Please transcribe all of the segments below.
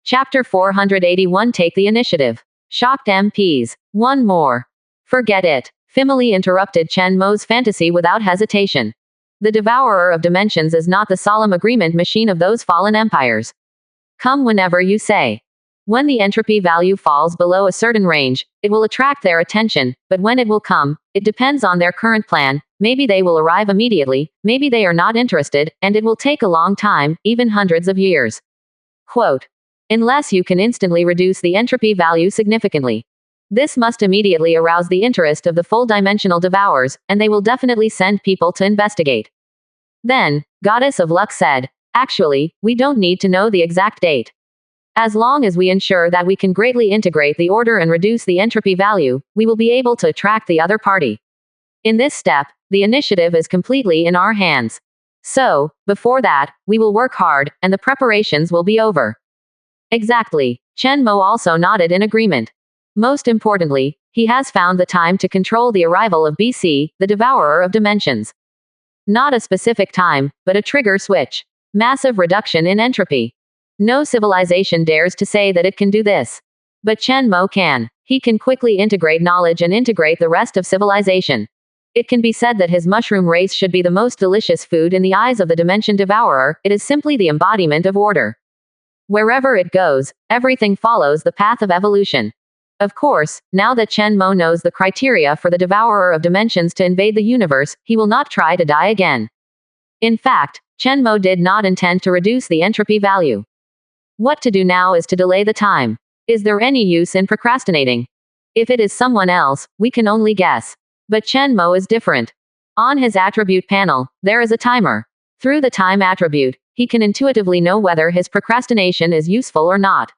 Chapter 481 Take the Initiative. Shocked MPs. One more. Forget it. Family interrupted Chen Mo's fantasy without hesitation. The devourer of dimensions is not the solemn agreement machine of those fallen empires. Come whenever you say. When the entropy value falls below a certain range, it will attract their attention, but when it will come, it depends on their current plan. Maybe they will arrive immediately, maybe they are not interested, and it will take a long time, even hundreds of years. Quote. Unless you can instantly reduce the entropy value significantly. This must immediately arouse the interest of the full-dimensional devourers, and they will definitely send people to investigate. Then, Goddess of Luck said, actually, we don't need to know the exact date. As long as we ensure that we can greatly integrate the order and reduce the entropy value, we will be able to attract the other party. In this step, the initiative is completely in our hands. So, before that, we will work hard, and the preparations will be over. Exactly. Chen Mo also nodded in agreement. Most importantly, he has found the time to control the arrival of BC, the devourer of dimensions. Not a specific time, but a trigger switch. Massive reduction in entropy. No civilization dares to say that it can do this. But Chen Mo can. He can quickly integrate knowledge and integrate the rest of civilization. It can be said that his mushroom race should be the most delicious food in the eyes of the dimension devourer. It is simply the embodiment of order. Wherever it goes, everything follows the path of evolution. Of course, now that Chen Mo knows the criteria for the devourer of dimensions to invade the universe, he will not try to die again. In fact, Chen Mo did not intend to reduce the entropy value. What to do now is to delay the time. Is there any use in procrastinating? If it is someone else, we can only guess. But Chen Mo is different. On his attribute panel, there is a timer. Through the time attribute, he can intuitively know whether his procrastination is useful or not.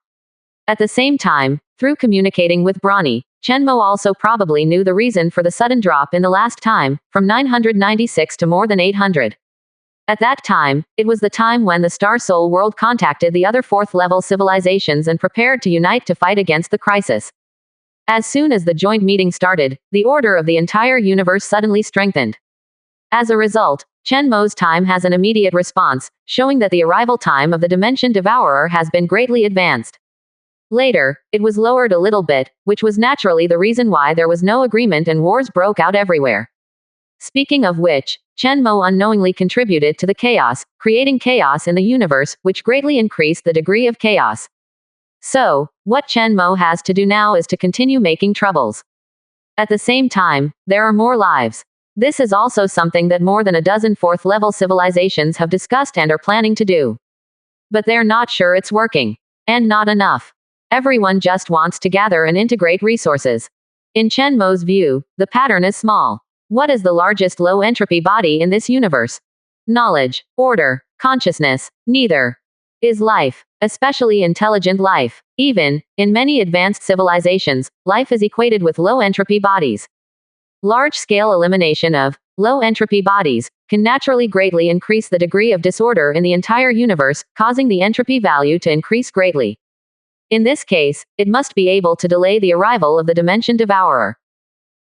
At the same time, through communicating with Brawny, Chen Mo also probably knew the reason for the sudden drop in the last time, from 996 to more than 800. At that time, it was the time when the Star Soul world contacted the other fourth-level civilizations and prepared to unite to fight against the crisis. As soon as the joint meeting started, the order of the entire universe suddenly strengthened. As a result, Chen Mo's time has an immediate response, showing that the arrival time of the Dimension Devourer has been greatly advanced. Later, it was lowered a little bit, which was naturally the reason why there was no agreement and wars broke out everywhere. Speaking of which, Chen Mo unknowingly contributed to the chaos, creating chaos in the universe, which greatly increased the degree of chaos. So, what Chen Mo has to do now is to continue making troubles. At the same time, there are more lives. This is also something that more than a dozen fourth-level civilizations have discussed and are planning to do. But they're not sure it's working. And not enough. Everyone just wants to gather and integrate resources. In Chen Mo's view, the pattern is small. What is the largest low-entropy body in this universe? Knowledge, order, consciousness, neither. Is life, especially intelligent life. Even, in many advanced civilizations, life is equated with low-entropy bodies. Large-scale elimination of low-entropy bodies can naturally greatly increase the degree of disorder in the entire universe, causing the entropy value to increase greatly. In this case, it must be able to delay the arrival of the Dimension Devourer.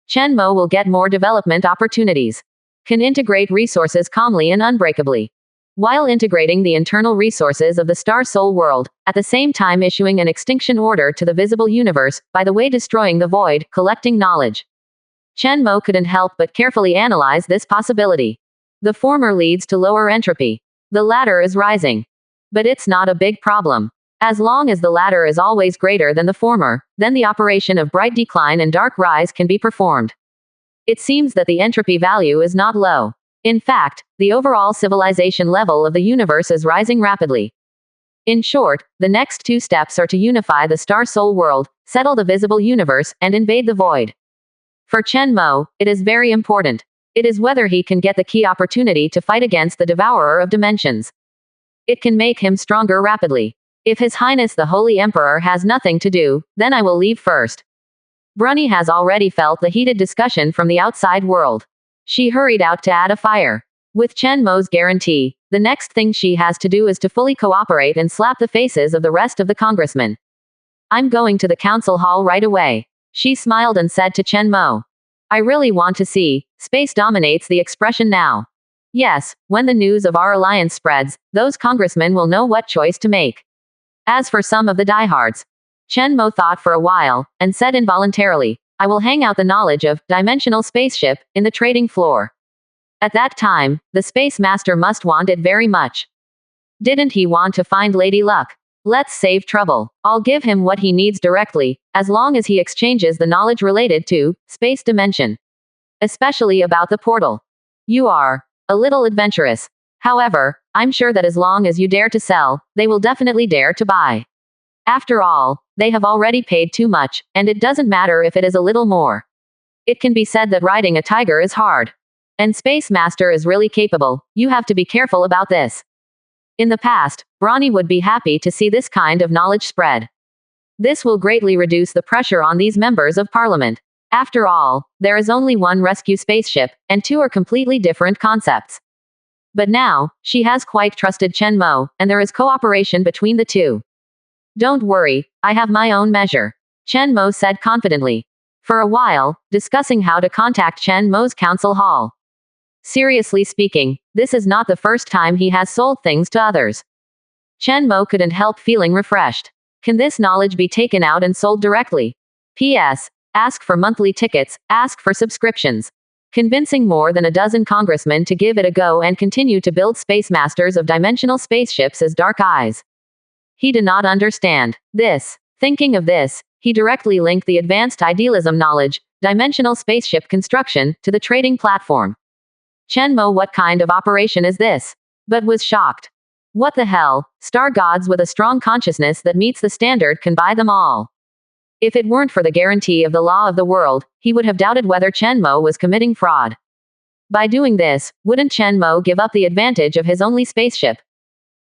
Chen Mo will get more development opportunities. Can integrate resources calmly and unbreakably. While integrating the internal resources of the Star Soul world, at the same time issuing an extinction order to the visible universe, by the way destroying the void, collecting knowledge. Chen Mo couldn't help but carefully analyze this possibility. The former leads to lower entropy. The latter is rising. But it's not a big problem. As long as the latter is always greater than the former, then the operation of bright decline and dark rise can be performed. It seems that the entropy value is not low. In fact, the overall civilization level of the universe is rising rapidly. In short, the next two steps are to unify the Star Soul world, settle the visible universe, and invade the void. For Chen Mo, it is very important. It is whether he can get the key opportunity to fight against the Devourer of Dimensions. It can make him stronger rapidly. If His Highness the Holy Emperor has nothing to do, then I will leave first. Bruni has already felt the heated discussion from the outside world. She hurried out to add a fire. With Chen Mo's guarantee, the next thing she has to do is to fully cooperate and slap the faces of the rest of the congressmen. I'm going to the council hall right away. She smiled and said to Chen Mo. I really want to see. Space dominates the expression now. Yes, when the news of our alliance spreads, those congressmen will know what choice to make. As for some of the diehards, Chen Mo thought for a while, and said involuntarily, I will hang out the knowledge of dimensional spaceship in the trading floor. At that time, the Space Master must want it very much. Didn't he want to find Lady Luck? Let's save trouble. I'll give him what he needs directly, as long as he exchanges the knowledge related to space dimension. Especially about the portal. You are a little adventurous. However, I'm sure that as long as you dare to sell, they will definitely dare to buy. After all, they have already paid too much, and it doesn't matter if it is a little more. It can be said that riding a tiger is hard. And Space Master is really capable. You have to be careful about this. In the past, Brawny would be happy to see this kind of knowledge spread. This will greatly reduce the pressure on these members of parliament. After all, there is only one rescue spaceship, and two are completely different concepts. But now, she has quite trusted Chen Mo, and there is cooperation between the two. Don't worry, I have my own measure, Chen Mo said confidently. For a while, discussing how to contact Chen Mo's council hall. Seriously speaking, this is not the first time he has sold things to others. Chen Mo couldn't help feeling refreshed. Can this knowledge be taken out and sold directly? P.S. Ask for monthly tickets, ask for subscriptions. Convincing more than a dozen congressmen to give it a go and continue to build space masters of dimensional spaceships as dark eyes. He did not understand this. Thinking of this, he directly linked the advanced idealism knowledge, dimensional spaceship construction, to the trading platform. Chen Mo, what kind of operation is this? But was shocked. What the hell, star gods with a strong consciousness that meets the standard can buy them all. If it weren't for the guarantee of the law of the world, he would have doubted whether Chen Mo was committing fraud. By doing this, wouldn't Chen Mo give up the advantage of his only spaceship?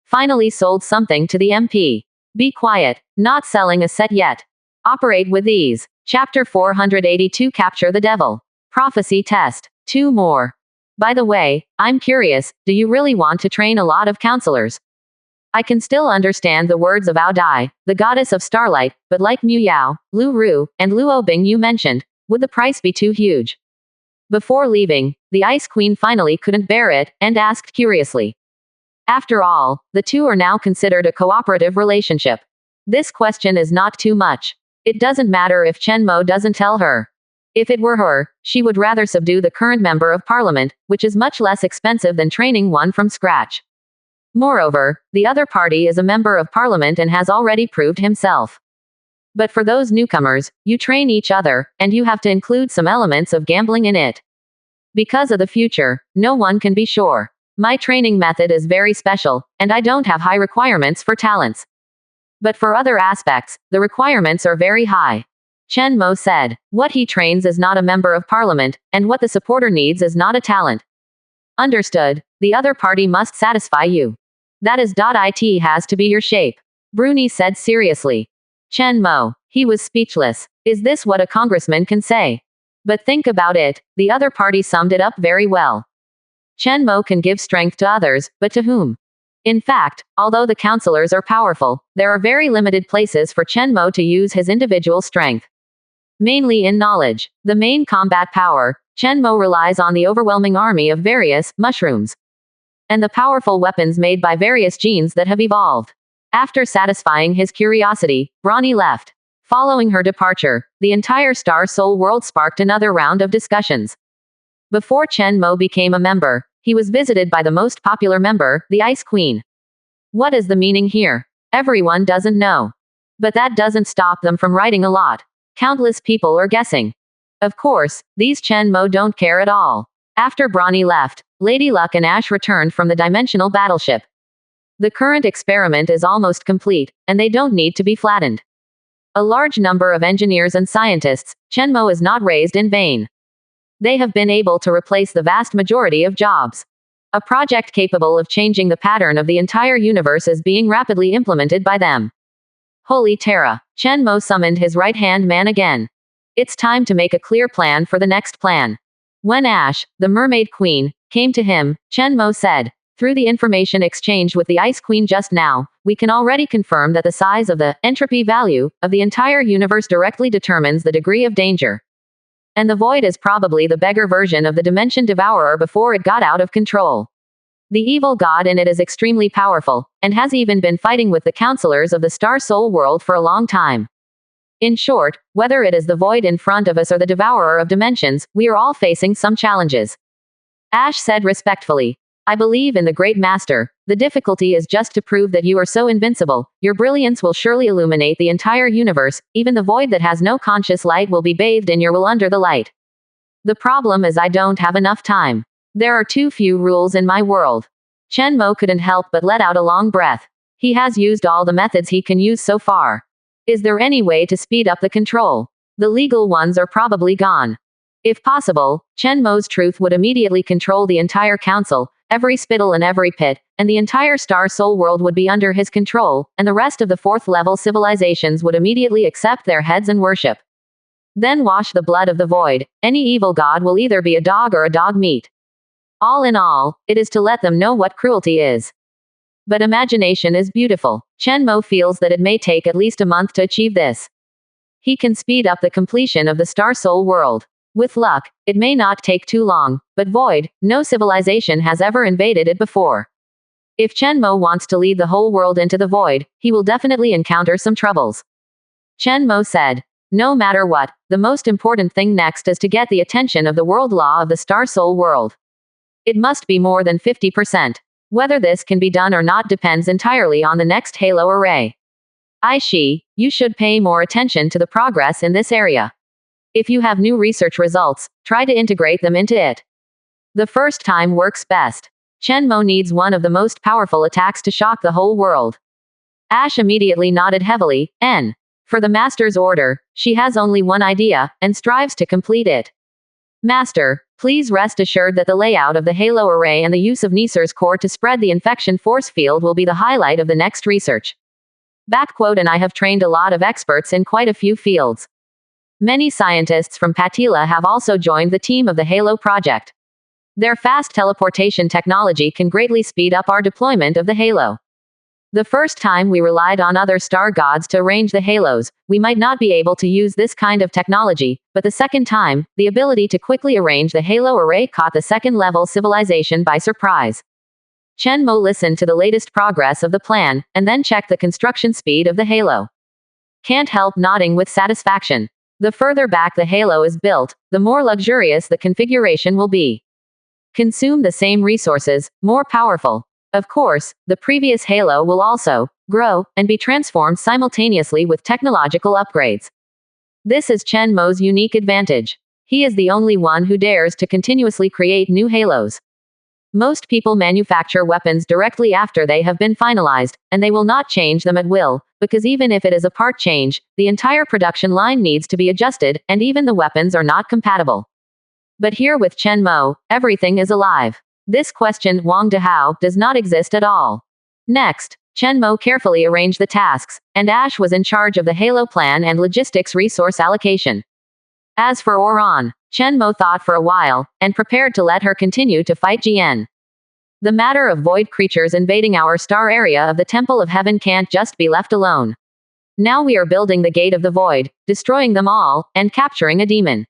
Finally sold something to the MP. Be quiet, not selling a set yet. Operate with ease. Chapter 482, Capture the Devil. Prophecy Test. 2 more. By the way, I'm curious, do you really want to train a lot of counselors? I can still understand the words of Ao Dai, the goddess of starlight, but like Mu Yao, Lu Ru, and Luo Bing you mentioned, would the price be too huge? Before leaving, the Ice Queen finally couldn't bear it, and asked curiously. After all, the two are now considered a cooperative relationship. This question is not too much. It doesn't matter if Chen Mo doesn't tell her. If it were her, she would rather subdue the current member of parliament, which is much less expensive than training one from scratch. Moreover, the other party is a member of parliament and has already proved himself. But for those newcomers, you train each other, and you have to include some elements of gambling in it. Because of the future, no one can be sure. My training method is very special, and I don't have high requirements for talents. But for other aspects, the requirements are very high. Chen Mo said, what he trains is not a member of parliament, and what the supporter needs is not a talent. Understood, the other party must satisfy you. That is. It has to be your shape. Bruni said seriously. Chen Mo, he was speechless. Is this what a congressman can say? But think about it, the other party summed it up very well. Chen Mo can give strength to others, but to whom? In fact, although the counselors are powerful, there are very limited places for Chen Mo to use his individual strength. Mainly in knowledge, the main combat power, Chen Mo relies on the overwhelming army of various mushrooms. And the powerful weapons made by various genes that have evolved. After satisfying his curiosity, Brawny left. Following her departure, the entire Star Soul world sparked another round of discussions. Before Chen Mo became a member, he was visited by the most popular member, the Ice Queen. What is the meaning here? Everyone doesn't know. But that doesn't stop them from writing a lot. Countless people are guessing. Of course, these Chen Mo don't care at all. After Brawny left, Lady Luck and Ash returned from the dimensional battleship. The current experiment is almost complete, and they don't need to be flattened. A large number of engineers and scientists, Chen Mo is not raised in vain. They have been able to replace the vast majority of jobs. A project capable of changing the pattern of the entire universe is being rapidly implemented by them. Holy Terra! Chen Mo summoned his right-hand man again. It's time to make a clear plan for the next plan. When Ash, the Mermaid Queen, came to him, Chen Mo said, through the information exchanged with the Ice Queen just now, we can already confirm that the size of the entropy value of the entire universe directly determines the degree of danger. And the void is probably the beggar version of the Dimension Devourer before it got out of control. The evil god in it is extremely powerful, and has even been fighting with the counselors of the Star Soul world for a long time. In short, whether it is the void in front of us or the devourer of dimensions, we are all facing some challenges. Ash said respectfully. I believe in the great master. The difficulty is just to prove that you are so invincible. Your brilliance will surely illuminate the entire universe. Even the void that has no conscious light will be bathed in your will under the light. The problem is I don't have enough time. There are too few rules in my world. Chen Mo couldn't help but let out a long breath. He has used all the methods he can use so far. Is there any way to speed up the control? The legal ones are probably gone. If possible, Chen Mo's truth would immediately control the entire council, every spittle and every pit, and the entire Star Soul world would be under his control, and the rest of the fourth-level civilizations would immediately accept their heads and worship. Then wash the blood of the void. Any evil god will either be a dog or a dog meat. All in all, it is to let them know what cruelty is. But imagination is beautiful. Chen Mo feels that it may take at least a month to achieve this. He can speed up the completion of the Star Soul world. With luck, it may not take too long, but void, no civilization has ever invaded it before. If Chen Mo wants to lead the whole world into the void, he will definitely encounter some troubles. Chen Mo said, no matter what, the most important thing next is to get the attention of the world law of the Star Soul world. It must be more than 50%. Whether this can be done or not depends entirely on the next Halo array. Aishi, you should pay more attention to the progress in this area. If you have new research results, try to integrate them into it. The first time works best. Chen Mo needs one of the most powerful attacks to shock the whole world. Ash immediately nodded heavily, for the Master's order, she has only one idea, and strives to complete it. Master, please rest assured that the layout of the Halo array and the use of Neser's core to spread the infection force field will be the highlight of the next research. And I have trained a lot of experts in quite a few fields. Many scientists from Patila have also joined the team of the Halo project. Their fast teleportation technology can greatly speed up our deployment of the Halo. The first time we relied on other star gods to arrange the halos, we might not be able to use this kind of technology, but the second time, the ability to quickly arrange the halo array caught the second-level civilization by surprise. Chen Mo listened to the latest progress of the plan, and then checked the construction speed of the halo. Can't help nodding with satisfaction. The further back the halo is built, the more luxurious the configuration will be. Consume the same resources, more powerful. Of course, the previous halo will also grow and be transformed simultaneously with technological upgrades. This is Chen Mo's unique advantage. He is the only one who dares to continuously create new halos. Most people manufacture weapons directly after they have been finalized, and they will not change them at will, because even if it is a part change, the entire production line needs to be adjusted, and even the weapons are not compatible. But here with Chen Mo, everything is alive. This question, Wang Dehao, does not exist at all. Next, Chen Mo carefully arranged the tasks, and Ash was in charge of the Halo plan and logistics resource allocation. As for Oran, Chen Mo thought for a while, and prepared to let her continue to fight Jian. The matter of void creatures invading our star area of the Temple of Heaven can't just be left alone. Now we are building the Gate of the Void, destroying them all, and capturing a demon.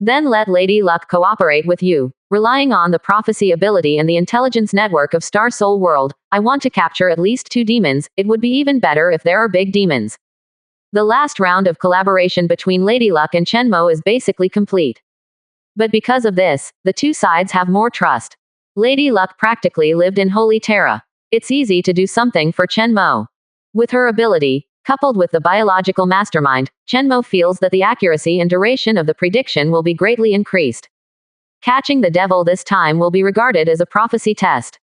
Then let Lady Luck cooperate with you. Relying on the prophecy ability and the intelligence network of Star Soul World, I want to capture at least 2 demons. It would be even better if there are big demons. The last round of collaboration between Lady Luck and Chen Mo is basically complete. But because of this, the two sides have more trust. Lady Luck practically lived in Holy Terra. It's easy to do something for Chen Mo. With her ability, coupled with the biological mastermind, Chen Mo feels that the accuracy and duration of the prediction will be greatly increased. Catching the devil this time will be regarded as a prophecy test.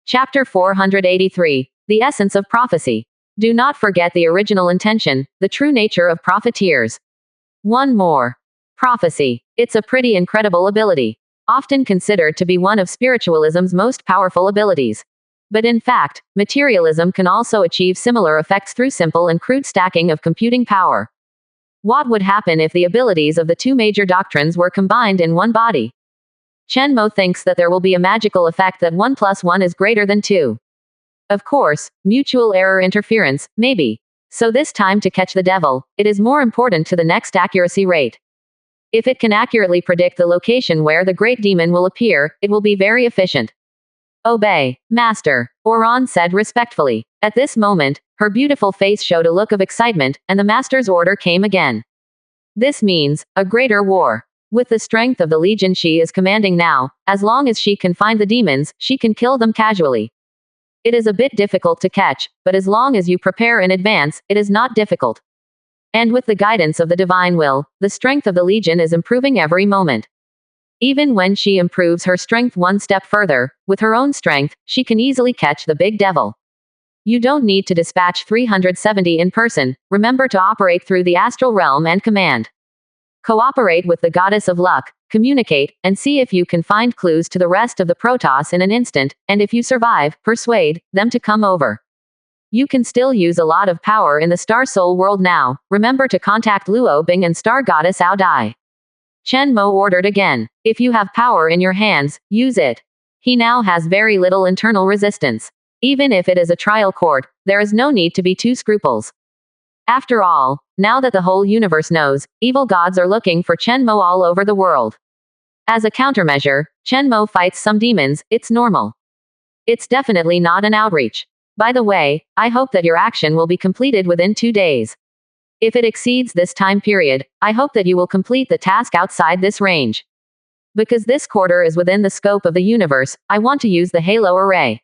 Chapter 483. The Essence of Prophecy. Do not forget the original intention, the true nature of profiteers. One more. Prophecy. It's a pretty incredible ability. Often considered to be one of spiritualism's most powerful abilities. But in fact, materialism can also achieve similar effects through simple and crude stacking of computing power. What would happen if the abilities of the two major doctrines were combined in one body? Chen Mo thinks that there will be a magical effect that 1 + 1 is greater than 2. Of course, mutual error interference, maybe. So this time to catch the devil, it is more important to the next accuracy rate. If it can accurately predict the location where the great demon will appear, it will be very efficient. Obey, Master, Oran said respectfully. At this moment, her beautiful face showed a look of excitement, and the Master's order came again. This means a greater war. With the strength of the legion she is commanding now, as long as she can find the demons, she can kill them casually. It is a bit difficult to catch, but as long as you prepare in advance, it is not difficult. And with the guidance of the divine will, the strength of the legion is improving every moment. Even when she improves her strength one step further, with her own strength, she can easily catch the big devil. You don't need to dispatch 370 in person, remember to operate through the astral realm and command. Cooperate with the goddess of luck, communicate, and see if you can find clues to the rest of the Protoss in an instant, and if you survive, persuade them to come over. You can still use a lot of power in the Star Soul world now, remember to contact Luo Bing and Star Goddess Ao Dai. Chen Mo ordered again. If you have power in your hands, use it. He now has very little internal resistance. Even if it is a trial court, there is no need to be too scruples. After all, now that the whole universe knows, evil gods are looking for Chen Mo all over the world. As a countermeasure, Chen Mo fights some demons, it's normal. It's definitely not an outreach. By the way, I hope that your action will be completed within 2 days. If it exceeds this time period, I hope that you will complete the task outside this range. Because this quarter is within the scope of the universe, I want to use the Halo Array.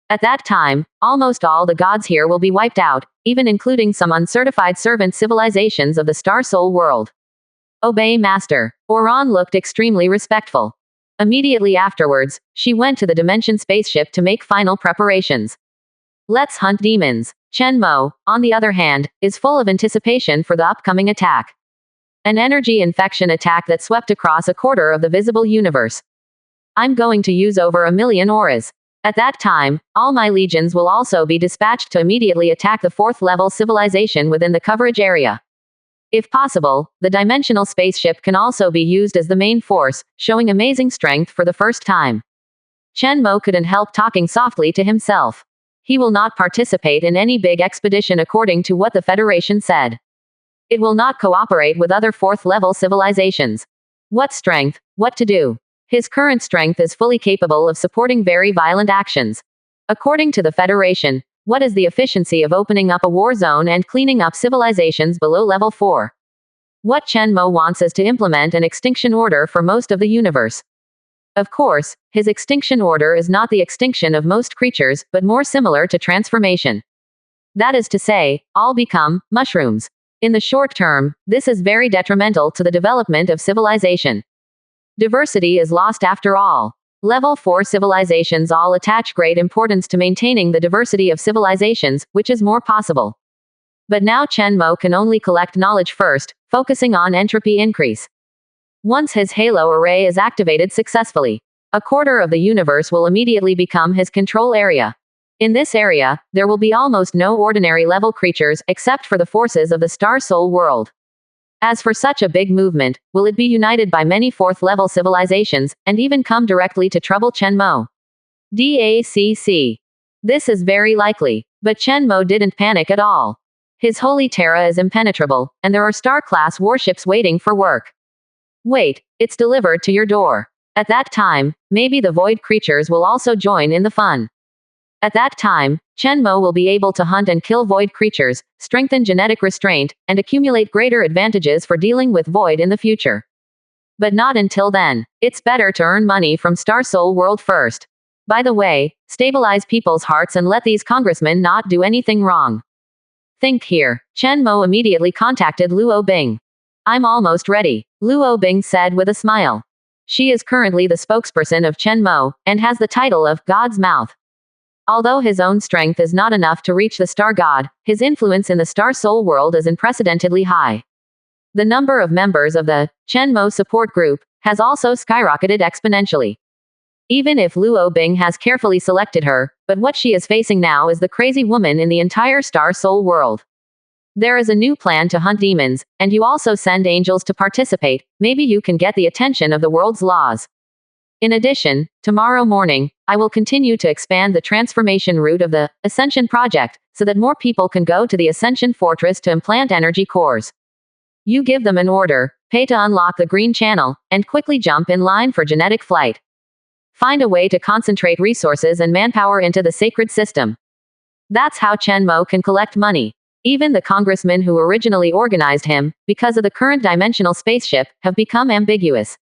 At that time, almost all the gods here will be wiped out, even including some uncertified servant civilizations of the Star Soul world. Obey, Master. Oran looked extremely respectful. Immediately afterwards, she went to the Dimension spaceship to make final preparations. Let's hunt demons. Chen Mo, on the other hand, is full of anticipation for the upcoming attack. An energy infection attack that swept across a quarter of the visible universe. I'm going to use over 1 million auras. At that time, all my legions will also be dispatched to immediately attack the 4th level civilization within the coverage area. If possible, the dimensional spaceship can also be used as the main force, showing amazing strength for the first time. Chen Mo couldn't help talking softly to himself. He will not participate in any big expedition according to what the Federation said. It will not cooperate with other 4th level civilizations. What strength, what to do? His current strength is fully capable of supporting very violent actions. According to the Federation, what is the efficiency of opening up a war zone and cleaning up civilizations below level 4? What Chen Mo wants is to implement an extinction order for most of the universe. Of course, his extinction order is not the extinction of most creatures, but more similar to transformation. That is to say, all become mushrooms. In the short term, this is very detrimental to the development of civilization. Diversity is lost after all. Level 4 civilizations all attach great importance to maintaining the diversity of civilizations, which is more possible. But now Chen Mo can only collect knowledge first, focusing on entropy increase. Once his Halo Array is activated successfully, a quarter of the universe will immediately become his control area. In this area, there will be almost no ordinary level creatures except for the forces of the Star Soul world. As for such a big movement, will it be united by many 4th level civilizations, and even come directly to trouble Chen Mo? DACC. This is very likely, but Chen Mo didn't panic at all. His holy Terra is impenetrable, and there are star-class warships waiting for work. Wait, it's delivered to your door. At that time, maybe the void creatures will also join in the fun. At that time, Chen Mo will be able to hunt and kill void creatures, strengthen genetic restraint, and accumulate greater advantages for dealing with void in the future. But not until then. It's better to earn money from Star Soul world first. By the way, stabilize people's hearts and let these congressmen not do anything wrong. Think here. Chen Mo immediately contacted Luo Bing. I'm almost ready, Luo Bing said with a smile. She is currently the spokesperson of Chen Mo, and has the title of God's Mouth. Although his own strength is not enough to reach the Star God, his influence in the Star Soul world is unprecedentedly high. The number of members of the Chen Mo support group has also skyrocketed exponentially. Even if Luo Bing has carefully selected her, but what she is facing now is the crazy woman in the entire Star Soul world. There is a new plan to hunt demons, and you also send angels to participate. Maybe you can get the attention of the world's laws. In addition, tomorrow morning, I will continue to expand the transformation route of the Ascension project, so that more people can go to the Ascension Fortress to implant energy cores. You give them an order, pay to unlock the green channel, and quickly jump in line for genetic flight. Find a way to concentrate resources and manpower into the sacred system. That's how Chen Mo can collect money. Even the congressmen who originally organized him, because of the current dimensional spaceship, have become ambiguous.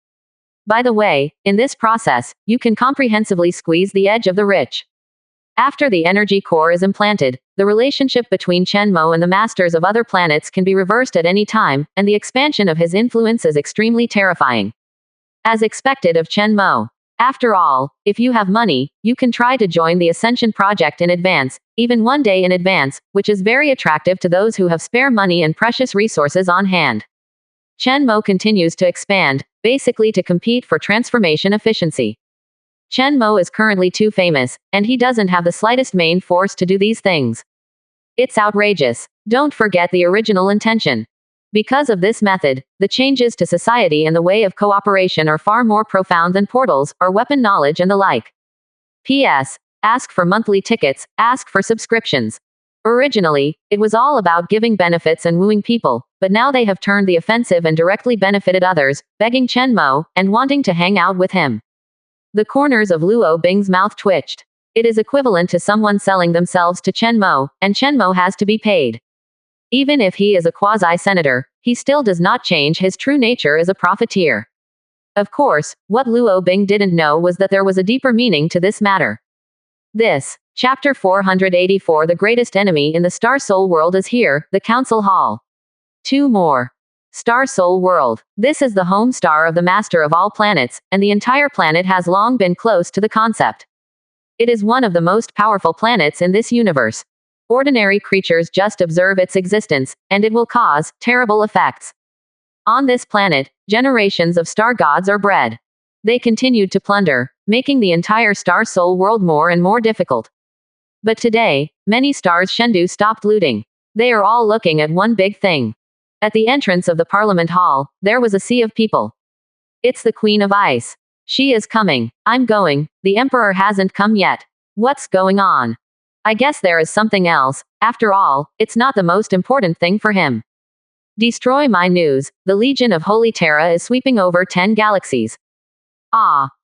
By the way, in this process, you can comprehensively squeeze the edge of the rich. After the energy core is implanted, the relationship between Chen Mo and the masters of other planets can be reversed at any time, and the expansion of his influence is extremely terrifying. As expected of Chen Mo. After all, if you have money, you can try to join the Ascension project in advance, even one day in advance, which is very attractive to those who have spare money and precious resources on hand. Chen Mo continues to expand, basically to compete for transformation efficiency. Chen Mo is currently too famous, and he doesn't have the slightest main force to do these things. It's outrageous. Don't forget the original intention. Because of this method, the changes to society and the way of cooperation are far more profound than portals, or weapon knowledge and the like. P.S. Ask for monthly tickets, ask for subscriptions. Originally, it was all about giving benefits and wooing people, but now they have turned the offensive and directly benefited others, begging Chen Mo, and wanting to hang out with him. The corners of Luo Bing's mouth twitched. It is equivalent to someone selling themselves to Chen Mo, and Chen Mo has to be paid. Even if he is a quasi-senator, he still does not change his true nature as a profiteer. Of course, what Luo Bing didn't know was that there was a deeper meaning to this matter. Chapter 484 The greatest enemy in the Star Soul world is here, the Council Hall. 2 more. Star Soul world. This is the home star of the master of all planets, and the entire planet has long been close to the concept. It is one of the most powerful planets in this universe. Ordinary creatures just observe its existence, and it will cause terrible effects. On this planet, generations of star gods are bred. They continued to plunder, making the entire Star Soul world more and more difficult. But today, many stars Shendu stopped looting. They are all looking at one big thing. At the entrance of the Parliament Hall, there was a sea of people. It's the Queen of Ice. She is coming. I'm going. The Emperor hasn't come yet. What's going on? I guess there is something else. After all, it's not the most important thing for him. Destroy my news. The Legion of Holy Terra is sweeping over 10 galaxies.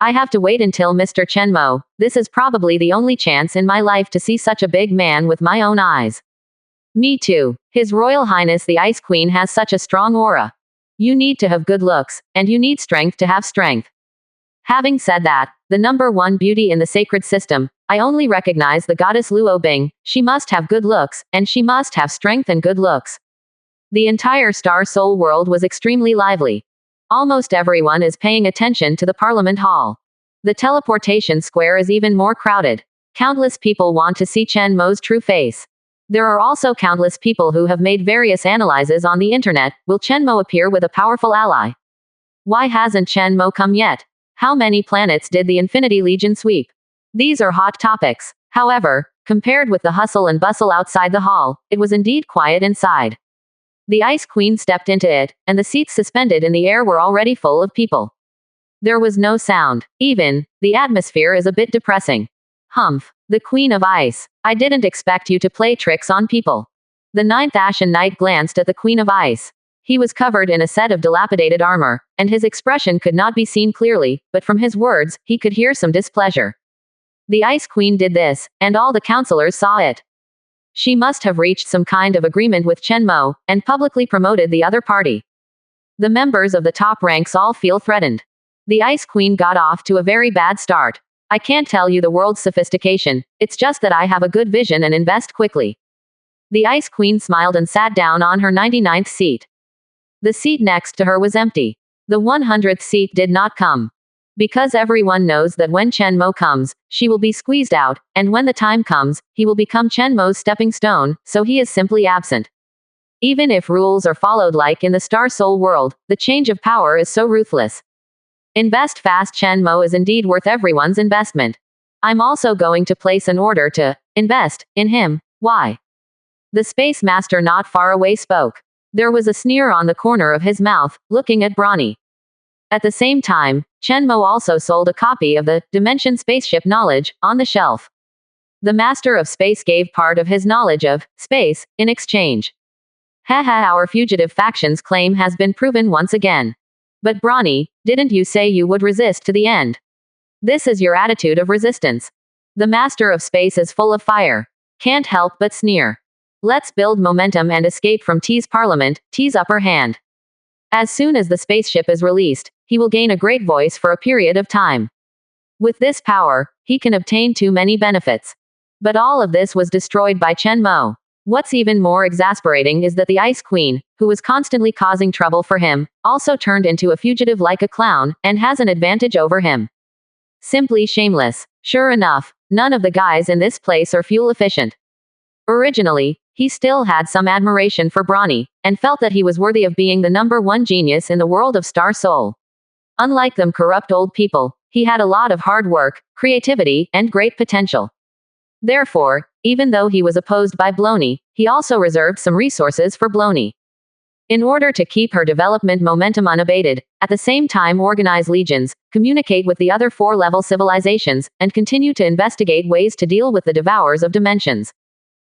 I have to wait until Mr. Chen Mo. This is probably the only chance in my life to see such a big man with my own eyes. Me too. His Royal Highness the Ice Queen has such a strong aura. You need to have good looks, and you need strength to have strength. Having said that, the number one beauty in the sacred system, I only recognize the goddess Luo Bing. She must have good looks, and she must have strength and good looks. The entire Star Soul world was extremely lively. Almost everyone is paying attention to the Parliament Hall. The teleportation square is even more crowded. Countless people want to see Chen Mo's true face. There are also countless people who have made various analyses on the internet. Will Chen Mo appear with a powerful ally? Why hasn't Chen Mo come yet? How many planets did the Infinity Legion sweep? These are hot topics. However, compared with the hustle and bustle outside the hall, it was indeed quiet inside. The Ice Queen stepped into it, and the seats suspended in the air were already full of people. There was no sound. Even, the atmosphere is a bit depressing. Humph. The Queen of Ice. I didn't expect you to play tricks on people. The Ninth Ashen Knight glanced at the Queen of Ice. He was covered in a set of dilapidated armor, and his expression could not be seen clearly, but from his words, he could hear some displeasure. The Ice Queen did this, and all the counselors saw it. She must have reached some kind of agreement with Chen Mo, and publicly promoted the other party. The members of the top ranks all feel threatened. The Ice Queen got off to a very bad start. I can't tell you the world's sophistication, it's just that I have a good vision and invest quickly. The Ice Queen smiled and sat down on her 99th seat. The seat next to her was empty. The 100th seat did not come. Because everyone knows that when Chen Mo comes, she will be squeezed out, and when the time comes, he will become Chen Mo's stepping stone, so he is simply absent. Even if rules are followed like in the Star Soul world, the change of power is so ruthless. Invest fast. Chen Mo is indeed worth everyone's investment. I'm also going to place an order to invest in him. Why? The Space Master not far away spoke. There was a sneer on the corner of his mouth, looking at Brawny. At the same time, Chen Mo also sold a copy of the Dimension Spaceship Knowledge on the shelf. The Master of Space gave part of his knowledge of space in exchange. Haha, our fugitive faction's claim has been proven once again. But Brawny, didn't you say you would resist to the end? This is your attitude of resistance. The master of space is full of fire. Can't help but sneer. Let's build momentum and escape from T's parliament, T's upper hand. As soon as the spaceship is released, he will gain a great voice for a period of time. With this power, he can obtain too many benefits. But all of this was destroyed by Chen Mo. What's even more exasperating is that the Ice Queen, who was constantly causing trouble for him, also turned into a fugitive like a clown, and has an advantage over him. Simply shameless. Sure enough, none of the guys in this place are fuel efficient. Originally, he still had some admiration for Bronny, and felt that he was worthy of being the #1 genius in the world of Star Soul. Unlike them corrupt old people, he had a lot of hard work, creativity, and great potential. Therefore, even though he was opposed by Blony, he also reserved some resources for Blony. In order to keep her development momentum unabated, at the same time organize legions, communicate with the other 4-level civilizations, and continue to investigate ways to deal with the devourers of dimensions.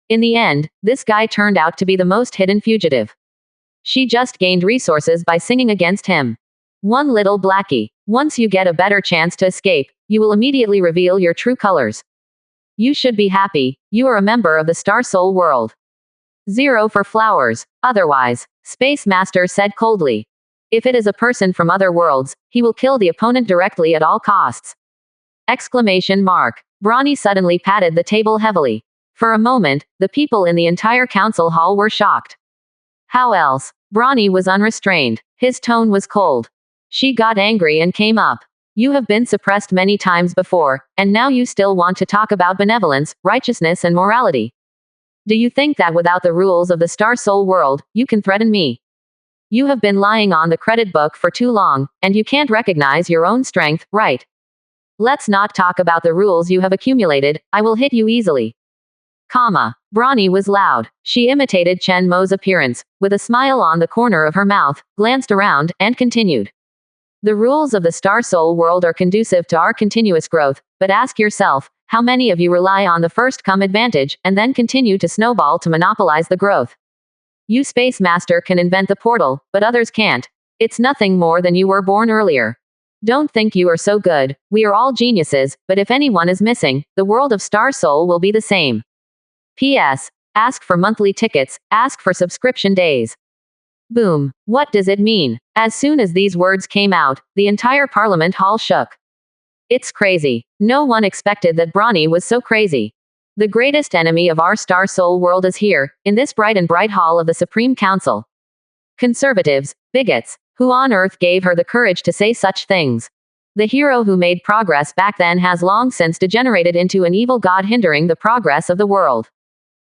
In the end, this guy turned out to be the most hidden fugitive. She just gained resources by singing against him. One little blackie. Once you get a better chance to escape, you will immediately reveal your true colors. You should be happy, you are a member of the Star Soul world. 0 for flowers, otherwise, Space Master said coldly. If it is a person from other worlds, he will kill the opponent directly at all costs. Exclamation mark. Bronny suddenly patted the table heavily. For a moment, the people in the entire council hall were shocked. How else? Bronny was unrestrained. His tone was cold. She got angry and came up. You have been suppressed many times before, and now you still want to talk about benevolence, righteousness and morality. Do you think that without the rules of the Star Soul world, you can threaten me? You have been lying on the credit book for too long, and you can't recognize your own strength, right? Let's not talk about the rules you have accumulated, I will hit you easily. Bronny was loud. She imitated Chen Mo's appearance, with a smile on the corner of her mouth, glanced around, and continued. The rules of the Star Soul world are conducive to our continuous growth, but ask yourself, how many of you rely on the first-come advantage, and then continue to snowball to monopolize the growth? You Space Master can invent the portal, but others can't. It's nothing more than you were born earlier. Don't think you are so good, we are all geniuses, but if anyone is missing, the world of Star Soul will be the same. P.S. Ask for monthly tickets, ask for subscription days. Boom. What does it mean? As soon as these words came out, the entire Parliament hall shook. It's crazy. No one expected that Bronny was so crazy. The greatest enemy of our Star Soul world is here, in this bright hall of the Supreme Council. Conservatives, bigots, who on earth gave her the courage to say such things? The hero who made progress back then has long since degenerated into an evil god hindering the progress of the world.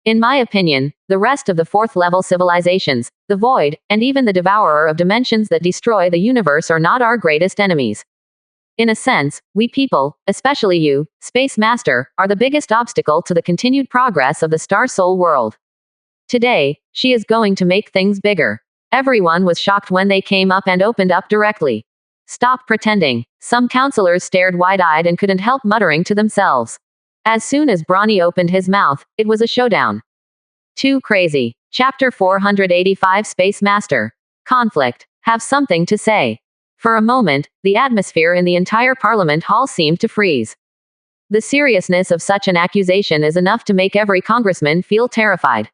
In my opinion, the rest of the 4th-level civilizations, the Void, and even the Devourer of Dimensions that destroy the universe are not our greatest enemies. In a sense, we people, especially you, Space Master, are the biggest obstacle to the continued progress of the Star Soul world. Today, she is going to make things bigger. Everyone was shocked when they came up and opened up directly. Stop pretending. Some counselors stared wide-eyed and couldn't help muttering to themselves. As soon as Bronny opened his mouth, it was a showdown. Too crazy. Chapter 485 Space Master. Conflict. Have something to say. For a moment, the atmosphere in the entire Parliament hall seemed to freeze. The seriousness of such an accusation is enough to make every congressman feel terrified.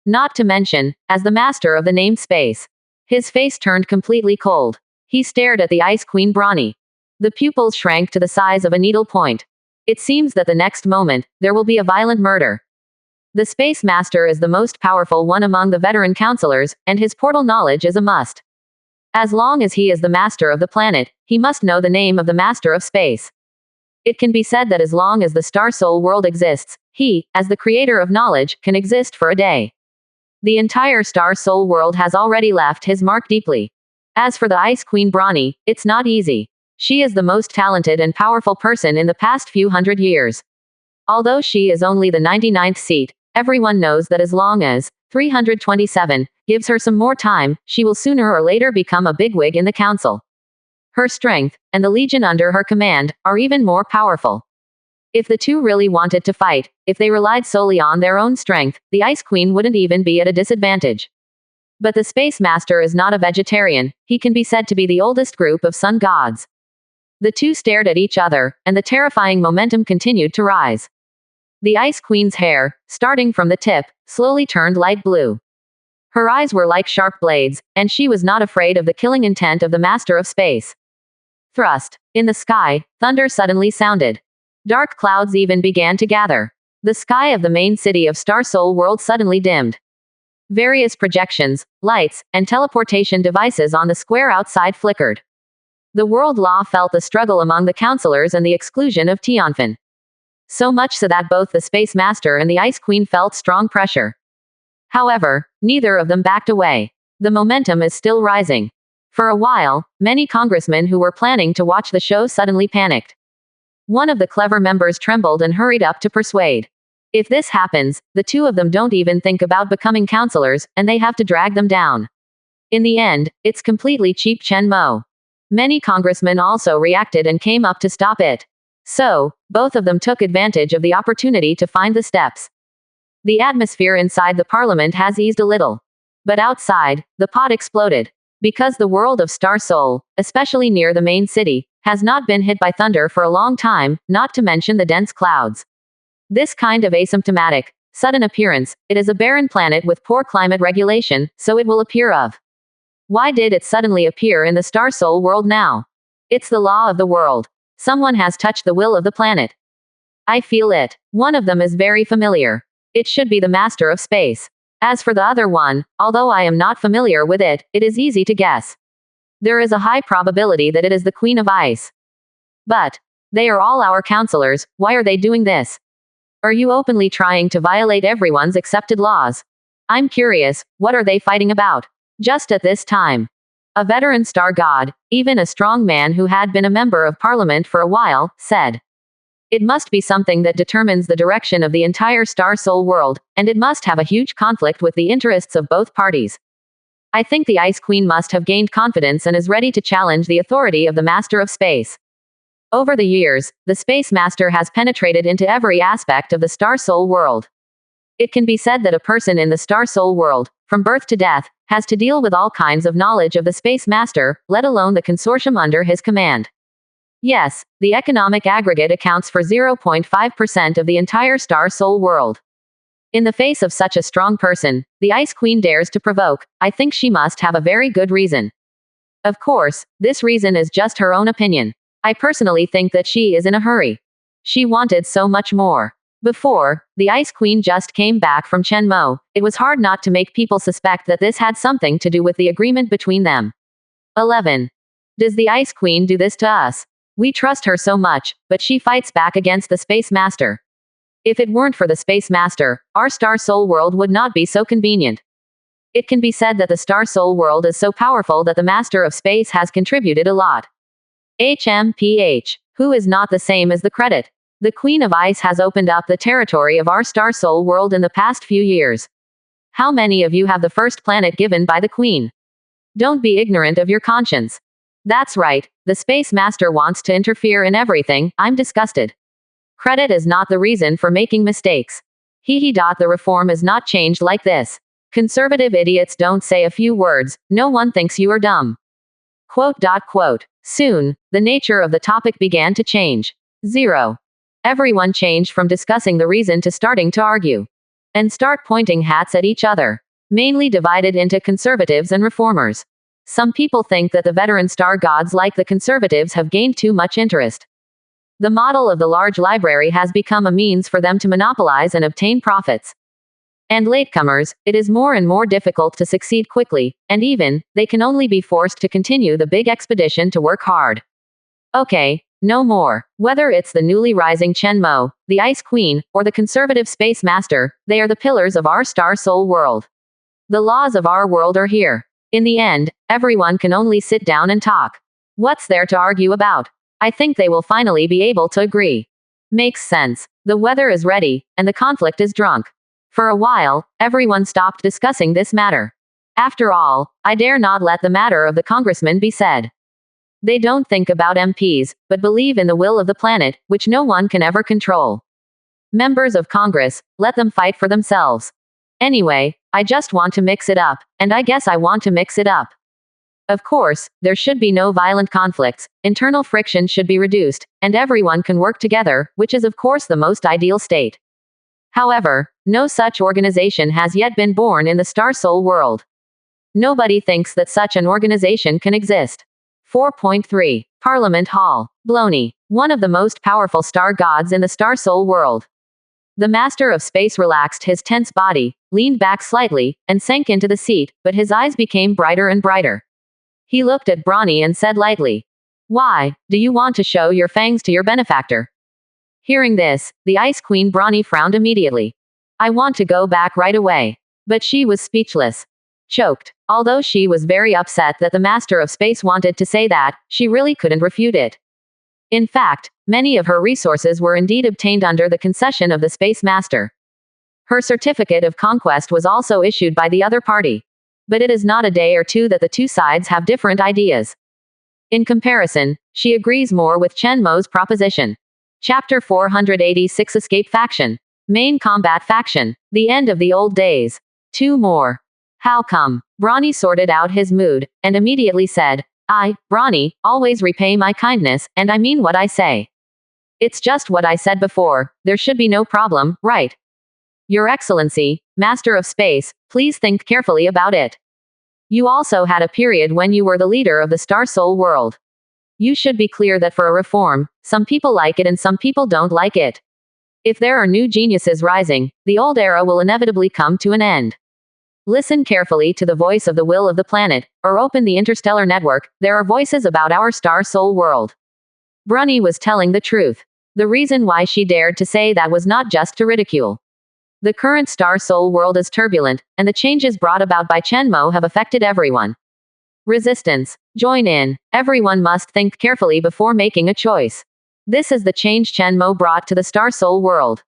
Not to mention, as the master of the named space. His face turned completely cold. He stared at the Ice Queen Bronny. The pupils shrank to the size of a needle point. It seems that the next moment, there will be a violent murder. The Space Master is the most powerful one among the veteran counselors, and his portal knowledge is a must. As long as he is the master of the planet, he must know the name of the master of space. It can be said that as long as the Star Soul world exists, he, as the creator of knowledge, can exist for a day. The entire Star Soul world has already left his mark deeply. As for the Ice Queen Bronny, it's not easy. She is the most talented and powerful person in the past few hundred years. Although she is only the 99th seat, everyone knows that as long as 327 gives her some more time, she will sooner or later become a bigwig in the council. Her strength, and the legion under her command, are even more powerful. If the two really wanted to fight, if they relied solely on their own strength, the Ice Queen wouldn't even be at a disadvantage. But the Space Master is not a vegetarian, he can be said to be the oldest group of sun gods. The two stared at each other, and the terrifying momentum continued to rise. The Ice Queen's hair, starting from the tip, slowly turned light blue. Her eyes were like sharp blades, and she was not afraid of the killing intent of the Master of Space. Thrust. In the sky, thunder suddenly sounded. Dark clouds even began to gather. The sky of the main city of Star Soul World suddenly dimmed. Various projections, lights, and teleportation devices on the square outside flickered. The world law felt the struggle among the counselors and the exclusion of Tianfan. So much so that both the Space Master and the Ice Queen felt strong pressure. However, neither of them backed away. The momentum is still rising. For a while, many congressmen who were planning to watch the show suddenly panicked. One of the clever members trembled and hurried up to persuade. If this happens, the two of them don't even think about becoming counselors, and they have to drag them down. In the end, it's completely cheap Chen Mo. Many congressmen also reacted and came up to stop it. So, both of them took advantage of the opportunity to find the steps. The atmosphere inside the parliament has eased a little. But outside, the pot exploded. Because the world of Star Soul, especially near the main city, has not been hit by thunder for a long time, not to mention the dense clouds. This kind of asymptomatic, sudden appearance, it is a barren planet with poor climate regulation, so it will appear of. Why did it suddenly appear in the Star Soul world now? It's the law of the world. Someone has touched the will of the planet. I feel it. One of them is very familiar. It should be the Master of Space. As for the other one, although I am not familiar with it, it is easy to guess. There is a high probability that it is the Queen of Ice. But they are all our counselors, why are they doing this? Are you openly trying to violate everyone's accepted laws? I'm curious, what are they fighting about? Just at this time. A veteran star god, even a strong man who had been a member of parliament for a while, said. It must be something that determines the direction of the entire Star Soul world, and it must have a huge conflict with the interests of both parties. I think the Ice Queen must have gained confidence and is ready to challenge the authority of the Master of Space. Over the years, the Space Master has penetrated into every aspect of the Star Soul world. It can be said that a person in the Star Soul world, from birth to death, has to deal with all kinds of knowledge of the Space Master, let alone the consortium under his command. Yes, the economic aggregate accounts for 0.5% of the entire Star Soul world. In the face of such a strong person, the Ice Queen dares to provoke. I think she must have a very good reason. Of course, this reason is just her own opinion. I personally think that she is in a hurry. She wanted so much more. Before, the Ice Queen just came back from Chen Mo, it was hard not to make people suspect that this had something to do with the agreement between them. 11. Does the Ice Queen do this to us? We trust her so much, but she fights back against the Space Master. If it weren't for the Space Master, our Star Soul world would not be so convenient. It can be said that the Star Soul world is so powerful that the Master of Space has contributed a lot. HMPH. Who is not the same as the credit? The Queen of Ice has opened up the territory of our Star Soul world in the past few years. How many of you have the first planet given by the Queen? Don't be ignorant of your conscience. That's right, the Space Master wants to interfere in everything. I'm disgusted. Credit is not the reason for making mistakes. The reform is not changed like this. Conservative idiots don't say a few words, no one thinks you are dumb. Quote. Soon, the nature of the topic began to change. 0. Everyone changed from discussing the reason to starting to argue. And start pointing hats at each other. Mainly divided into conservatives and reformers. Some people think that the veteran star gods like the conservatives have gained too much interest. The model of the large library has become a means for them to monopolize and obtain profits. And latecomers, it is more and more difficult to succeed quickly, and even, they can only be forced to continue the big expedition to work hard. Okay, no more. Whether it's the newly rising Chen Mo, the Ice Queen, or the conservative Space Master, they are the pillars of our Star Soul world. The laws of our world are here. In the end, everyone can only sit down and talk. What's there to argue about? I think they will finally be able to agree. Makes sense. The weather is ready, and the conflict is drunk. For a while, everyone stopped discussing this matter. After all, I dare not let the matter of the congressman be said. They don't think about MPs, but believe in the will of the planet, which no one can ever control. Members of Congress, let them fight for themselves. Anyway, I just want to mix it up, and I guess I want to mix it up. Of course, there should be no violent conflicts, internal friction should be reduced, and everyone can work together, which is of course the most ideal state. However, no such organization has yet been born in the Star Soul world. Nobody thinks that such an organization can exist. 4.3. Parliament Hall. Blony. One of the most powerful star gods in the Star Soul world. The Master of Space relaxed his tense body, leaned back slightly, and sank into the seat, but his eyes became brighter and brighter. He looked at Brawny and said lightly, "Why, do you want to show your fangs to your benefactor?" Hearing this, the Ice Queen Brawny frowned immediately. "I want to go back right away." But she was speechless. Choked. Although she was very upset that the Master of Space wanted to say that, she really couldn't refute it. In fact, many of her resources were indeed obtained under the concession of the Space Master. Her certificate of conquest was also issued by the other party. But it is not a day or two that the two sides have different ideas. In comparison, she agrees more with Chen Mo's proposition. Chapter 486 Escape Faction. Main Combat Faction. The End of the Old Days. 2 more. How come? Brawny sorted out his mood, and immediately said, "I, Brawny, always repay my kindness, and I mean what I say. It's just what I said before, there should be no problem, right? Your Excellency, Master of Space, please think carefully about it. You also had a period when you were the leader of the Star Soul world. You should be clear that for a reform, some people like it and some people don't like it. If there are new geniuses rising, the old era will inevitably come to an end. Listen carefully to the voice of the will of the planet, or open the interstellar network, there are voices about our Star Soul world." Brawny was telling the truth. The reason why she dared to say that was not just to ridicule. The current Star Soul world is turbulent, and the changes brought about by Chen Mo have affected everyone. Resistance. Join in. Everyone must think carefully before making a choice. This is the change Chen Mo brought to the Star Soul world.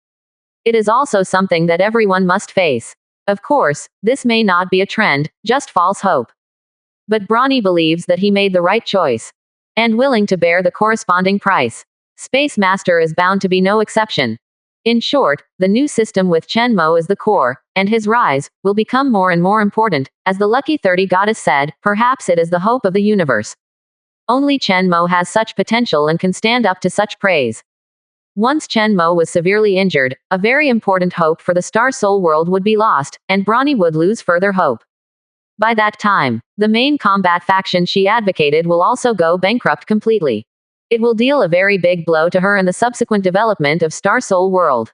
It is also something that everyone must face. Of course, this may not be a trend, just false hope. But Brawny believes that he made the right choice. And willing to bear the corresponding price. Space Master is bound to be no exception. In short, the new system with Chen Mo as the core, and his rise, will become more and more important, as the Lucky 30 goddess said, perhaps it is the hope of the universe. Only Chen Mo has such potential and can stand up to such praise. Once Chen Mo was severely injured, a very important hope for the Star Soul world would be lost, and Brawny would lose further hope. By that time, the main combat faction she advocated will also go bankrupt completely. It will deal a very big blow to her in the subsequent development of Star Soul world.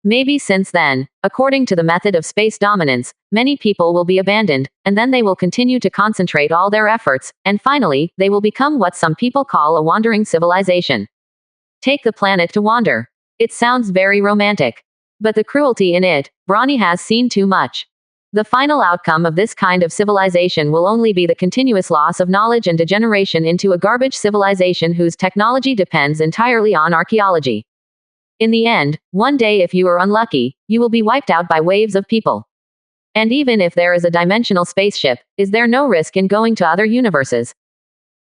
Maybe since then, according to the method of space dominance, many people will be abandoned, and then they will continue to concentrate all their efforts, and finally, they will become what some people call a wandering civilization. Take the planet to wander. It sounds very romantic. But the cruelty in it, Brawny has seen too much. The final outcome of this kind of civilization will only be the continuous loss of knowledge and degeneration into a garbage civilization whose technology depends entirely on archaeology. In the end, one day if you are unlucky, you will be wiped out by waves of people. And even if there is a dimensional spaceship, is there no risk in going to other universes?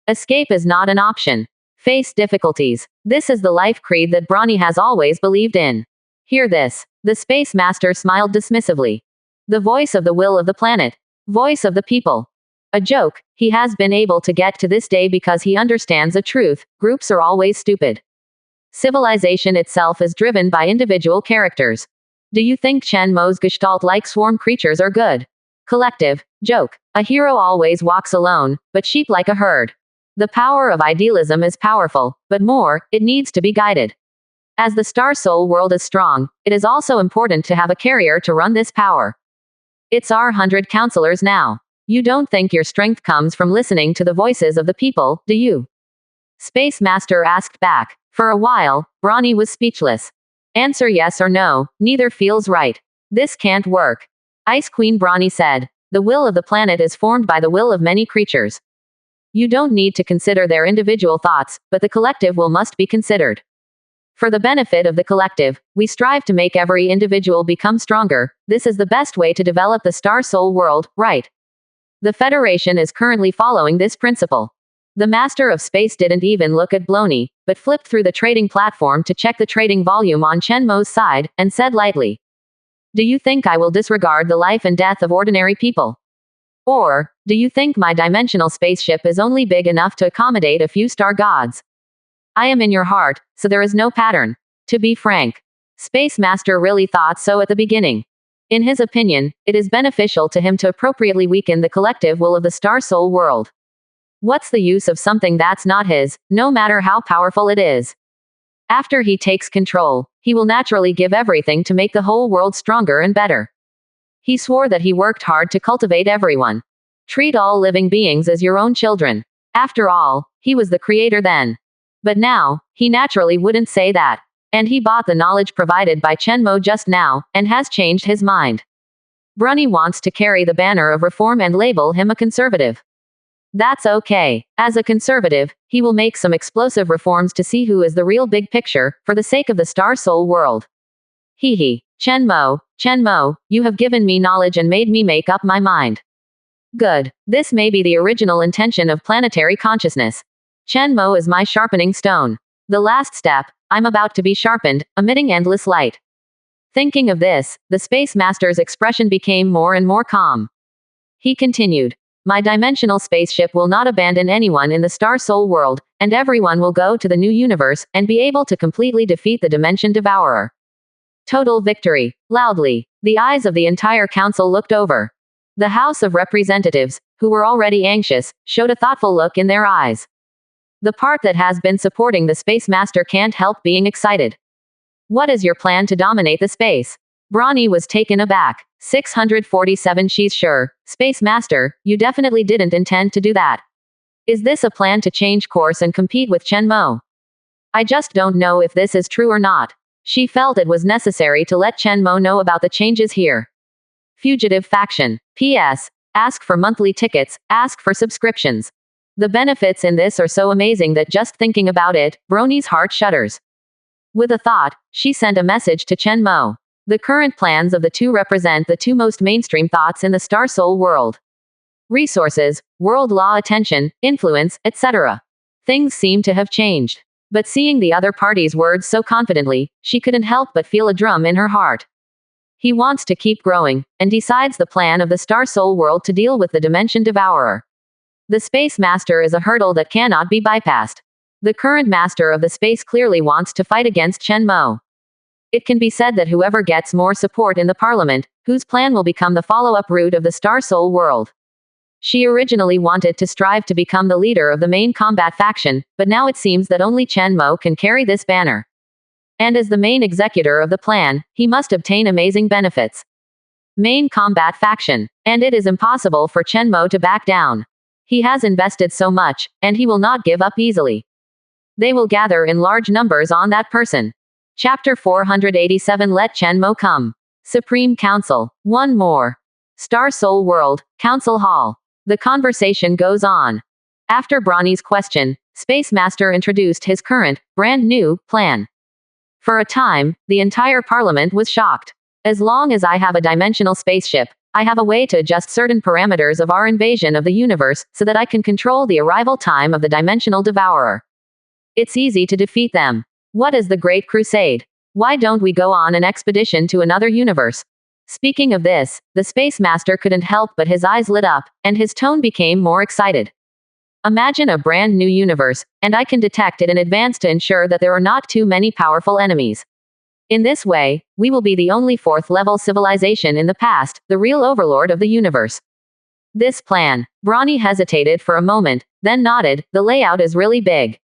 Escape is not an option. Face difficulties. This is the life creed that Brawny has always believed in. Hear this. The Space Master smiled dismissively. The voice of the will of the planet. Voice of the people. A joke. He has been able to get to this day because he understands a truth. Groups are always stupid. Civilization itself is driven by individual characters. Do you think Chen Mo's gestalt-like swarm creatures are good? Collective. Joke. A hero always walks alone, but sheep like a herd. The power of idealism is powerful, but more, it needs to be guided. As the Star Soul world is strong, it is also important to have a carrier to run this power. It's our 100 counselors now. You don't think your strength comes from listening to the voices of the people, do you? Space Master asked back. For a while, Brawny was speechless. Answer yes or no, neither feels right. This can't work. Ice Queen Brawny said. The will of the planet is formed by the will of many creatures. You don't need to consider their individual thoughts, but the collective will must be considered. For the benefit of the collective, we strive to make every individual become stronger. This is the best way to develop the Star Soul world, right? The Federation is currently following this principle. The Master of Space didn't even look at Blony, but flipped through the trading platform to check the trading volume on Chen Mo's side, and said lightly, "Do you think I will disregard the life and death of ordinary people? Or, do you think my dimensional spaceship is only big enough to accommodate a few star gods? I am in your heart, so there is no pattern. To be frank, Space Master really thought so at the beginning. In his opinion, it is beneficial to him to appropriately weaken the collective will of the Star Soul world. What's the use of something that's not his, no matter how powerful it is? After he takes control, he will naturally give everything to make the whole world stronger and better. He swore that he worked hard to cultivate everyone. Treat all living beings as your own children. After all, he was the creator then. But now, he naturally wouldn't say that. And he bought the knowledge provided by Chen Mo just now, and has changed his mind. Bruni wants to carry the banner of reform and label him a conservative. That's okay. As a conservative, he will make some explosive reforms to see who is the real big picture, for the sake of the Star Soul world. Hee hee. Chen Mo, you have given me knowledge and made me make up my mind. Good. This may be the original intention of planetary consciousness. Chen Mo is my sharpening stone. The last step, I'm about to be sharpened, emitting endless light. Thinking of this, the Space Master's expression became more and more calm. He continued. My dimensional spaceship will not abandon anyone in the Star Soul world, and everyone will go to the new universe, and be able to completely defeat the Dimension Devourer. Total victory. Loudly, the eyes of the entire council looked over. The House of Representatives, who were already anxious, showed a thoughtful look in their eyes. The part that has been supporting the Space Master can't help being excited. What is your plan to dominate the space? Bruni was taken aback. 647. She's sure, Space Master, you definitely didn't intend to do that. Is this a plan to change course and compete with Chen Mo? I just don't know if this is true or not. She felt it was necessary to let Chen Mo know about the changes here. Fugitive faction. P.S. Ask for monthly tickets, ask for subscriptions. The benefits in this are so amazing that just thinking about it, Broni's heart shudders. With a thought, she sent a message to Chen Mo. The current plans of the two represent the two most mainstream thoughts in the Star Soul world. Resources, world law, attention, influence, etc. Things seem to have changed. But seeing the other party's words so confidently, she couldn't help but feel a drum in her heart. He wants to keep growing, and decides the plan of the Star Soul world to deal with the Dimension Devourer. The Space Master is a hurdle that cannot be bypassed. The current master of the space clearly wants to fight against Chen Mo. It can be said that whoever gets more support in the parliament, whose plan will become the follow-up route of the Star Soul world. She originally wanted to strive to become the leader of the main combat faction, but now it seems that only Chen Mo can carry this banner. And as the main executor of the plan, he must obtain amazing benefits. Main combat faction. And it is impossible for Chen Mo to back down. He has invested so much, and he will not give up easily. They will gather in large numbers on that person. Chapter 487. Let Chen Mo come. Supreme Council. One more. Star Soul World, Council Hall. The conversation goes on. After Broni's question, Space Master introduced his current, brand new, plan. For a time, the entire parliament was shocked. As long as I have a dimensional spaceship, I have a way to adjust certain parameters of our invasion of the universe, so that I can control the arrival time of the Dimensional Devourer. It's easy to defeat them. What is the Great Crusade? Why don't we go on an expedition to another universe? Speaking of this, the Space Master couldn't help but his eyes lit up, and his tone became more excited. Imagine a brand new universe, and I can detect it in advance to ensure that there are not too many powerful enemies. In this way, we will be the only fourth-level civilization in the past, the real overlord of the universe. This plan. Bruni hesitated for a moment, then nodded. The layout is really big.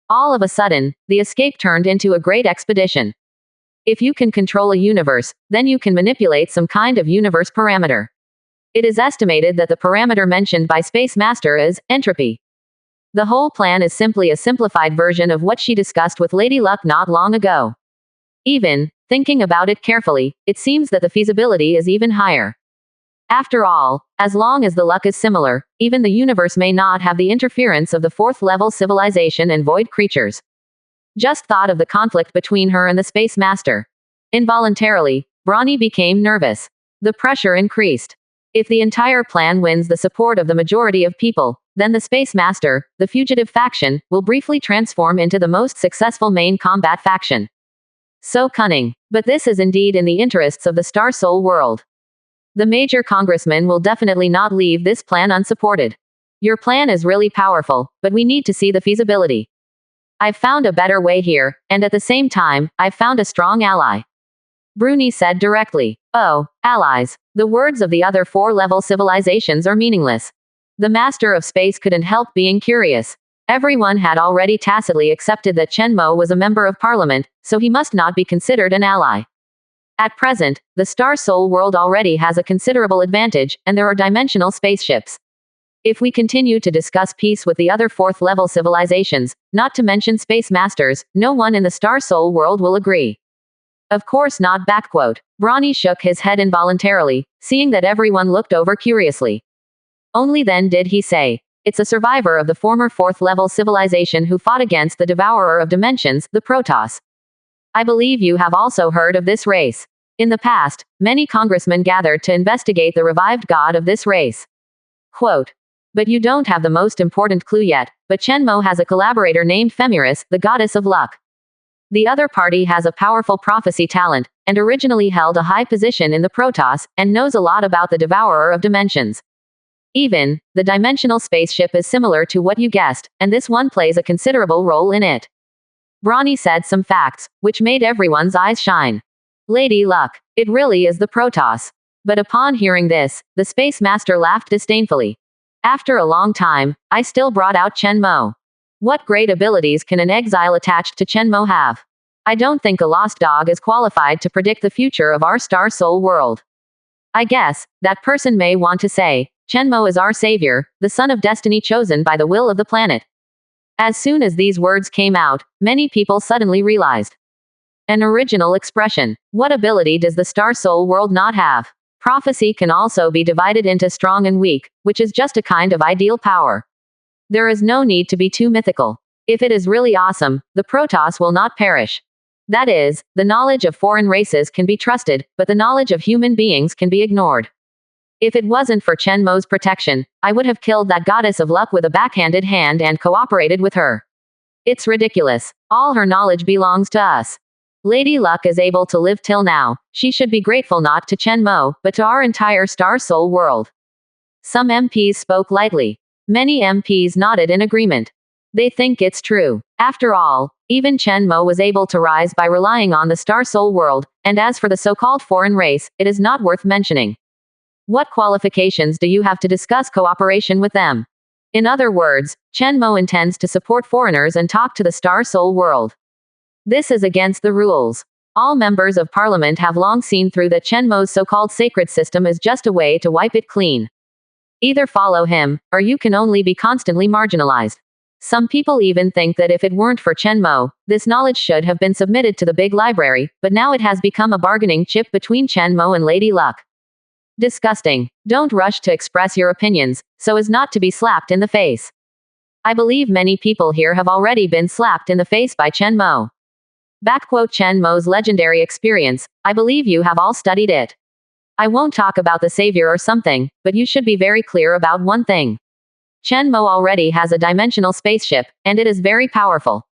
All of a sudden, the escape turned into a great expedition. If you can control a universe, then you can manipulate some kind of universe parameter. It is estimated that the parameter mentioned by Space Master is entropy. The whole plan is simply a simplified version of what she discussed with Lady Luck not long ago. Even, thinking about it carefully, it seems that the feasibility is even higher. After all, as long as the luck is similar, even the universe may not have the interference of the fourth-level civilization and void creatures. Just thought of the conflict between her and the Space Master. Involuntarily, Bruni became nervous. The pressure increased. If the entire plan wins the support of the majority of people, then the Space Master, the fugitive faction, will briefly transform into the most successful main combat faction. So cunning. But this is indeed in the interests of the Star Soul world. The major congressman will definitely not leave this plan unsupported. Your plan is really powerful, but we need to see the feasibility. I've found a better way here, and at the same time, I've found a strong ally. Bruni said directly. Oh, allies. The words of the other four-level civilizations are meaningless. The master of space couldn't help being curious. Everyone had already tacitly accepted that Chen Mo was a member of parliament, so he must not be considered an ally. At present, the Star Soul world already has a considerable advantage, and there are dimensional spaceships. If we continue to discuss peace with the other fourth-level civilizations, not to mention space masters, no one in the Star Soul world will agree. Of course not. Brawny shook his head involuntarily, seeing that everyone looked over curiously. Only then did he say, it's a survivor of the former fourth-level civilization who fought against the Devourer of Dimensions, the Protoss. I believe you have also heard of this race. In the past, many congressmen gathered to investigate the revived god of this race. Quote. But you don't have the most important clue yet, but Chen Mo has a collaborator named Femiris, the goddess of luck. The other party has a powerful prophecy talent, and originally held a high position in the Protoss, and knows a lot about the Devourer of Dimensions. Even, the dimensional spaceship is similar to what you guessed, and this one plays a considerable role in it. Brawny said some facts, which made everyone's eyes shine. Lady Luck. It really is the Protoss. But upon hearing this, the Space Master laughed disdainfully. After a long time, I still brought out Chen Mo. What great abilities can an exile attached to Chen Mo have? I don't think a lost dog is qualified to predict the future of our Star Soul world. I guess, that person may want to say, Chen Mo is our savior, the son of destiny chosen by the will of the planet. As soon as these words came out, many people suddenly realized. An original expression. What ability does the Star Soul world not have? Prophecy can also be divided into strong and weak, which is just a kind of ideal power. There is no need to be too mythical. If it is really awesome, the Protoss will not perish. That is, the knowledge of foreign races can be trusted, but the knowledge of human beings can be ignored. If it wasn't for Chen Mo's protection, I would have killed that goddess of luck with a backhanded hand and cooperated with her. It's ridiculous. All her knowledge belongs to us. Lady Luck is able to live till now. She should be grateful not to Chen Mo, but to our entire Star Soul world. Some MPs spoke lightly. Many MPs nodded in agreement. They think it's true. After all, even Chen Mo was able to rise by relying on the Star Soul world, and as for the so-called foreign race, it is not worth mentioning. What qualifications do you have to discuss cooperation with them? In other words, Chen Mo intends to support foreigners and talk to the Star Soul world. This is against the rules. All members of parliament have long seen through that Chen Mo's so-called sacred system is just a way to wipe it clean. Either follow him, or you can only be constantly marginalized. Some people even think that if it weren't for Chen Mo, this knowledge should have been submitted to the big library, but now it has become a bargaining chip between Chen Mo and Lady Luck. Disgusting. Don't rush to express your opinions, so as not to be slapped in the face. I believe many people here have already been slapped in the face by Chen Mo. Chen Mo's legendary experience, I believe you have all studied it. I won't talk about the savior or something, but you should be very clear about one thing. Chen Mo already has a dimensional spaceship, and it is very powerful.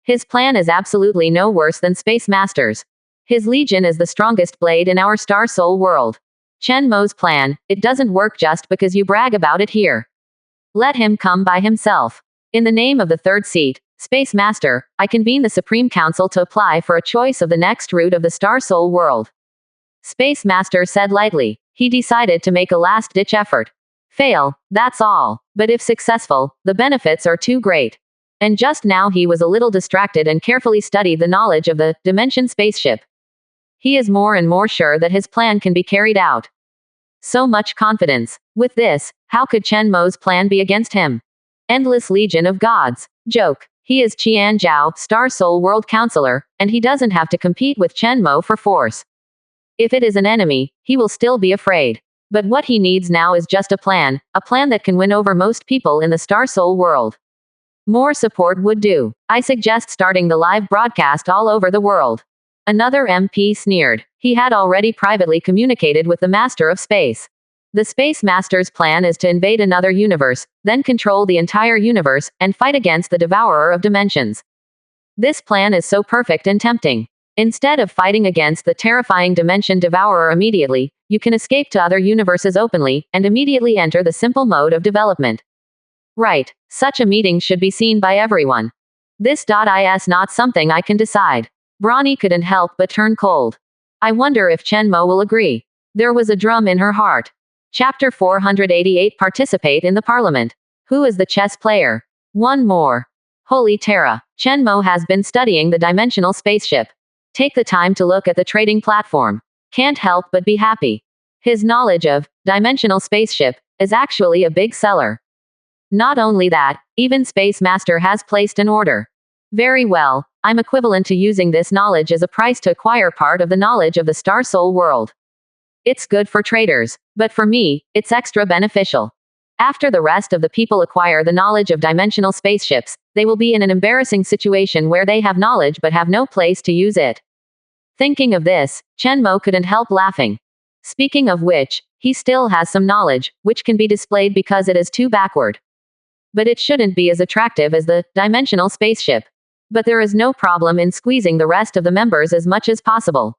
His plan is absolutely no worse than Space Master's. His legion is the strongest blade in our Star Soul world. Chen Mo's plan, it doesn't work just because you brag about it here. Let him come by himself. In the name of the third seat, Space Master, I convene the Supreme Council to apply for a choice of the next route of the Star Soul world. Space Master said lightly. He decided to make a last-ditch effort. Fail, that's all. But if successful, the benefits are too great. And just now he was a little distracted and carefully studied the knowledge of the Dimension spaceship. He is more and more sure that his plan can be carried out. So much confidence. With this, how could Chen Mo's plan be against him? Endless legion of gods. Joke. He is Qian Zhao, Star Soul World Counselor, and he doesn't have to compete with Chen Mo for force. If it is an enemy, he will still be afraid. But what he needs now is just a plan that can win over most people in the Star Soul world. More support would do. I suggest starting the live broadcast all over the world. Another MP sneered. He had already privately communicated with the Master of Space. The Space Master's plan is to invade another universe, then control the entire universe, and fight against the Devourer of Dimensions. This plan is so perfect and tempting. Instead of fighting against the terrifying Dimension Devourer immediately, you can escape to other universes openly, and immediately enter the simple mode of development. Right. Such a meeting should be seen by everyone. This is not something I can decide. Bronny couldn't help but turn cold. I wonder if Chenmo will agree. There was a drum in her heart. Chapter 488 Participate in the Parliament. Who is the chess player? One more. Holy Terra. Chenmo has been studying the dimensional spaceship. Take the time to look at the trading platform. Can't help but be happy. His knowledge of dimensional spaceship is actually a big seller. Not only that, even Space Master has placed an order. Very well, I'm equivalent to using this knowledge as a price to acquire part of the knowledge of the Star Soul world. It's good for traders, but for me, it's extra beneficial. After the rest of the people acquire the knowledge of dimensional spaceships, they will be in an embarrassing situation where they have knowledge but have no place to use it. Thinking of this, Chenmo couldn't help laughing. Speaking of which, he still has some knowledge, which can be displayed because it is too backward. But it shouldn't be as attractive as the dimensional spaceship. But there is no problem in squeezing the rest of the members as much as possible.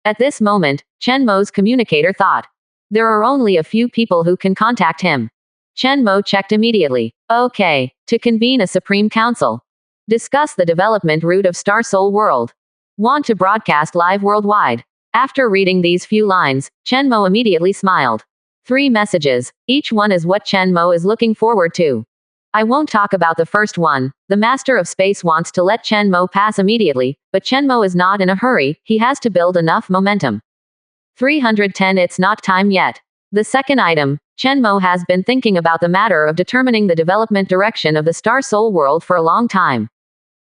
At this moment, Chenmo's communicator thought. There are only a few people who can contact him. Chenmo checked immediately. Okay, to convene a Supreme Council. Discuss the development route of Star Soul World. Want to broadcast live worldwide. After reading these few lines, Chenmo immediately smiled. 3 messages, each one is what Chenmo is looking forward to. I won't talk about the first one. The Master of Space wants to let Chenmo pass immediately, but Chenmo is not in a hurry, he has to build enough momentum. 310 It's not time yet. The second item, Chenmo has been thinking about the matter of determining the development direction of the Star Soul world for a long time.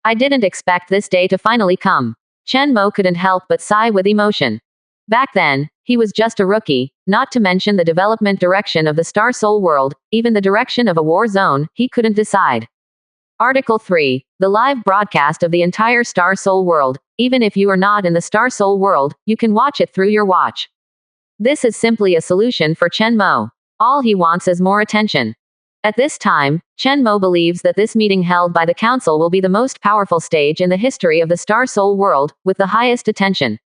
I didn't expect this day to finally come. Chenmo couldn't help but sigh with emotion. Back then, he was just a rookie, not to mention the development direction of the Star Soul world, even the direction of a war zone, he couldn't decide. Article 3. The live broadcast of the entire Star Soul world. Even if you are not in the Star Soul world, you can watch it through your watch. This is simply a solution for Chenmo. All he wants is more attention. At this time, Chenmo believes that this meeting held by the Council will be the most powerful stage in the history of the Star Soul world, with the highest attention.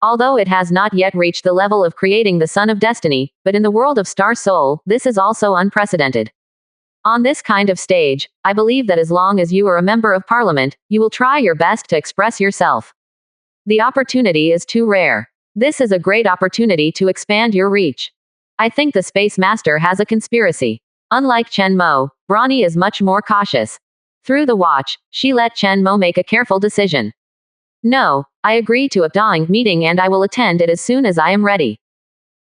Although it has not yet reached the level of creating the Son of Destiny, but in the world of Star Soul, this is also unprecedented. On this kind of stage, I believe that as long as you are a member of Parliament, you will try your best to express yourself. The opportunity is too rare. This is a great opportunity to expand your reach. I think the Space Master has a conspiracy. Unlike Chenmo, Bronny is much more cautious. Through the watch, she let Chenmo make a careful decision. No, I agree to a dawing meeting and I will attend it as soon as I am ready.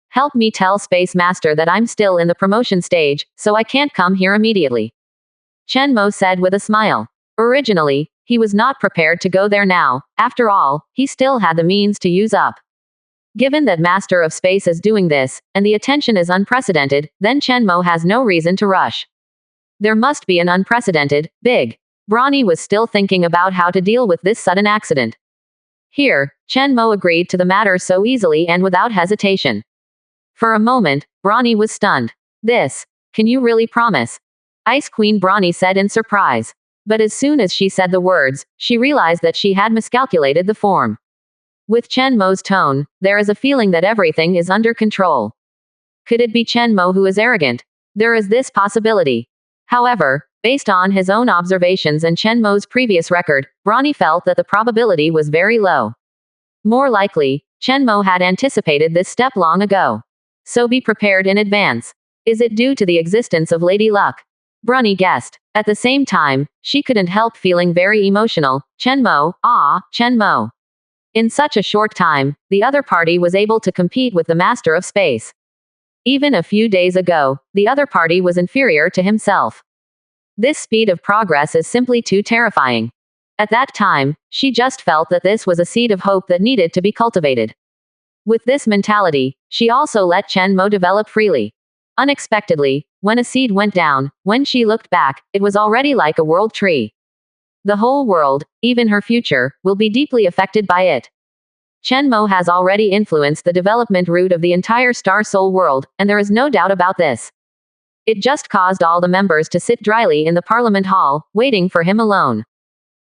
Help me tell Space Master that I'm still in the promotion stage, so I can't come here immediately. Chenmo said with a smile. Originally, he was not prepared to go there now. After all, he still had the means to use up. Given that Master of Space is doing this, and the attention is unprecedented, then Chenmo has no reason to rush. There must be an unprecedented, big. Bronny was still thinking about how to deal with this sudden accident. Here, Chenmo agreed to the matter so easily and without hesitation. For a moment, Bronny was stunned. This. Can you really promise? Ice Queen Bronny said in surprise. But as soon as she said the words, she realized that she had miscalculated the form. With Chenmo's tone, there is a feeling that everything is under control. Could it be Chenmo who is arrogant? There is this possibility. However, based on his own observations and Chenmo's previous record, Bronny felt that the probability was very low. More likely, Chenmo had anticipated this step long ago. So be prepared in advance. Is it due to the existence of Lady Luck? Bronny guessed. At the same time, she couldn't help feeling very emotional. Chenmo, Chenmo. In such a short time, the other party was able to compete with the Master of Space. Even a few days ago, the other party was inferior to himself. This speed of progress is simply too terrifying. At that time, she just felt that this was a seed of hope that needed to be cultivated. With this mentality, she also let Chenmo develop freely. Unexpectedly, when a seed went down, when she looked back, it was already like a world tree. The whole world, even her future, will be deeply affected by it. Chenmo has already influenced the development route of the entire Star Soul world, and there is no doubt about this. It just caused all the members to sit dryly in the Parliament Hall, waiting for him alone.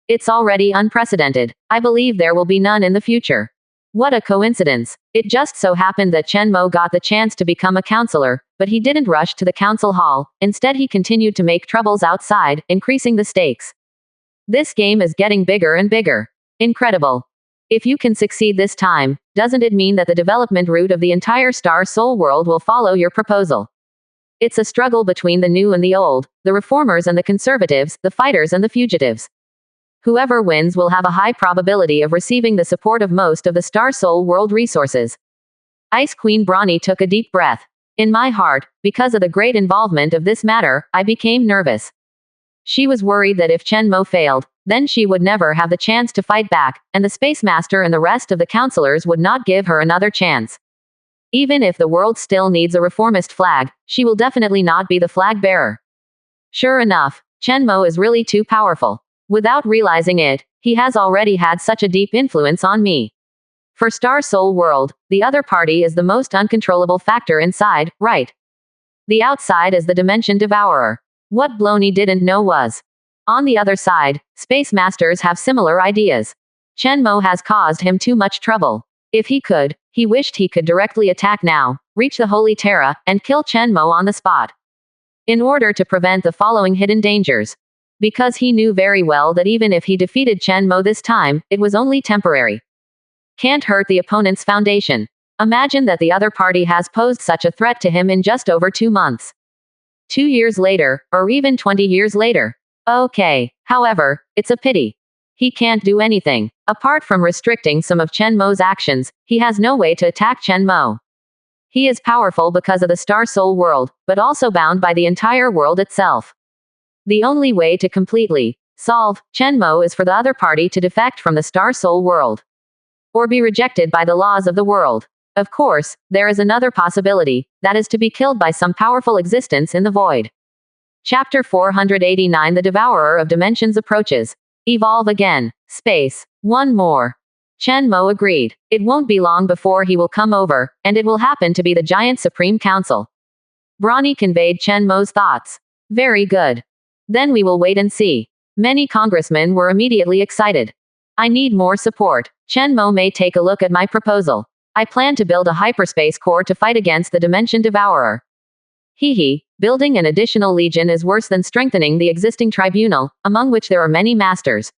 It's already unprecedented. I believe there will be none in the future. What a coincidence. It just so happened that Chen Mo got the chance to become a counselor, but he didn't rush to the council hall. Instead, he continued to make troubles outside, increasing the stakes. This game is getting bigger and bigger. Incredible. If you can succeed this time, doesn't it mean that the development route of the entire Star Soul world will follow your proposal? It's a struggle between the new and the old, the reformers and the conservatives, the fighters and the fugitives. Whoever wins will have a high probability of receiving the support of most of the Star Soul world resources. Ice Queen Brawny took a deep breath. In my heart, because of the great involvement of this matter, I became nervous. She was worried that if Chen Mo failed, then she would never have the chance to fight back, and the Space Master and the rest of the counselors would not give her another chance. Even if the world still needs a reformist flag, she will definitely not be the flag bearer. Sure enough, Chen Mo is really too powerful. Without realizing it, he has already had such a deep influence on me. For Star Soul World, the other party is the most uncontrollable factor inside, right? The outside is the Dimension Devourer. What Blony didn't know was, on the other side, Space Masters have similar ideas. Chen Mo has caused him too much trouble. If he could, he wished he could directly attack now, reach the Holy Terra, and kill Chen Mo on the spot. In order to prevent the following hidden dangers. Because he knew very well that even if he defeated Chen Mo this time, it was only temporary. Can't hurt the opponent's foundation. Imagine that the other party has posed such a threat to him in just over 2 months. 2 years later, or even 20 years later. Okay. However, it's a pity. He can't do anything. Apart from restricting some of Chen Mo's actions, he has no way to attack Chen Mo. He is powerful because of the Star Soul world, but also bound by the entire world itself. The only way to completely solve Chen Mo is for the other party to defect from the Star Soul world. Or be rejected by the laws of the world. Of course, there is another possibility, that is to be killed by some powerful existence in the void. Chapter 489 The Devourer of Dimensions approaches. Evolve again. Space. One more. Chen Mo agreed. It won't be long before he will come over, and it will happen to be the Giant Supreme Council. Brawny conveyed Chen Mo's thoughts. Very good. Then we will wait and see. Many congressmen were immediately excited. I need more support. Chen Mo may take a look at my proposal. I plan to build a hyperspace core to fight against the Dimension Devourer. Building an additional legion is worse than strengthening the existing tribunal, among which there are many masters.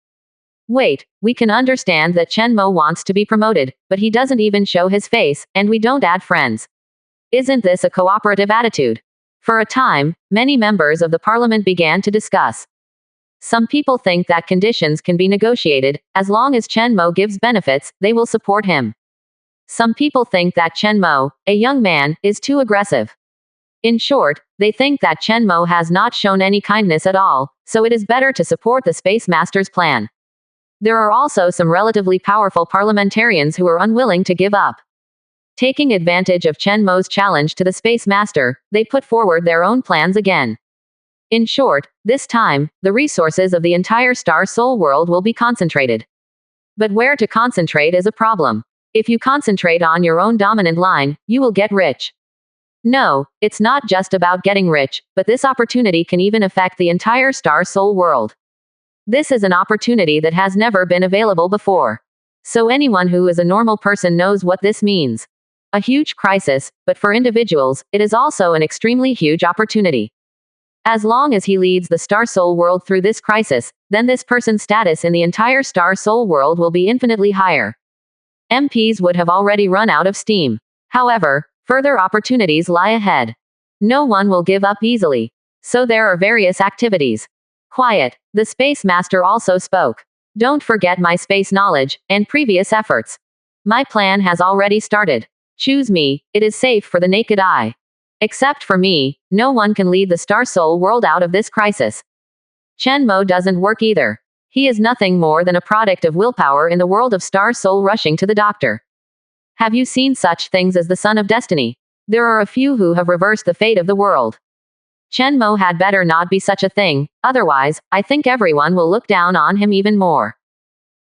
Wait, we can understand that Chen Mo wants to be promoted, but he doesn't even show his face, and we don't add friends. Isn't this a cooperative attitude? For a time, many members of the parliament began to discuss. Some people think that conditions can be negotiated, as long as Chen Mo gives benefits, they will support him. Some people think that Chen Mo, a young man, is too aggressive. In short, they think that Chen Mo has not shown any kindness at all, so it is better to support the Space Master's plan. There are also some relatively powerful parliamentarians who are unwilling to give up. Taking advantage of Chen Mo's challenge to the Space Master, they put forward their own plans again. In short, this time, the resources of the entire Star Soul world will be concentrated. But where to concentrate is a problem. If you concentrate on your own dominant line, you will get rich. No, it's not just about getting rich, but this opportunity can even affect the entire Star Soul world. This is an opportunity that has never been available before. So anyone who is a normal person knows what this means. A huge crisis, but for individuals, it is also an extremely huge opportunity. As long as he leads the Star Soul world through this crisis, then this person's status in the entire Star Soul world will be infinitely higher. MPs would have already run out of steam. However, further opportunities lie ahead. No one will give up easily. So there are various activities. Quiet. The Space Master also spoke. Don't forget my space knowledge, and previous efforts. My plan has already started. Choose me, it is safe for the naked eye. Except for me, no one can lead the Star Soul world out of this crisis. Chen Mo doesn't work either. He is nothing more than a product of willpower in the world of Star Soul rushing to the doctor. Have you seen such things as the Son of Destiny? There are a few who have reversed the fate of the world. Chen Mo had better not be such a thing, otherwise, I think everyone will look down on him even more.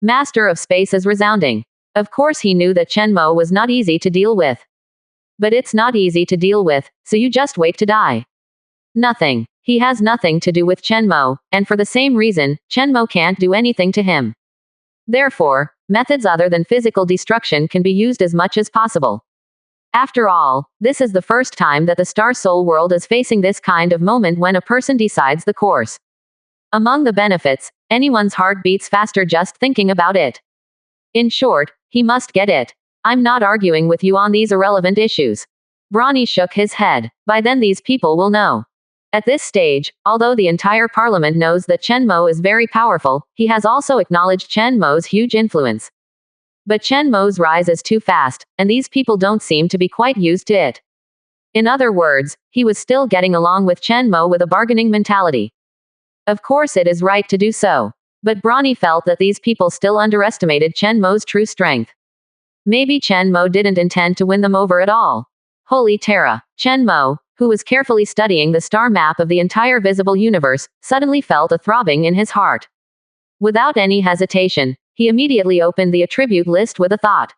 Master of Space is resounding. Of course he knew that Chen Mo was not easy to deal with. But it's not easy to deal with, so you just wait to die. Nothing. He has nothing to do with Chen Mo, and for the same reason, Chen Mo can't do anything to him. Therefore, methods other than physical destruction can be used as much as possible. After all, this is the first time that the Star Soul world is facing this kind of moment when a person decides the course. Among the benefits, anyone's heart beats faster just thinking about it. In short, he must get it. I'm not arguing with you on these irrelevant issues. Brawny shook his head. By then these people will know. At this stage, although the entire parliament knows that Chen Mo is very powerful, he has also acknowledged Chen Mo's huge influence. But Chen Mo's rise is too fast, and these people don't seem to be quite used to it. In other words, he was still getting along with Chen Mo with a bargaining mentality. Of course it is right to do so. But Brawny felt that these people still underestimated Chen Mo's true strength. Maybe Chen Mo didn't intend to win them over at all. Holy Terra! Chen Mo, who was carefully studying the star map of the entire visible universe, suddenly felt a throbbing in his heart. Without any hesitation, he immediately opened the attribute list with a thought.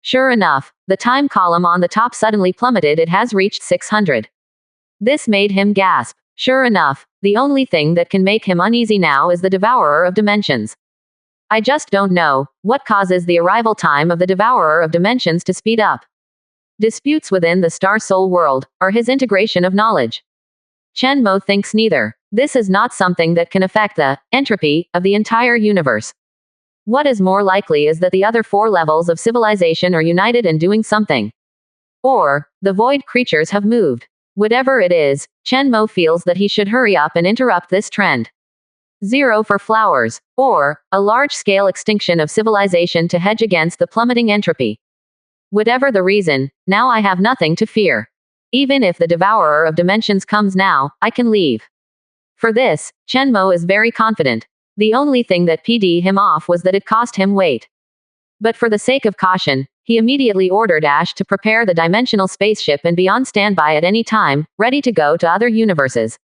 Sure enough, the time column on the top suddenly plummeted. It has reached 600. This made him gasp. Sure enough, the only thing that can make him uneasy now is the Devourer of Dimensions. I just don't know what causes the arrival time of the Devourer of Dimensions to speed up. Disputes within the Star Soul world, or his integration of knowledge. Chen Mo thinks neither. This is not something that can affect the entropy of the entire universe. What is more likely is that the other 4 levels of civilization are united and doing something. Or, the void creatures have moved. Whatever it is, Chen Mo feels that he should hurry up and interrupt this trend. 0 for flowers, or a large-scale extinction of civilization to hedge against the plummeting entropy. Whatever the reason, now I have nothing to fear. Even if the Devourer of Dimensions comes now, I can leave. For this, Chen Mo is very confident. The only thing that pd him off was that it cost him weight. But for the sake of caution, he immediately ordered Ash to prepare the dimensional spaceship and be on standby at any time, ready to go to other universes.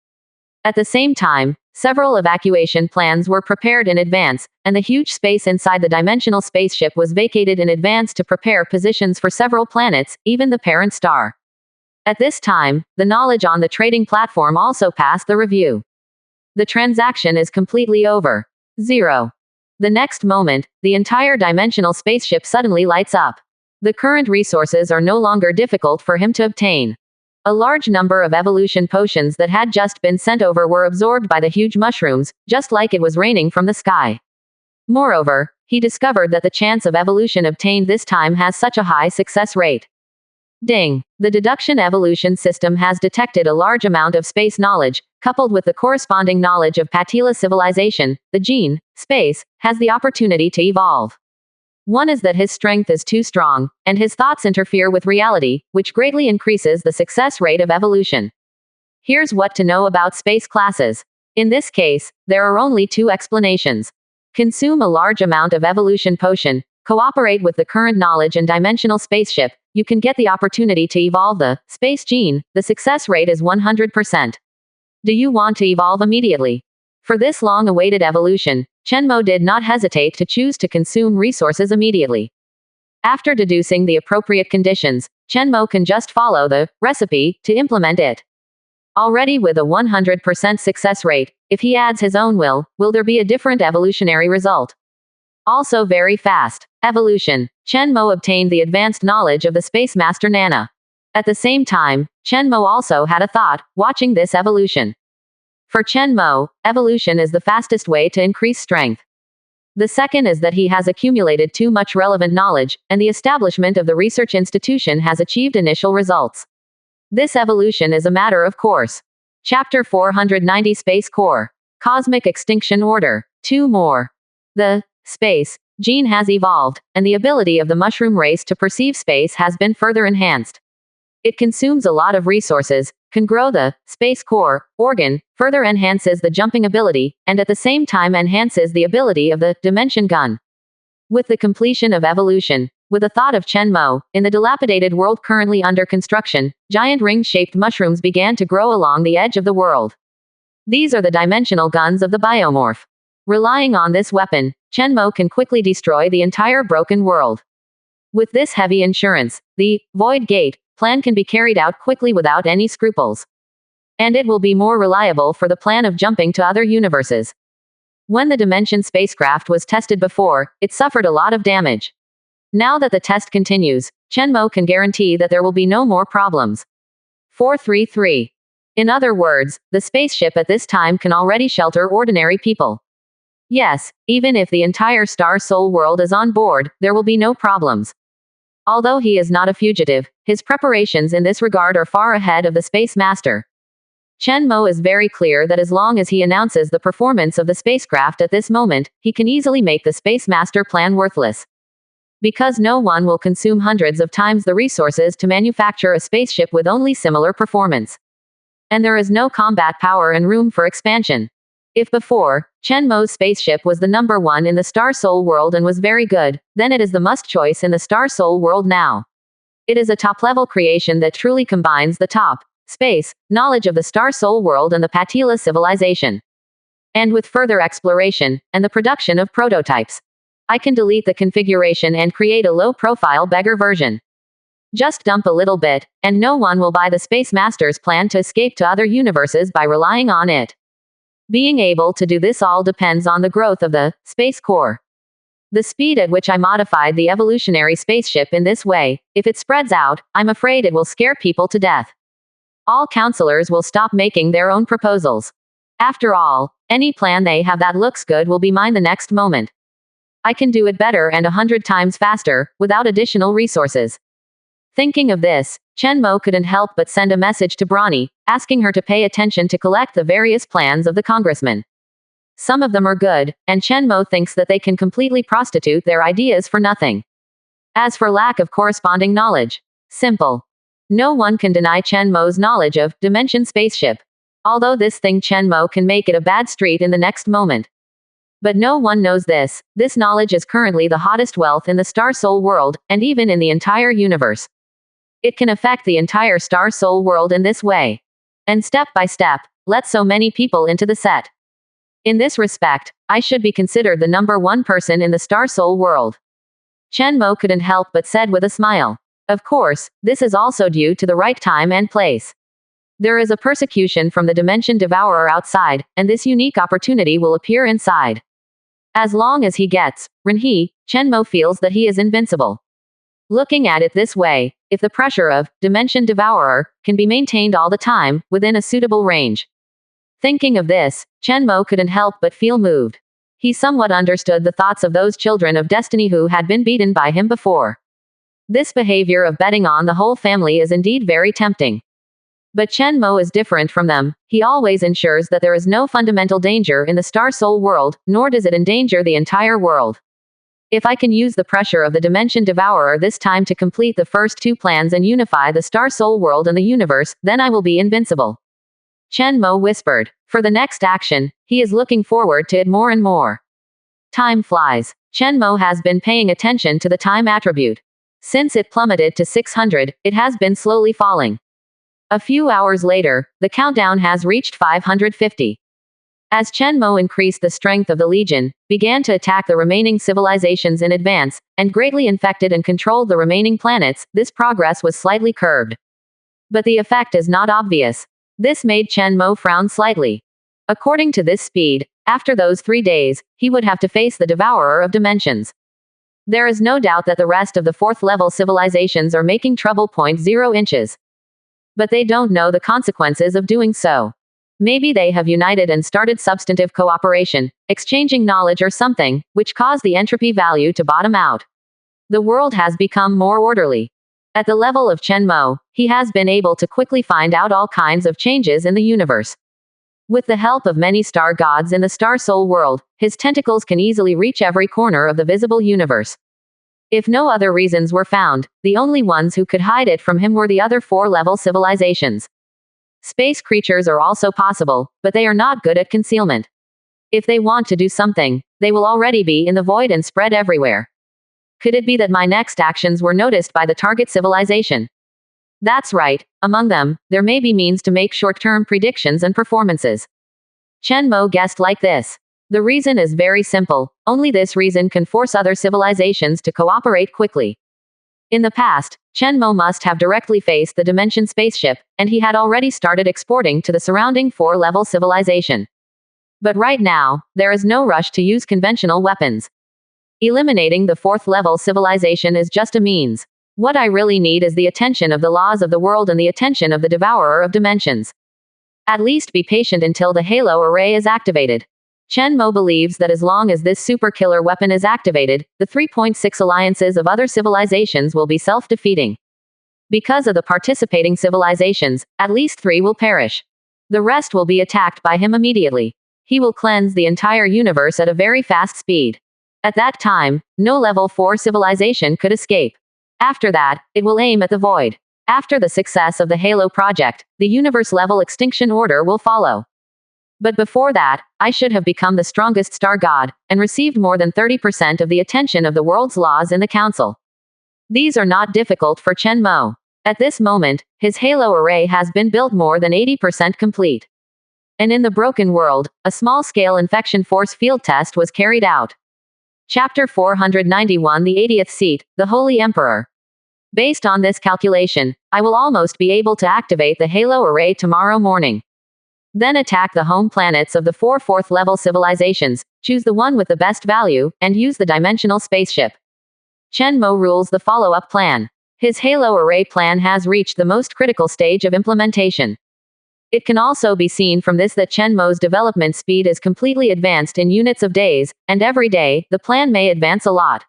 At the same time, several evacuation plans were prepared in advance, and the huge space inside the dimensional spaceship was vacated in advance to prepare positions for several planets, even the parent star. At this time, the knowledge on the trading platform also passed the review. The transaction is completely over. 0. The next moment, the entire dimensional spaceship suddenly lights up. The current resources are no longer difficult for him to obtain. A large number of evolution potions that had just been sent over were absorbed by the huge mushrooms, just like it was raining from the sky. Moreover, he discovered that the chance of evolution obtained this time has such a high success rate. Ding! The deduction evolution system has detected a large amount of space knowledge, coupled with the corresponding knowledge of Patila civilization. The gene, space, has the opportunity to evolve. One is that his strength is too strong, and his thoughts interfere with reality, which greatly increases the success rate of evolution. Here's what to know about space classes. In this case, there are only 2 explanations. Consume a large amount of evolution potion, cooperate with the current knowledge and dimensional spaceship, you can get the opportunity to evolve the space gene. The success rate is 100%. Do you want to evolve immediately? For this long-awaited evolution, Chen Mo did not hesitate to choose to consume resources immediately. After deducing the appropriate conditions, Chen Mo can just follow the recipe to implement it. Already with a 100% success rate, if he adds his own will there be a different evolutionary result? Also very fast. Evolution. Chen Mo obtained the advanced knowledge of the Space Master Nana. At the same time, Chen Mo also had a thought, watching this evolution. For Chen Mo, evolution is the fastest way to increase strength. The second is that he has accumulated too much relevant knowledge, and the establishment of the research institution has achieved initial results. This evolution is a matter of course. Chapter 490 Space Core. Cosmic Extinction Order. 2 more. The space gene has evolved, and the ability of the mushroom race to perceive space has been further enhanced. It consumes a lot of resources, can grow the space core organ, further enhances the jumping ability, and at the same time enhances the ability of the dimension gun. With the completion of evolution, with the thought of Chen Mo, in the dilapidated world currently under construction, giant ring-shaped mushrooms began to grow along the edge of the world. These are the dimensional guns of the biomorph. Relying on this weapon, Chen Mo can quickly destroy the entire broken world. With this heavy insurance, the Void Gate plan can be carried out quickly without any scruples. And it will be more reliable for the plan of jumping to other universes. When the Dimension spacecraft was tested before, it suffered a lot of damage. Now that the test continues, Chen Mo can guarantee that there will be no more problems. 433. In other words, the spaceship at this time can already shelter ordinary people. Yes, even if the entire Star Soul world is on board, there will be no problems. Although he is not a fugitive, his preparations in this regard are far ahead of the Space Master. Chen Mo is very clear that as long as he announces the performance of the spacecraft at this moment, he can easily make the Space Master plan worthless. Because no one will consume hundreds of times the resources to manufacture a spaceship with only similar performance. And there is no combat power and room for expansion. If before, Chen Mo's spaceship was the number one in the Star Soul world and was very good, then it is the must choice in the Star Soul world now. It is a top-level creation that truly combines the top, space, knowledge of the Star Soul world and the Patila civilization. And with further exploration, and the production of prototypes, I can delete the configuration and create a low-profile beggar version. Just dump a little bit, and no one will buy the Space Master's plan to escape to other universes by relying on it. Being able to do this all depends on the growth of the Space Core. The speed at which I modified the evolutionary spaceship in this way, if it spreads out, I'm afraid it will scare people to death. All counselors will stop making their own proposals. After all, any plan they have that looks good will be mine the next moment. I can do it better and 100 times faster, without additional resources. Thinking of this, Chen Mo couldn't help but send a message to Bronny, asking her to pay attention to collect the various plans of the congressman. Some of them are good, and Chen Mo thinks that they can completely prostitute their ideas for nothing. As for lack of corresponding knowledge, simple. No one can deny Chen Mo's knowledge of Dimension spaceship. Although this thing Chen Mo can make it a bad street in the next moment. But no one knows this. This knowledge is currently the hottest wealth in the Star Soul world, and even in the entire universe. It can affect the entire Star Soul world in this way. And step by step, let so many people into the set. In this respect, I should be considered the number one person in the Star Soul world. Chen Mo couldn't help but said with a smile. Of course, this is also due to the right time and place. There is a persecution from the Dimension Devourer outside, and this unique opportunity will appear inside. As long as he gets Renhe, Chen Mo feels that he is invincible. Looking at it this way, if the pressure of Dimension Devourer can be maintained all the time, within a suitable range. Thinking of this, Chen Mo couldn't help but feel moved. He somewhat understood the thoughts of those children of destiny who had been beaten by him before. This behavior of betting on the whole family is indeed very tempting. But Chen Mo is different from them. He always ensures that there is no fundamental danger in the Star Soul world, nor does it endanger the entire world. If I can use the pressure of the Dimension Devourer this time to complete the first two plans and unify the Star Soul world and the universe, then I will be invincible. Chen Mo whispered. For the next action, he is looking forward to it more and more. Time flies. Chen Mo has been paying attention to the time attribute. Since it plummeted to 600, it has been slowly falling. A few hours later, the countdown has reached 550. As Chen Mo increased the strength of the Legion, began to attack the remaining civilizations in advance, and greatly infected and controlled the remaining planets, this progress was slightly curbed. But the effect is not obvious. This made Chen Mo frown slightly. According to this speed, after those 3 days, he would have to face the Devourer of Dimensions. There is no doubt that the rest of the 4th level civilizations are making trouble 0 inches. But they don't know the consequences of doing so. Maybe they have united and started substantive cooperation, exchanging knowledge or something, which caused the entropy value to bottom out. The world has become more orderly. At the level of Chen Mo, he has been able to quickly find out all kinds of changes in the universe. With the help of many star gods in the Star Soul world, his tentacles can easily reach every corner of the visible universe. If no other reasons were found, the only ones who could hide it from him were the other 4-level civilizations. Space creatures are also possible, but they are not good at concealment. If they want to do something, they will already be in the void and spread everywhere. Could it be that my next actions were noticed by the target civilization? That's right, among them, there may be means to make short-term predictions and performances. Chen Mo guessed like this. The reason is very simple, only this reason can force other civilizations to cooperate quickly. In the past, Chen Mo must have directly faced the Dimension spaceship, and he had already started exporting to the surrounding 4-level civilization. But right now, there is no rush to use conventional weapons. Eliminating the fourth-level civilization is just a means. What I really need is the attention of the laws of the world and the attention of the devourer of dimensions. At least be patient until the Halo array is activated. Chen Mo believes that as long as this super killer weapon is activated, the 3.6 alliances of other civilizations will be self-defeating. Because of the participating civilizations, at least 3 will perish. The rest will be attacked by him immediately. He will cleanse the entire universe at a very fast speed. At that time, no level 4 civilization could escape. After that, it will aim at the void. After the success of the Halo project, the universe-level extinction order will follow. But before that, I should have become the strongest star god, and received more than 30% of the attention of the world's laws in the council. These are not difficult for Chen Mo. At this moment, his Halo array has been built more than 80% complete. And in the broken world, a small-scale infection force field test was carried out. Chapter 491, the 80th seat, the Holy Emperor. Based on this calculation, I will almost be able to activate the Halo array tomorrow morning. Then attack the home planets of the 4 fourth-level civilizations, choose the one with the best value, and use the dimensional spaceship. Chen Mo rules the follow-up plan. His Halo array plan has reached the most critical stage of implementation. It can also be seen from this that Chen Mo's development speed is completely advanced in units of days, and every day, the plan may advance a lot.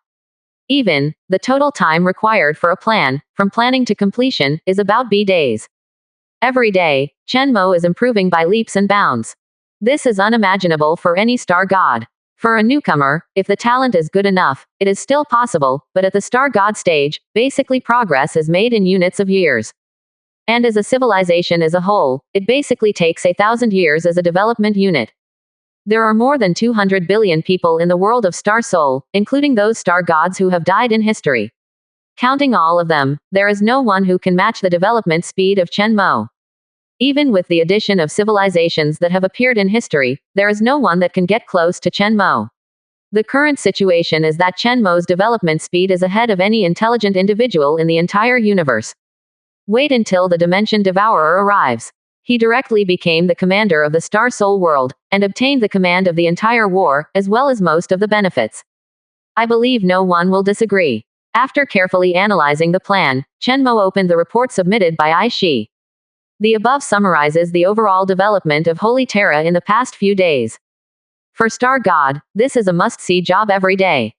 Even, the total time required for a plan, from planning to completion, is about B days. Every day, Chen Mo is improving by leaps and bounds. This is unimaginable for any star god. For a newcomer, if the talent is good enough, it is still possible, but at the star god stage, basically progress is made in units of years. And as a civilization as a whole, it basically takes 1,000 years as a development unit. There are more than 200 billion people in the world of Star Soul, including those star gods who have died in history. Counting all of them, there is no one who can match the development speed of Chen Mo. Even with the addition of civilizations that have appeared in history, there is no one that can get close to Chen Mo. The current situation is that Chen Mo's development speed is ahead of any intelligent individual in the entire universe. Wait until the Dimension Devourer arrives. He directly became the commander of the Star Soul world, and obtained the command of the entire war, as well as most of the benefits. I believe no one will disagree. After carefully analyzing the plan, Chen Mo opened the report submitted by Ai Shi. The above summarizes the overall development of Holy Terra in the past few days. For Star God, this is a must-see job every day.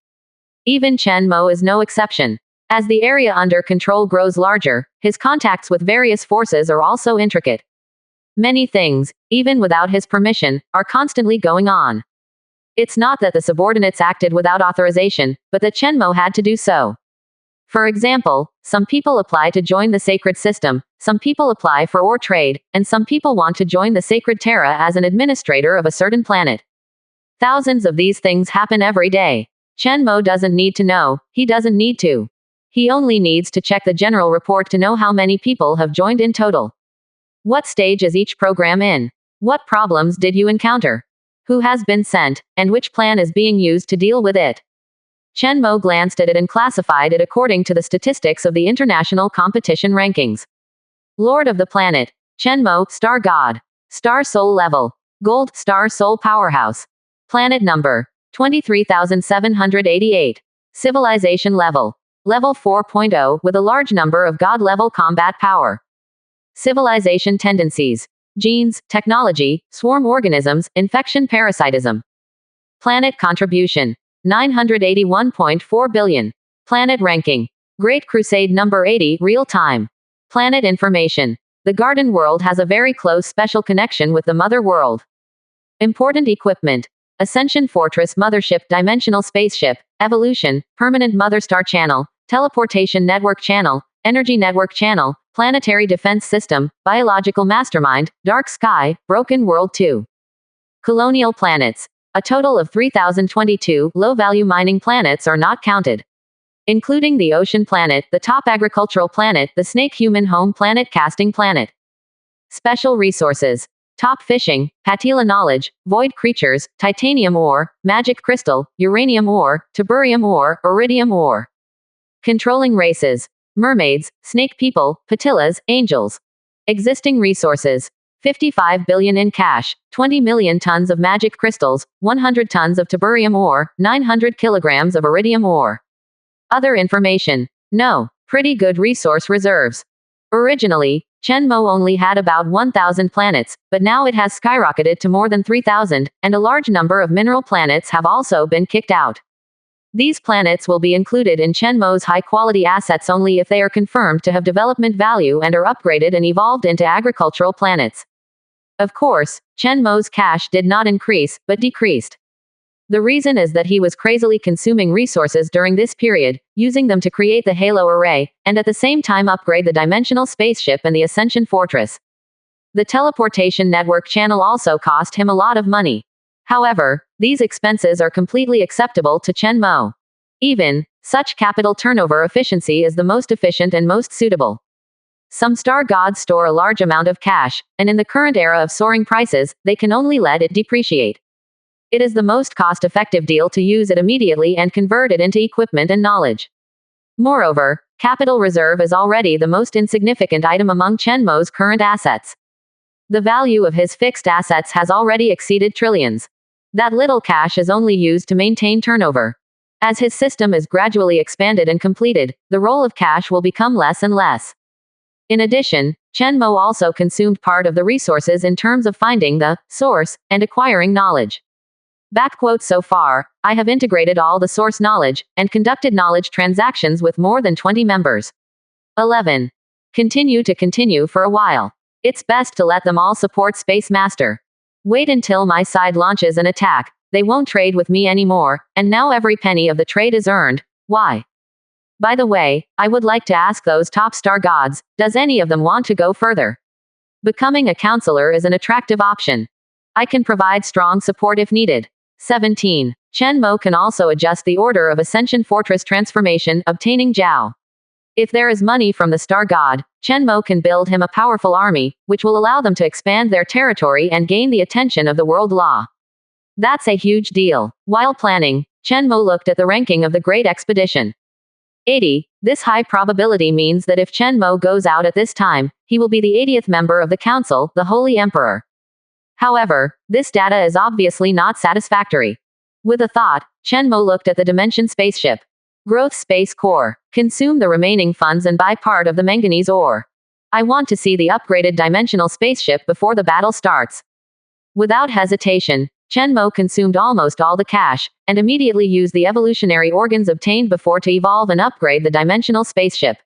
Even Chen Mo is no exception. As the area under control grows larger, his contacts with various forces are also intricate. Many things, even without his permission, are constantly going on. It's not that the subordinates acted without authorization, but that Chen Mo had to do so. For example, some people apply to join the sacred system, some people apply for ore trade, and some people want to join the sacred Terra as an administrator of a certain planet. Thousands of these things happen every day. Chen Mo doesn't need to know, he doesn't need to. He only needs to check the general report to know how many people have joined in total. What stage is each program in? What problems did you encounter? Who has been sent, and which plan is being used to deal with it? Chen Mo glanced at it and classified it according to the statistics of the international competition rankings. Lord of the planet. Chen Mo, Star God. Star Soul level. Gold, Star Soul powerhouse. Planet number. 23,788. Civilization level. Level 4.0 with a large number of God-level combat power. Civilization tendencies. Genes, technology, swarm organisms, infection parasitism. Planet contribution. 981.4 billion. Planet ranking. Great Crusade number 80 real-time. Planet information. The Garden World has a very close special connection with the Mother World. Important equipment. Ascension Fortress Mothership Dimensional Spaceship, Evolution, Permanent Mother Star Channel, Teleportation Network Channel, Energy Network Channel, Planetary Defense System, Biological Mastermind, Dark Sky, Broken World 2. Colonial planets. A total of 3,022 low-value mining planets are not counted. Including the Ocean Planet, the Top Agricultural Planet, the Snake Human Home Planet Casting Planet. Special resources. Top fishing, Patila knowledge, void creatures, titanium ore, magic crystal, uranium ore, tiburium ore, iridium ore. Controlling races. Mermaids, snake people, Patilas, angels. Existing resources. $55 billion in cash, 20 million tons of magic crystals, 100 tons of tiberium ore, 900 kilograms of iridium ore. Other information. No. Pretty good resource reserves. Originally, Chenmo only had about 1,000 planets, but now it has skyrocketed to more than 3,000, and a large number of mineral planets have also been kicked out. These planets will be included in Chenmo's high-quality assets only if they are confirmed to have development value and are upgraded and evolved into agricultural planets. Of course, Chenmo's cash did not increase, but decreased. The reason is that he was crazily consuming resources during this period, using them to create the Halo Array, and at the same time upgrade the Dimensional Spaceship and the Ascension Fortress. The teleportation network channel also cost him a lot of money. However, these expenses are completely acceptable to Chenmo. Even, such capital turnover efficiency is the most efficient and most suitable. Some star gods store a large amount of cash, and in the current era of soaring prices, they can only let it depreciate. It is the most cost-effective deal to use it immediately and convert it into equipment and knowledge. Moreover, capital reserve is already the most insignificant item among Chenmo's current assets. The value of his fixed assets has already exceeded trillions. That little cash is only used to maintain turnover. As his system is gradually expanded and completed, the role of cash will become less and less. In addition, Chenmo also consumed part of the resources in terms of finding the source and acquiring knowledge. So far, I have integrated all the source knowledge, and conducted knowledge transactions with more than 20 members. 11. Continue for a while. It's best to let them all support Space Master. Wait until my side launches an attack, they won't trade with me anymore, and now every penny of the trade is earned. Why? By the way, I would like to ask those top star gods, does any of them want to go further? Becoming a counselor is an attractive option. I can provide strong support if needed. 17. Chenmo can also adjust the order of Ascension Fortress transformation, obtaining Jiao. If there is money from the star god, Chenmo can build him a powerful army, which will allow them to expand their territory and gain the attention of the world law. That's a huge deal. While planning, Chenmo looked at the ranking of the Great Expedition. 80. This high probability means that if Chenmo goes out at this time, he will be the 80th member of the Council, the Holy Emperor. However, this data is obviously not satisfactory. With a thought, Chenmo looked at the Dimension Spaceship. Growth Space Core. Consume the remaining funds and buy part of the manganese ore. I want to see the upgraded Dimensional Spaceship before the battle starts. Without hesitation, Chenmo consumed almost all the cash, and immediately used the evolutionary organs obtained before to evolve and upgrade the Dimensional Spaceship.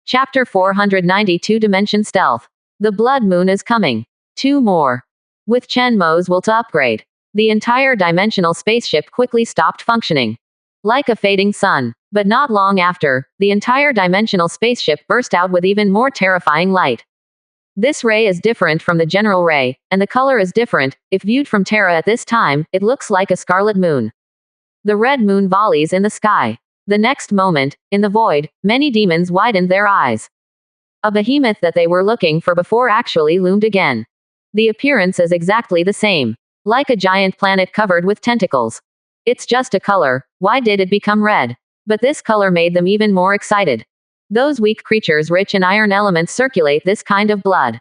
Chapter 492 Dimension Stealth. The Blood Moon is coming. 2 more. With Chenmo's will to upgrade, the entire Dimensional Spaceship quickly stopped functioning. Like a fading sun. But not long after, the entire Dimensional Spaceship burst out with even more terrifying light. This ray is different from the general ray, and the color is different. If viewed from Terra at this time, it looks like a scarlet moon. The red moon volleys in the sky. The next moment, in the void, many demons widened their eyes. A behemoth that they were looking for before actually loomed again. The appearance is exactly the same. Like a giant planet covered with tentacles. It's just a color. Why did it become red? But this color made them even more excited. Those weak creatures rich in iron elements circulate this kind of blood.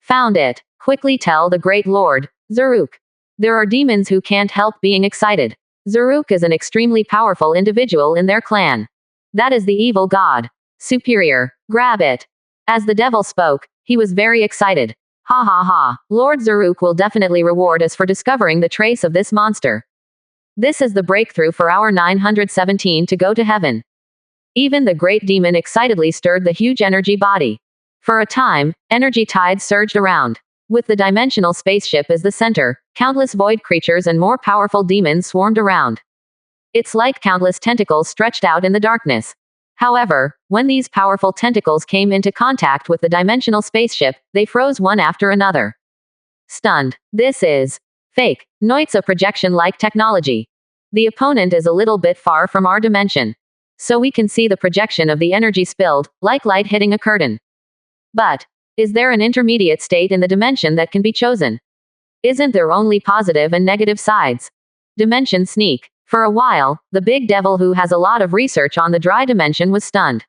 Found it. Quickly tell the Great Lord, Zaruk. There are demons who can't help being excited. Zaruk is an extremely powerful individual in their clan. That is the evil god. Superior. Grab it. As the devil spoke, he was very excited. Ha ha ha. Lord Zaruk will definitely reward us for discovering the trace of this monster. This is the breakthrough for our 917 to go to heaven. Even the great demon excitedly stirred the huge energy body. For a time, energy tides surged around. With the Dimensional Spaceship as the center, countless void creatures and more powerful demons swarmed around. It's like countless tentacles stretched out in the darkness. However, when these powerful tentacles came into contact with the Dimensional Spaceship, they froze one after another. Stunned. This is fake. No, it's a projection-like technology. The opponent is a little bit far from our dimension. So we can see the projection of the energy spilled, like light hitting a curtain. But, is there an intermediate state in the dimension that can be chosen? Isn't there only positive and negative sides? Dimension sneak. For a while, the big devil who has a lot of research on the dry dimension was stunned.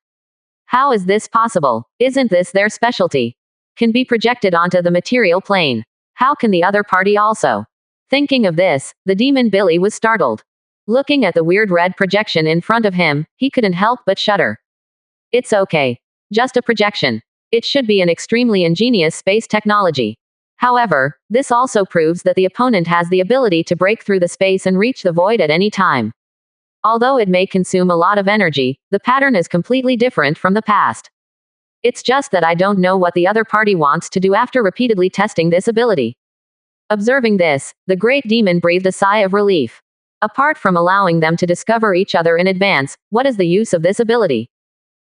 How is this possible? Isn't this their specialty? can be projected onto the material plane. How can the other party also? Thinking of this, the demon Billy was startled. Looking at the weird red projection in front of him, he couldn't help but shudder. It's okay. Just a projection. It should be an extremely ingenious space technology. However, this also proves that the opponent has the ability to break through the space and reach the void at any time. Although it may consume a lot of energy, the pattern is completely different from the past. It's just that I don't know what the other party wants to do after repeatedly testing this ability. Observing this, the great demon breathed a sigh of relief. Apart from allowing them to discover each other in advance, what is the use of this ability?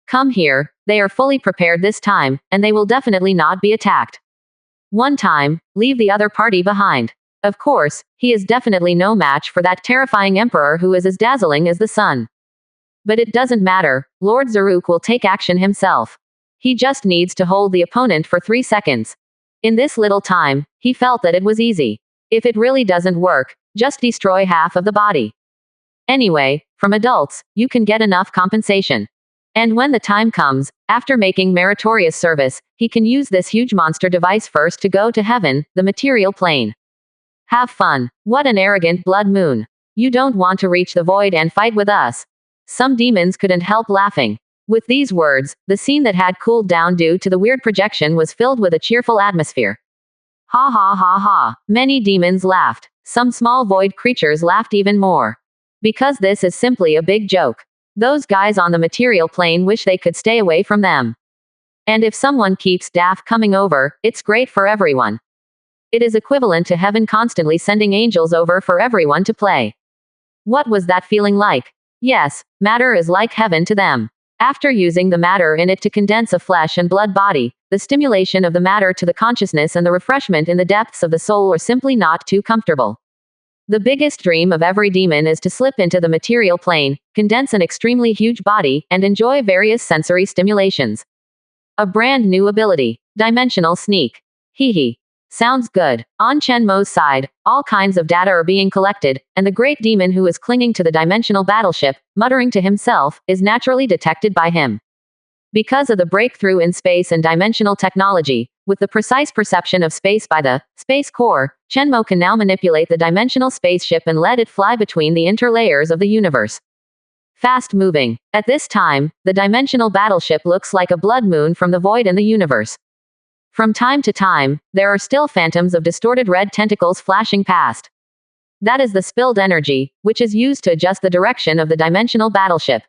Come here, they are fully prepared this time, and they will definitely not be attacked. One time, leave the other party behind. Of course, he is definitely no match for that terrifying emperor who is as dazzling as the sun. But it doesn't matter, Lord Zaruk will take action himself. He just needs to hold the opponent for 3 seconds. In this little time, he felt that it was easy. If it really doesn't work, just destroy half of the body. Anyway, from adults, you can get enough compensation. And when the time comes, after making meritorious service, he can use this huge monster device first to go to heaven, the material plane. Have fun. What an arrogant blood moon. You don't want to reach the void and fight with us. Some demons couldn't help laughing. With these words, the scene that had cooled down due to the weird projection was filled with a cheerful atmosphere. Ha ha ha ha. Many demons laughed. Some small void creatures laughed even more. Because this is simply a big joke. Those guys on the material plane wish they could stay away from them. And if someone keeps Daff coming over, it's great for everyone. It is equivalent to heaven constantly sending angels over for everyone to play. What was that feeling like? Yes, matter is like heaven to them. After using the matter in it to condense a flesh and blood body, the stimulation of the matter to the consciousness and the refreshment in the depths of the soul are simply not too comfortable. The biggest dream of every demon is to slip into the material plane, condense an extremely huge body, and enjoy various sensory stimulations. A brand new ability. Dimensional sneak. Hee hee. Sounds good. On Shenmo's side, all kinds of data are being collected, and the great demon who is clinging to the dimensional battleship, muttering to himself, is naturally detected by him. Because of the breakthrough in space and dimensional technology, with the precise perception of space by the Space Core, Shenmo can now manipulate the dimensional spaceship and let it fly between the interlayers of the universe. Fast moving. At this time, the dimensional battleship looks like a blood moon from the void in the universe. From time to time, there are still phantoms of distorted red tentacles flashing past. That is the spilled energy, which is used to adjust the direction of the dimensional battleship.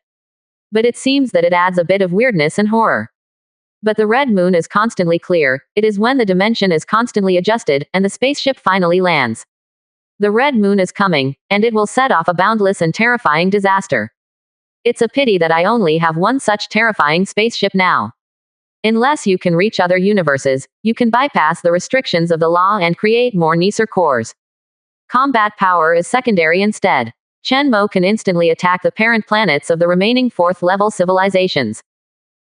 But it seems that it adds a bit of weirdness and horror. But the red moon is constantly clear. It is when the dimension is constantly adjusted, and the spaceship finally lands. The red moon is coming, and it will set off a boundless and terrifying disaster. It's a pity that I only have one such terrifying spaceship now. Unless you can reach other universes, you can bypass the restrictions of the law and create more nicer cores. Combat power is secondary instead. Shenmo can instantly attack the parent planets of the remaining 4th-level civilizations.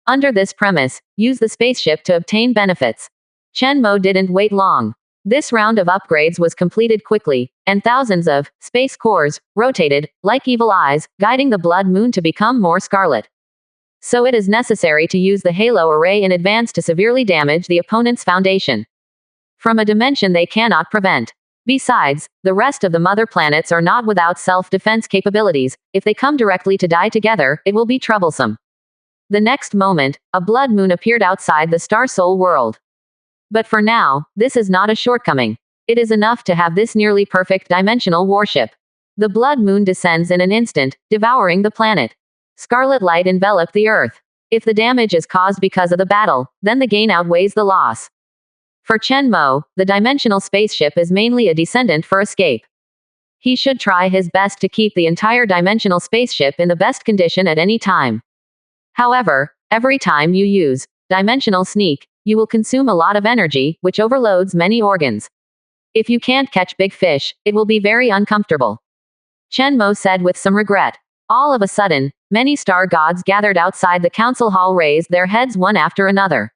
Under this premise, use the spaceship to obtain benefits. Shenmo didn't wait long. This round of upgrades was completed quickly, and thousands of space cores rotated, like evil eyes, guiding the blood moon to become more scarlet. So it is necessary to use the halo array in advance to severely damage the opponent's foundation. From a dimension they cannot prevent. Besides, the rest of the mother planets are not without self-defense capabilities. If they come directly to die together, it will be troublesome. The next moment, a blood moon appeared outside the Star Soul world. But for now, this is not a shortcoming. It is enough to have this nearly perfect dimensional warship. The blood moon descends in an instant, devouring the planet. Scarlet light enveloped the Earth. If the damage is caused because of the battle, then the gain outweighs the loss. For Shenmo, the dimensional spaceship is mainly a descendant for escape. He should try his best to keep the entire dimensional spaceship in the best condition at any time. However, every time you use dimensional sneak, you will consume a lot of energy, which overloads many organs. If you can't catch big fish, it will be very uncomfortable. Shenmo said with some regret. All of a sudden, many star gods gathered outside the council hall raised their heads one after another.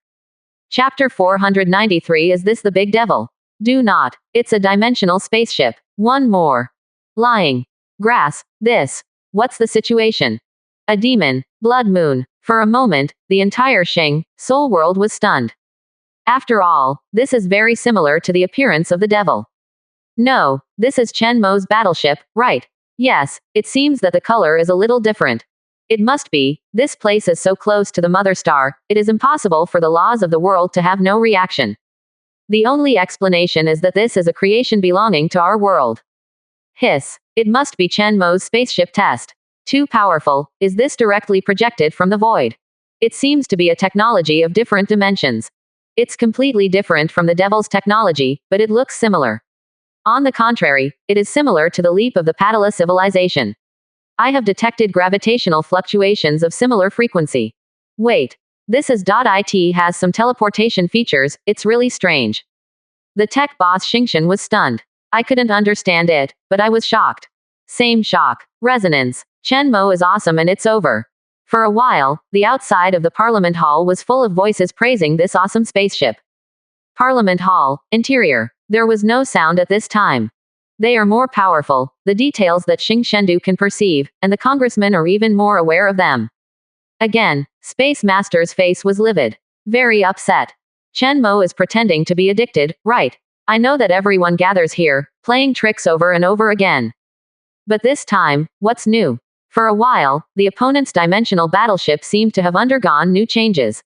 Chapter 493. Is this the big devil? Do not. It's a dimensional spaceship. One more. Lying. Grass. This. What's the situation? A demon. Blood moon. For a moment, the entire Shing Soul world was stunned. After all, this is very similar to the appearance of the devil. No, this is Chen Mo's battleship, right? Yes, it seems that the color is a little different. It must be. This place is so close to the mother star, it is impossible for the laws of the world to have no reaction. The only explanation is that this is a creation belonging to our world. Hiss. It must be Chen Mo's spaceship test. Too powerful. Is this directly projected from the void? It seems to be a technology of different dimensions. It's completely different from the devil's technology, but it looks similar. On the contrary, it is similar to the leap of the Padala civilization. I have detected gravitational fluctuations of similar frequency. Wait. This is .it has some teleportation features, it's really strange. The tech boss Xingshan was stunned. I couldn't understand it, but I was shocked. Same shock. Resonance. Chen Mo is awesome and it's over. For a while, the outside of the Parliament Hall was full of voices praising this awesome spaceship. Parliament Hall, interior. There was no sound at this time. They are more powerful, the details that Xing Shendu can perceive, and the congressmen are even more aware of them. Again, Space Master's face was livid. Very upset. Chen Mo is pretending to be addicted, right? I know that everyone gathers here, playing tricks over and over again. But this time, what's new? For a while, the opponent's dimensional battleship seemed to have undergone new changes.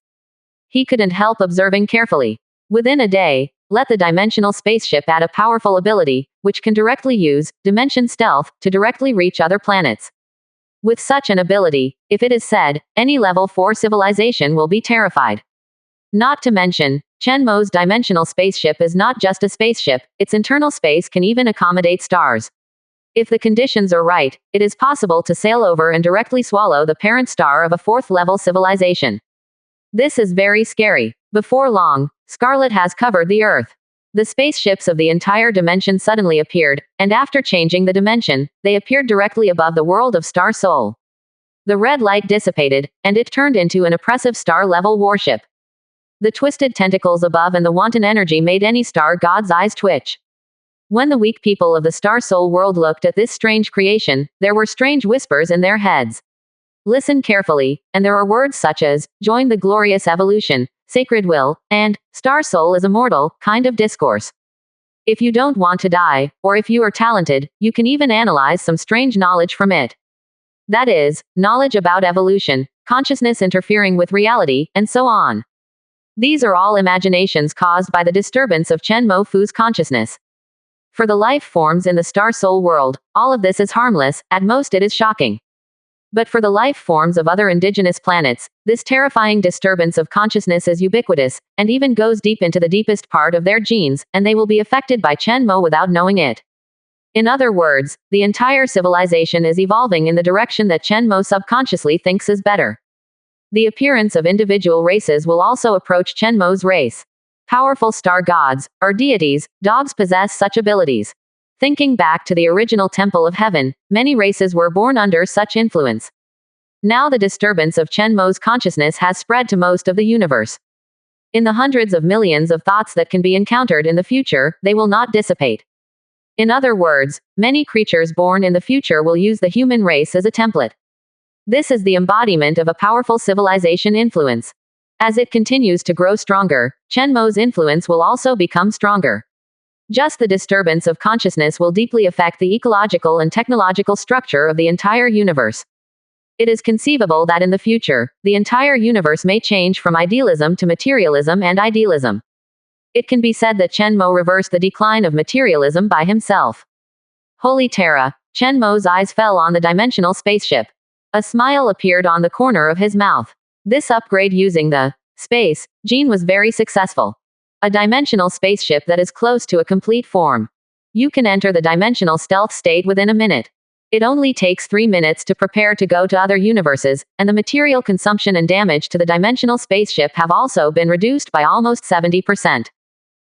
He couldn't help observing carefully. Within a day, let the dimensional spaceship add a powerful ability, which can directly use dimension stealth to directly reach other planets. With such an ability, if it is said, any level 4 civilization will be terrified. Not to mention, Chen Mo's dimensional spaceship is not just a spaceship, its internal space can even accommodate stars. If the conditions are right, it is possible to sail over and directly swallow the parent star of a 4th level civilization. This is very scary. Before long, Scarlet has covered the Earth. The spaceships of the entire dimension suddenly appeared, and after changing the dimension, they appeared directly above the world of Star Soul. The red light dissipated, and it turned into an oppressive star-level warship. The twisted tentacles above and the wanton energy made any star god's eyes twitch. When the weak people of the Star Soul world looked at this strange creation, there were strange whispers in their heads. Listen carefully, and there are words such as, join the glorious evolution, sacred will, and, Star Soul is immortal, kind of discourse. If you don't want to die, or if you are talented, you can even analyze some strange knowledge from it. That is, knowledge about evolution, consciousness interfering with reality, and so on. These are all imaginations caused by the disturbance of Chen Mo Fu's consciousness. For the life forms in the Star Soul world, all of this is harmless, at most it is shocking. But for the life forms of other indigenous planets, this terrifying disturbance of consciousness is ubiquitous, and even goes deep into the deepest part of their genes, and they will be affected by Chen Mo without knowing it. In other words, the entire civilization is evolving in the direction that Chen Mo subconsciously thinks is better. The appearance of individual races will also approach Chen Mo's race. Powerful star gods, or deities, dogs possess such abilities. Thinking back to the original Temple of Heaven, many races were born under such influence. Now the disturbance of Chen Mo's consciousness has spread to most of the universe. In the hundreds of millions of thoughts that can be encountered in the future, they will not dissipate. In other words, many creatures born in the future will use the human race as a template. This is the embodiment of a powerful civilization influence. As it continues to grow stronger, Chen Mo's influence will also become stronger. Just the disturbance of consciousness will deeply affect the ecological and technological structure of the entire universe. It is conceivable that in the future, the entire universe may change from idealism to materialism and idealism. It can be said that Chen Mo reversed the decline of materialism by himself. Holy Terra! Chen Mo's eyes fell on the dimensional spaceship. A smile appeared on the corner of his mouth. This upgrade using the space gene was very successful. A dimensional spaceship that is close to a complete form. You can enter the dimensional stealth state within a minute. It only takes 3 minutes to prepare to go to other universes, and the material consumption and damage to the dimensional spaceship have also been reduced by almost 70%.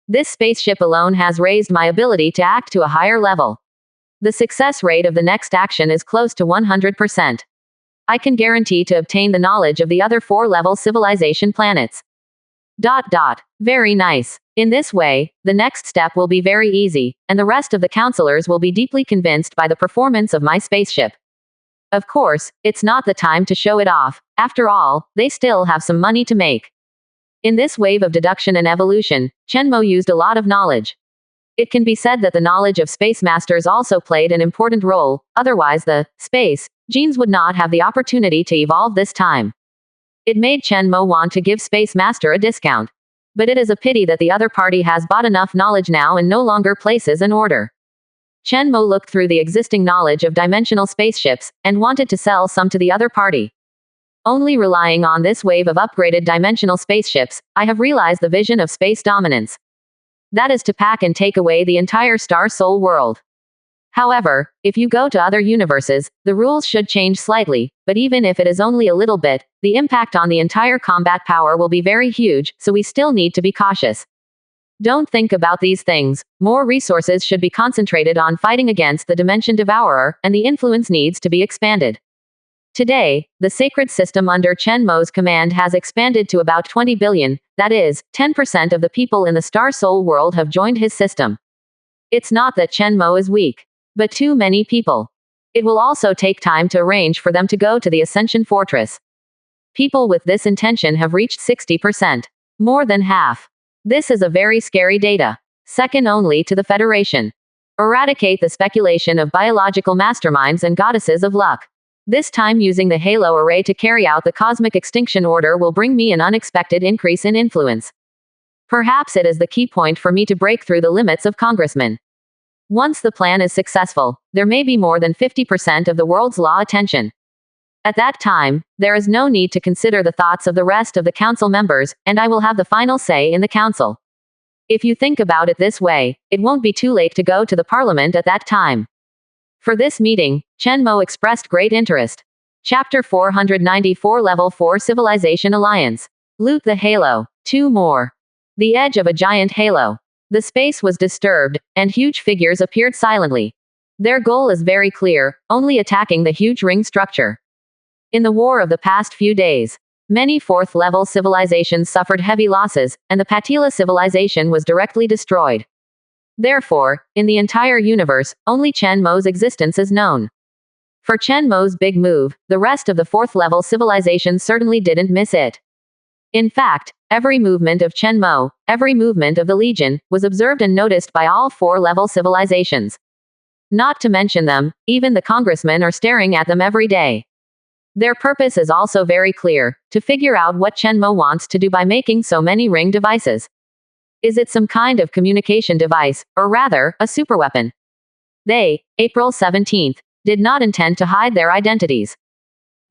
This spaceship alone has raised my ability to act to a higher level. The success rate of the next action is close to 100%. I can guarantee to obtain the knowledge of the other 4-level civilization planets. Very nice. In this way, the next step will be very easy, and the rest of the counselors will be deeply convinced by the performance of my spaceship. Of course, it's not the time to show it off. After all, they still have some money to make. In this wave of deduction and evolution, Chen Mo used a lot of knowledge. It can be said that the knowledge of space masters also played an important role, otherwise the space genes would not have the opportunity to evolve this time. It made Chen Mo want to give Space Master a discount. But it is a pity that the other party has bought enough knowledge now and no longer places an order. Chen Mo looked through the existing knowledge of dimensional spaceships, and wanted to sell some to the other party. Only relying on this wave of upgraded dimensional spaceships, I have realized the vision of space dominance. That is to pack and take away the entire Star Soul world. However, if you go to other universes, the rules should change slightly, but even if it is only a little bit, the impact on the entire combat power will be very huge, so we still need to be cautious. Don't think about these things. More resources should be concentrated on fighting against the Dimension Devourer, and the influence needs to be expanded. Today, the sacred system under Chen Mo's command has expanded to about 20 billion, that is, 10% of the people in the Star Soul world have joined his system. It's not that Chen Mo is weak, but too many people. It will also take time to arrange for them to go to the Ascension Fortress. People with this intention have reached 60%. More than half. This is a very scary data. Second only to the Federation. Eradicate the speculation of biological masterminds and goddesses of luck. This time using the Halo Array to carry out the cosmic extinction order will bring me an unexpected increase in influence. Perhaps it is the key point for me to break through the limits of congressmen. Once the plan is successful, there may be more than 50% of the world's law attention. At that time, there is no need to consider the thoughts of the rest of the council members, and I will have the final say in the council. If you think about it this way, it won't be too late to go to the parliament at that time. For this meeting, Chen Mo expressed great interest. Chapter 494 Level 4 Civilization Alliance. Loot the Halo. 2 more. The edge of a giant halo. The space was disturbed, and huge figures appeared silently. Their goal is very clear, only attacking the huge ring structure. In the war of the past few days, many 4th-level civilizations suffered heavy losses, and the Patila civilization was directly destroyed. Therefore, in the entire universe, only Chen Mo's existence is known. For Chen Mo's big move, the rest of the 4th-level civilizations certainly didn't miss it. In fact, every movement of Chen Mo, every movement of the Legion, was observed and noticed by all 4-level civilizations. Not to mention them, even the congressmen are staring at them every day. Their purpose is also very clear, to figure out what Chen Mo wants to do by making so many ring devices. Is it some kind of communication device, or rather, a superweapon? They, April 17th, did not intend to hide their identities.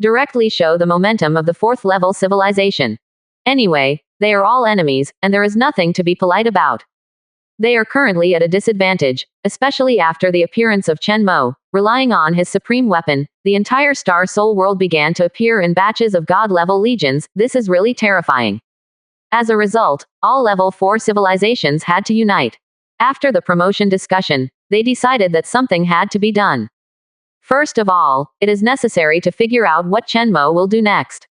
Directly show the momentum of the 4th-level civilization. Anyway, they are all enemies, and there is nothing to be polite about. They are currently at a disadvantage, especially after the appearance of Chen Mo. Relying on his supreme weapon, the entire Star Soul world began to appear in batches of God-level legions. This is really terrifying. As a result, all level 4 civilizations had to unite. After the promotion discussion, they decided that something had to be done. First of all, it is necessary to figure out what Chen Mo will do next.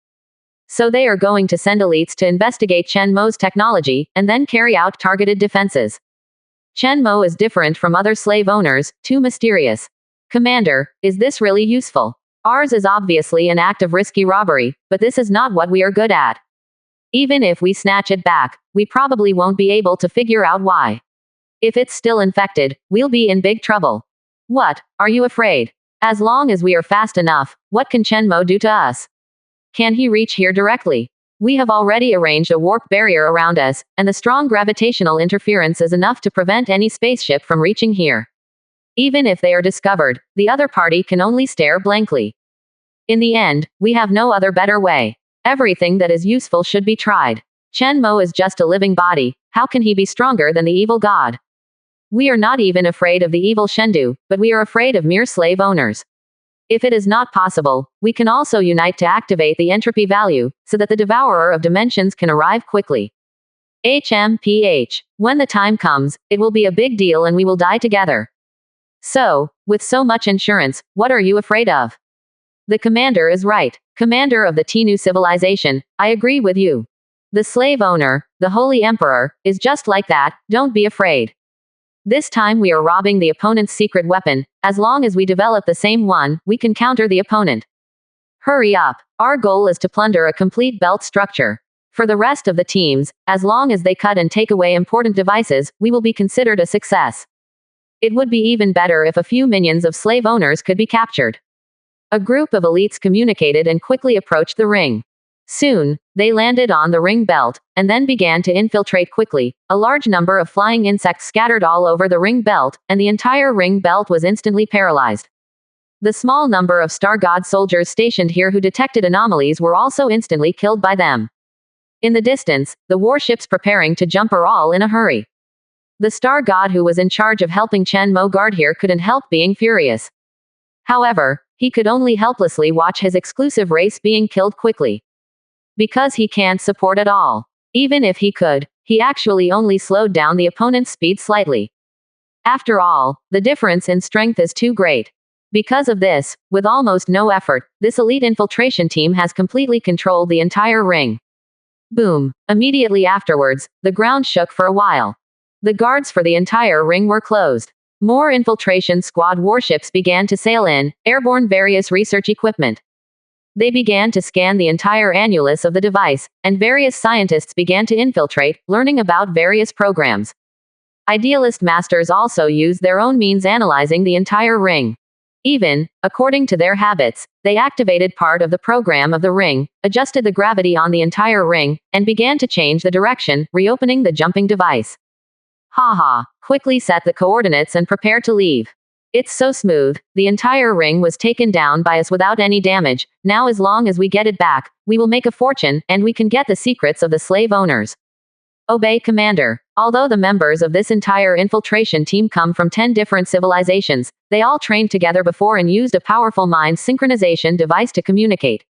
So they are going to send elites to investigate Chen Mo's technology, and then carry out targeted defenses. Chen Mo is different from other slave owners, too mysterious. Commander, is this really useful? Ours is obviously an act of risky robbery, but this is not what we are good at. Even if we snatch it back, we probably won't be able to figure out why. If it's still infected, we'll be in big trouble. What, are you afraid? As long as we are fast enough, what can Chen Mo do to us? Can he reach here directly? We have already arranged a warp barrier around us, and the strong gravitational interference is enough to prevent any spaceship from reaching here. Even if they are discovered, the other party can only stare blankly. In the end, we have no other better way. Everything that is useful should be tried. Chen Mo is just a living body. How can he be stronger than the evil god? We are not even afraid of the evil Shendu, but we are afraid of mere slave owners. If it is not possible, we can also unite to activate the entropy value, so that the devourer of dimensions can arrive quickly. HMPH. When the time comes, it will be a big deal and we will die together. So, with so much insurance, what are you afraid of? The commander is right. Commander of the Tenu civilization, I agree with you. The slave owner, the Holy Emperor, is just like that. Don't be afraid. This time we are robbing the opponent's secret weapon. As long as we develop the same one, we can counter the opponent. Hurry up. Our goal is to plunder a complete belt structure. For the rest of the teams, as long as they cut and take away important devices, we will be considered a success. It would be even better if a few minions of slave owners could be captured. A group of elites communicated and quickly approached the ring. Soon, they landed on the ring belt, and then began to infiltrate quickly. A large number of flying insects scattered all over the ring belt, and the entire ring belt was instantly paralyzed. The small number of Star God soldiers stationed here who detected anomalies were also instantly killed by them. In the distance, the warships preparing to jump are all in a hurry. The Star God who was in charge of helping Chen Mo guard here couldn't help being furious. However, he could only helplessly watch his exclusive race being killed quickly. Because he can't support at all. Even if he could, he actually only slowed down the opponent's speed slightly. After all, the difference in strength is too great. Because of this, with almost no effort, this elite infiltration team has completely controlled the entire ring. Boom. Immediately afterwards, the ground shook for a while. The guards for the entire ring were closed. More infiltration squad warships began to sail in, airborne various research equipment. They began to scan the entire annulus of the device, and various scientists began to infiltrate, learning about various programs. Idealist masters also used their own means analyzing the entire ring. Even, according to their habits, they activated part of the program of the ring, adjusted the gravity on the entire ring, and began to change the direction, reopening the jumping device. Haha, quickly set the coordinates and prepare to leave. It's so smooth, the entire ring was taken down by us without any damage. Now as long as we get it back, we will make a fortune, and we can get the secrets of the slave owners. Obey, Commander. Although the members of this entire infiltration team come from 10 different civilizations, they all trained together before and used a powerful mind synchronization device to communicate.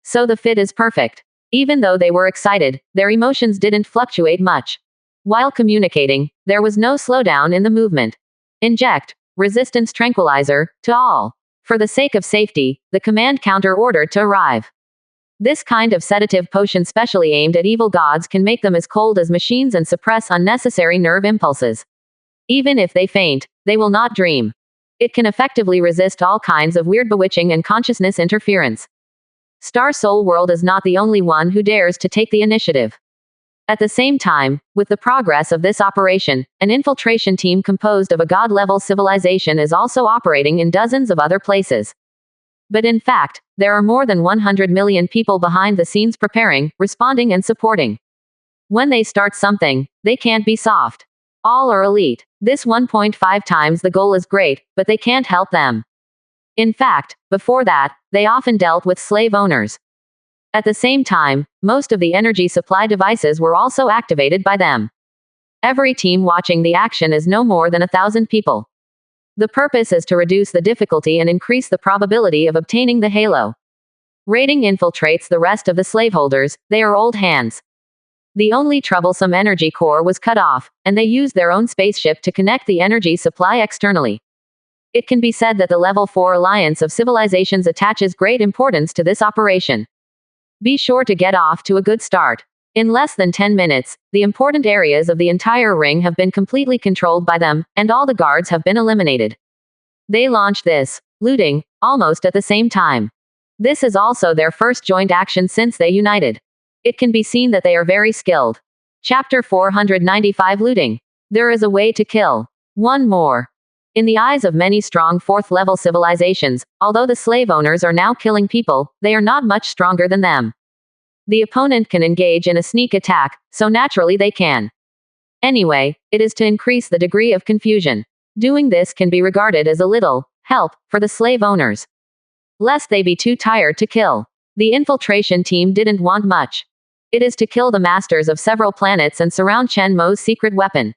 So the fit is perfect. Even though they were excited, their emotions didn't fluctuate much. While communicating, there was no slowdown in the movement. Inject resistance tranquilizer to all. For the sake of safety, the command counter ordered to arrive. This kind of sedative potion specially aimed at evil gods can make them as cold as machines and suppress unnecessary nerve impulses. Even if they faint, they will not dream. It can effectively resist all kinds of weird bewitching and consciousness interference. Star Soul World is not the only one who dares to take the initiative. At the same time, with the progress of this operation, an infiltration team composed of a god-level civilization is also operating in dozens of other places. But in fact, there are more than 100 million people behind the scenes preparing, responding and supporting. When they start something, they can't be soft. All are elite. This 1.5 times the goal is great, but they can't help them. In fact, before that, they often dealt with slave owners. At the same time, most of the energy supply devices were also activated by them. Every team watching the action is no more than 1,000 people. The purpose is to reduce the difficulty and increase the probability of obtaining the halo. Raiding infiltrates the rest of the slaveholders, they are old hands. The only troublesome energy core was cut off, and they used their own spaceship to connect the energy supply externally. It can be said that the Level 4 Alliance of Civilizations attaches great importance to this operation. Be sure to get off to a good start. In less than 10 minutes, the important areas of the entire ring have been completely controlled by them, and all the guards have been eliminated. They launched this looting almost at the same time. This is also their first joint action since they united. It can be seen that they are very skilled. Chapter 495 Looting. There is a way to kill. One more. In the eyes of many strong 4th-level civilizations, although the slave owners are now killing people, they are not much stronger than them. The opponent can engage in a sneak attack, so naturally they can. Anyway, it is to increase the degree of confusion. Doing this can be regarded as a little help for the slave owners, lest they be too tired to kill. The infiltration team didn't want much. It is to kill the masters of several planets and surround Chen Mo's secret weapon.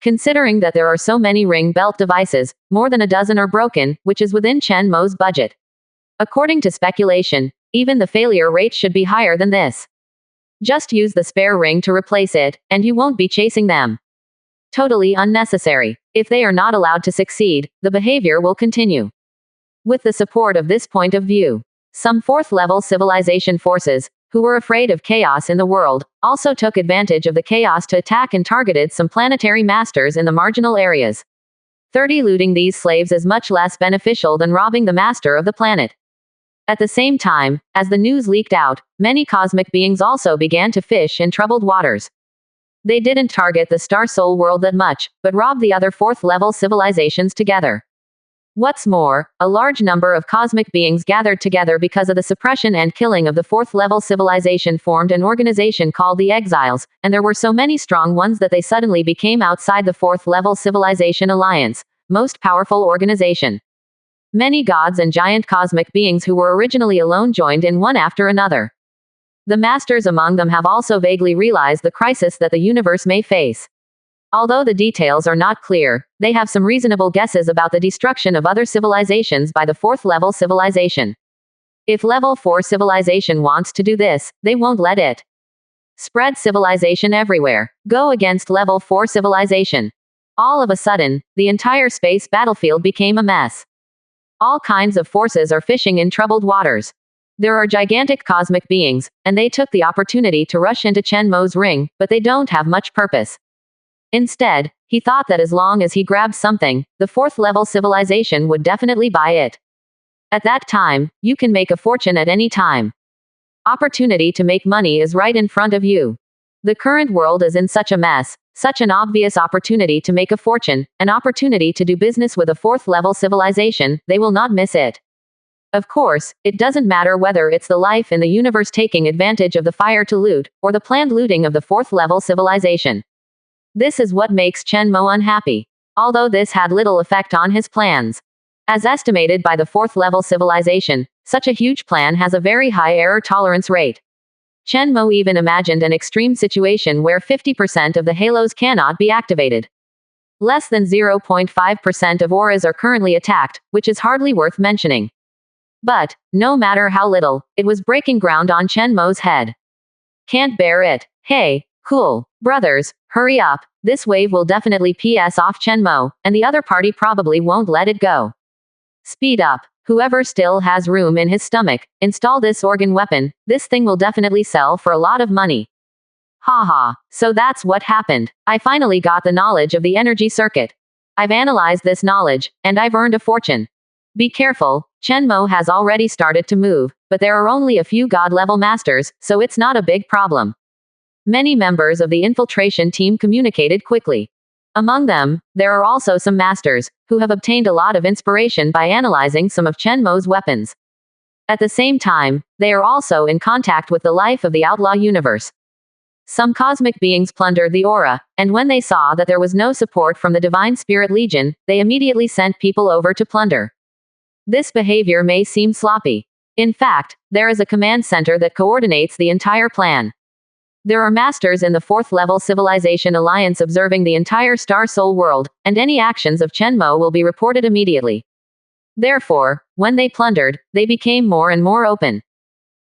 Considering that there are so many ring belt devices, more than a dozen are broken, which is within Chen Mo's budget. According to speculation, even the failure rate should be higher than this. Just use the spare ring to replace it, and you won't be chasing them. Totally unnecessary. If they are not allowed to succeed, the behavior will continue. With the support of this point of view, some 4th-level civilization forces, who were afraid of chaos in the world, also took advantage of the chaos to attack and targeted some planetary masters in the marginal areas. 30 Looting these slaves is much less beneficial than robbing the master of the planet. At the same time, as the news leaked out, many cosmic beings also began to fish in troubled waters. They didn't target the Star Soul world that much, but robbed the other fourth-level civilizations together. What's more, a large number of cosmic beings gathered together because of the suppression and killing of the fourth-level civilization formed an organization called the Exiles, and there were so many strong ones that they suddenly became outside the fourth-level civilization alliance, most powerful organization. Many gods and giant cosmic beings who were originally alone joined in one after another. The masters among them have also vaguely realized the crisis that the universe may face. Although the details are not clear, they have some reasonable guesses about the destruction of other civilizations by the fourth-level civilization. If level 4 civilization wants to do this, they won't let it. Spread civilization everywhere. Go against level 4 civilization. All of a sudden, the entire space battlefield became a mess. All kinds of forces are fishing in troubled waters. There are gigantic cosmic beings, and they took the opportunity to rush into Chen Mo's ring, but they don't have much purpose. Instead, he thought that as long as he grabbed something, the fourth-level civilization would definitely buy it. At that time, you can make a fortune at any time. Opportunity to make money is right in front of you. The current world is in such a mess, such an obvious opportunity to make a fortune, an opportunity to do business with a fourth-level civilization, they will not miss it. Of course, it doesn't matter whether it's the life in the universe taking advantage of the fire to loot, or the planned looting of the fourth-level civilization. This is what makes Chen Mo unhappy. Although this had little effect on his plans. As estimated by the fourth-level civilization, such a huge plan has a very high error tolerance rate. Chen Mo even imagined an extreme situation where 50% of the halos cannot be activated. Less than 0.5% of auras are currently attacked, which is hardly worth mentioning. But, no matter how little, it was breaking ground on Chen Mo's head. Can't bear it. Hey, cool, brothers, hurry up, this wave will definitely piss off Chen Mo, and the other party probably won't let it go. Speed up. Whoever still has room in his stomach, install this organ weapon, this thing will definitely sell for a lot of money. Haha, so that's what happened. I finally got the knowledge of the energy circuit. I've analyzed this knowledge, and I've earned a fortune. Be careful, Chen Mo has already started to move, but there are only a few god-level masters, so it's not a big problem. Many members of the infiltration team communicated quickly. Among them, there are also some masters, who have obtained a lot of inspiration by analyzing some of Chen Mo's weapons. At the same time, they are also in contact with the life of the outlaw universe. Some cosmic beings plundered the aura, and when they saw that there was no support from the Divine Spirit Legion, they immediately sent people over to plunder. This behavior may seem sloppy. In fact, there is a command center that coordinates the entire plan. There are masters in the fourth-level civilization alliance observing the entire Star Soul world, and any actions of Chen Mo will be reported immediately. Therefore, when they plundered, they became more and more open.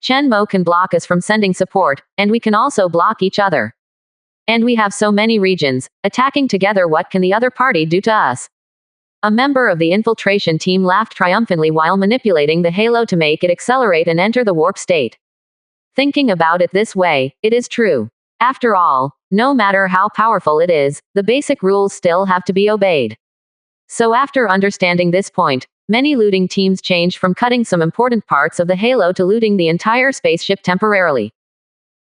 Chen Mo can block us from sending support, and we can also block each other. And we have so many regions, attacking together, what can the other party do to us? A member of the infiltration team laughed triumphantly while manipulating the halo to make it accelerate and enter the warp state. Thinking about it this way, it is true. After all, no matter how powerful it is, the basic rules still have to be obeyed. So after understanding this point, many looting teams changed from cutting some important parts of the halo to looting the entire spaceship temporarily.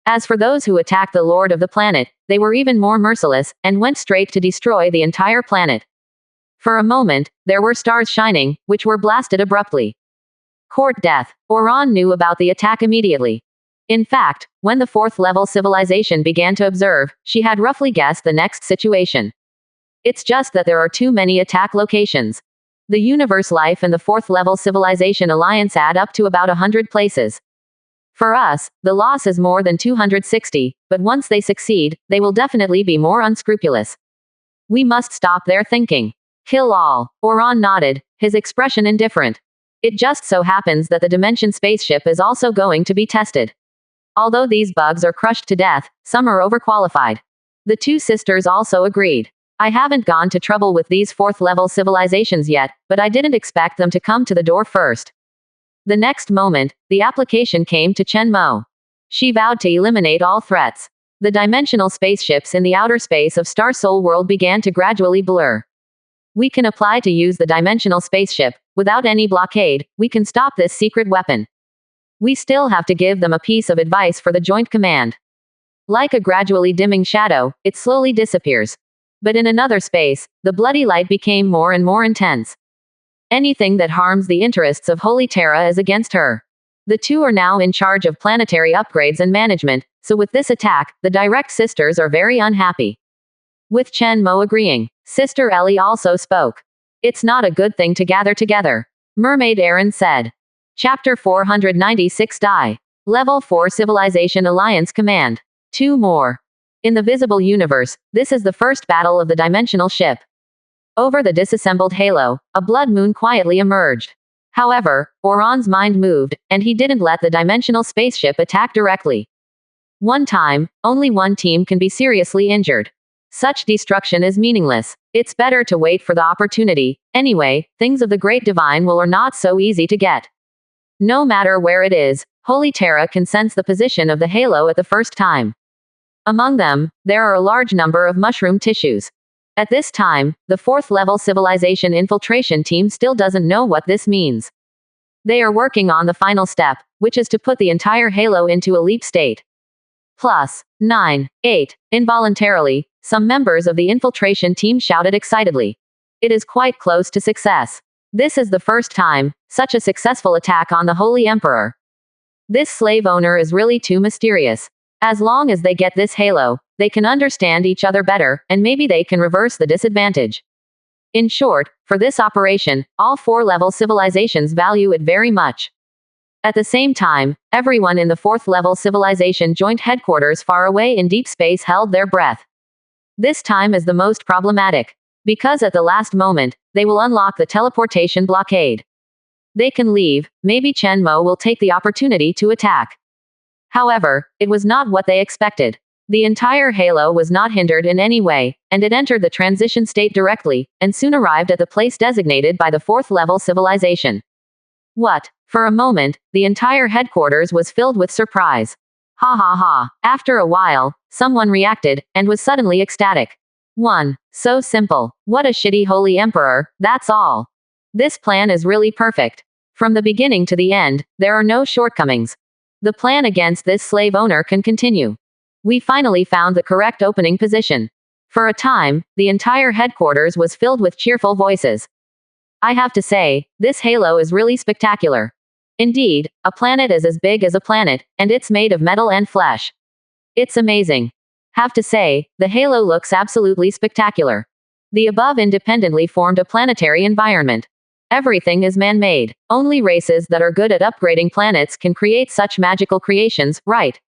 As for those who attacked the Lord of the planet, they were even more merciless, and went straight to destroy the entire planet. For a moment, there were stars shining, which were blasted abruptly. Court death. Oran knew about the attack immediately. In fact, when the fourth-level civilization began to observe, she had roughly guessed the next situation. It's just that there are too many attack locations. The universe life and the fourth-level civilization alliance add up to about 100 places. For us, the loss is more than 260, but once they succeed, they will definitely be more unscrupulous. We must stop their thinking. Kill all. Oran nodded, his expression indifferent. It just so happens that the Dimension spaceship is also going to be tested. Although these bugs are crushed to death, some are overqualified. The two sisters also agreed. I haven't gone to trouble with these fourth-level civilizations yet, but I didn't expect them to come to the door first. The next moment, the application came to Chen Mo. She vowed to eliminate all threats. The dimensional spaceships in the outer space of Star Soul world began to gradually blur. We can apply to use the dimensional spaceship. Without any blockade, we can stop this secret weapon. We still have to give them a piece of advice for the joint command. Like a gradually dimming shadow, it slowly disappears. But in another space, the bloody light became more and more intense. Anything that harms the interests of Holy Terra is against her. The two are now in charge of planetary upgrades and management, so with this attack, the direct sisters are very unhappy. With Chen Mo agreeing, Sister Ellie also spoke. It's not a good thing to gather together. Mermaid Aaron said. Chapter 496 Die. Level 4 Civilization Alliance Command. 2 more. In the visible universe, this is the first battle of the dimensional ship. Over the disassembled halo, a blood moon quietly emerged. However, Oron's mind moved, and he didn't let the dimensional spaceship attack directly. One time, only one team can be seriously injured. Such destruction is meaningless. It's better to wait for the opportunity. Anyway, things of the Great Divine will are not so easy to get. No matter where it is, Holy Terra can sense the position of the halo at the first time. Among them, there are a large number of mushroom tissues. At this time, the 4th level civilization infiltration team still doesn't know what this means. They are working on the final step, which is to put the entire halo into a leap state. +9, 8. Involuntarily, some members of the infiltration team shouted excitedly. It is quite close to success. This is the first time such a successful attack on the Holy Emperor. This slave owner is really too mysterious. As long as they get this halo, they can understand each other better, and maybe they can reverse the disadvantage. In short, for this operation, all 4-level civilizations value it very much. At the same time, everyone in the 4th level civilization joint headquarters far away in deep space held their breath. This time is the most problematic. Because at the last moment, they will unlock the teleportation blockade. They can leave, maybe Chen Mo will take the opportunity to attack. However, it was not what they expected. The entire halo was not hindered in any way, and it entered the transition state directly, and soon arrived at the place designated by the 4th level civilization. What? For a moment, the entire headquarters was filled with surprise. Ha ha ha. After a while, someone reacted, and was suddenly ecstatic. 1. So simple. What a shitty Holy Emperor, that's all. This plan is really perfect. From the beginning to the end, there are no shortcomings. The plan against this slave owner can continue. We finally found the correct opening position. For a time, the entire headquarters was filled with cheerful voices. I have to say, this halo is really spectacular. Indeed, a planet is as big as a planet, and it's made of metal and flesh. It's amazing. Have to say, the halo looks absolutely spectacular. The above independently formed a planetary environment. Everything is man-made. Only races that are good at upgrading planets can create such magical creations, right?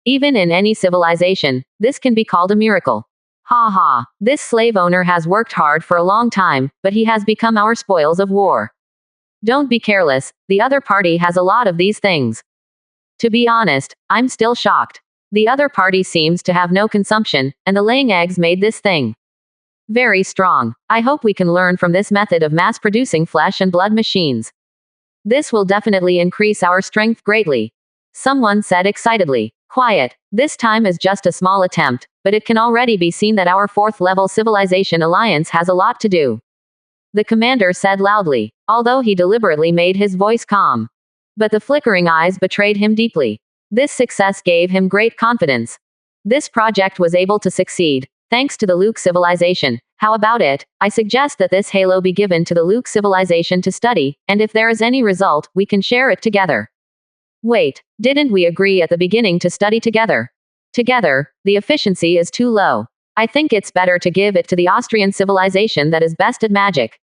Even in any civilization, this can be called a miracle. Ha ha. This slave owner has worked hard for a long time, but he has become our spoils of war. Don't be careless, the other party has a lot of these things. To be honest, I'm still shocked. The other party seems to have no consumption, and the laying eggs made this thing very strong. I hope we can learn from this method of mass-producing flesh and blood machines. This will definitely increase our strength greatly. Someone said excitedly. Quiet. This time is just a small attempt, but it can already be seen that our 4th level civilization alliance has a lot to do. The commander said loudly, although he deliberately made his voice calm. But the flickering eyes betrayed him deeply. This success gave him great confidence. This project was able to succeed, thanks to the Luke civilization. How about it? I suggest that this halo be given to the Luke civilization to study, and if there is any result, we can share it together. Wait, didn't we agree at the beginning to study together? Together, the efficiency is too low. I think it's better to give it to the Austrian civilization that is best at magic.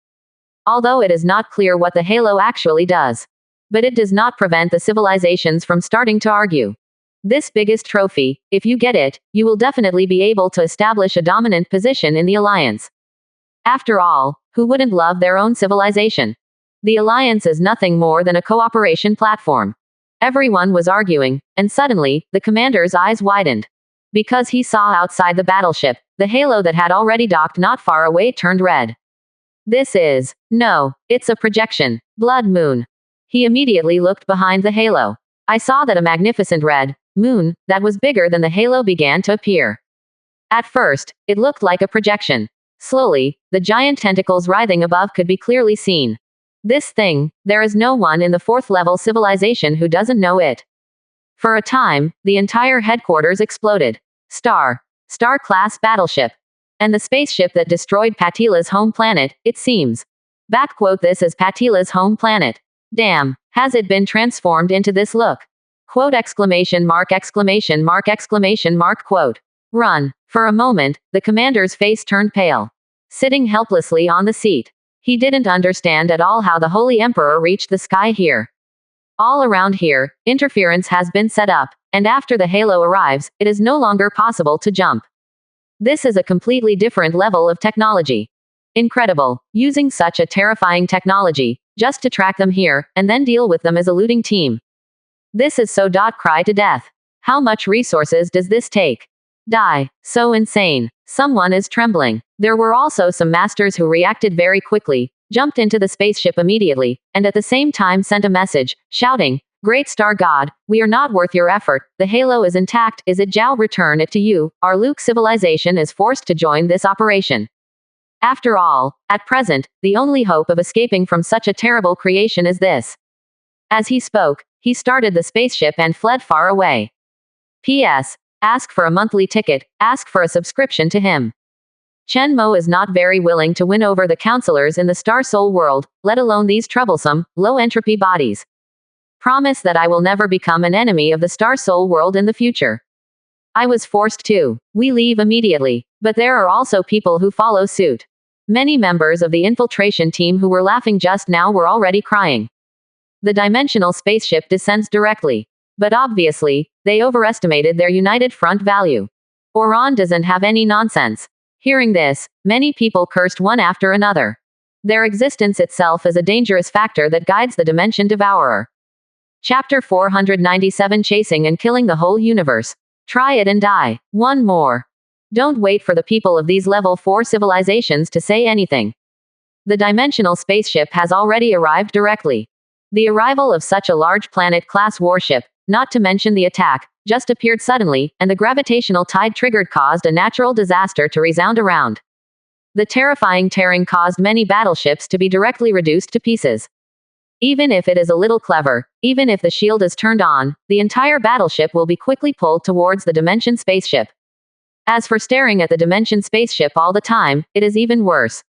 Although it is not clear what the halo actually does. But it does not prevent the civilizations from starting to argue. This biggest trophy, if you get it, you will definitely be able to establish a dominant position in the alliance. After all, who wouldn't love their own civilization? The alliance is nothing more than a cooperation platform. Everyone was arguing, and suddenly, the commander's eyes widened. Because he saw outside the battleship, the halo that had already docked not far away turned red. No, it's a projection. Blood moon. He immediately looked behind the halo. I saw that a magnificent red moon that was bigger than the halo began to appear. At first, it looked like a projection. Slowly, the giant tentacles writhing above could be clearly seen. This thing, there is no one in the fourth level civilization who doesn't know it. For a time, the entire headquarters exploded. Star-class battleship. And the spaceship that destroyed Patila's home planet, it seems. Backquote, this is Patila's home planet. Damn, has it been transformed into this look? Quote exclamation mark exclamation mark exclamation mark quote. Run. For a moment, the commander's face turned pale. Sitting helplessly on the seat. He didn't understand at all how the Holy Emperor reached the sky here. All around here, interference has been set up, and after the halo arrives, it is no longer possible to jump. This is a completely different level of technology. Incredible, using such a terrifying technology, just to track them here, and then deal with them as a looting team. This is so cry to death. How much resources does this take? Die. So insane. Someone is trembling. There were also some masters who reacted very quickly, jumped into the spaceship immediately, and at the same time sent a message, shouting, "Great Star God, we are not worth your effort, the halo is intact, is it Zhao, return it to you, our Luke civilization is forced to join this operation." After all, at present, the only hope of escaping from such a terrible creation is this. As he spoke, he started the spaceship and fled far away. P.S. Ask for a monthly ticket, ask for a subscription to him. Chen Mo is not very willing to win over the counselors in the Star Soul world, let alone these troublesome, low-entropy bodies. Promise that I will never become an enemy of the Star Soul world in the future. I was forced to. We leave immediately. But there are also people who follow suit. Many members of the infiltration team who were laughing just now were already crying. The dimensional spaceship descends directly. But obviously, they overestimated their united front value. Oran doesn't have any nonsense. Hearing this, many people cursed one after another. Their existence itself is a dangerous factor that guides the Dimension Devourer. Chapter 497, Chasing and Killing the Whole Universe. Try it and die. One more. Don't wait for the people of these level 4 civilizations to say anything. The dimensional spaceship has already arrived directly. The arrival of such a large planet-class warship, not to mention the attack, just appeared suddenly, and the gravitational tide triggered caused a natural disaster to resound around. The terrifying tearing caused many battleships to be directly reduced to pieces. Even if it is a little clever, even if the shield is turned on, the entire battleship will be quickly pulled towards the Dimension spaceship. As for staring at the Dimension spaceship all the time, it is even worse.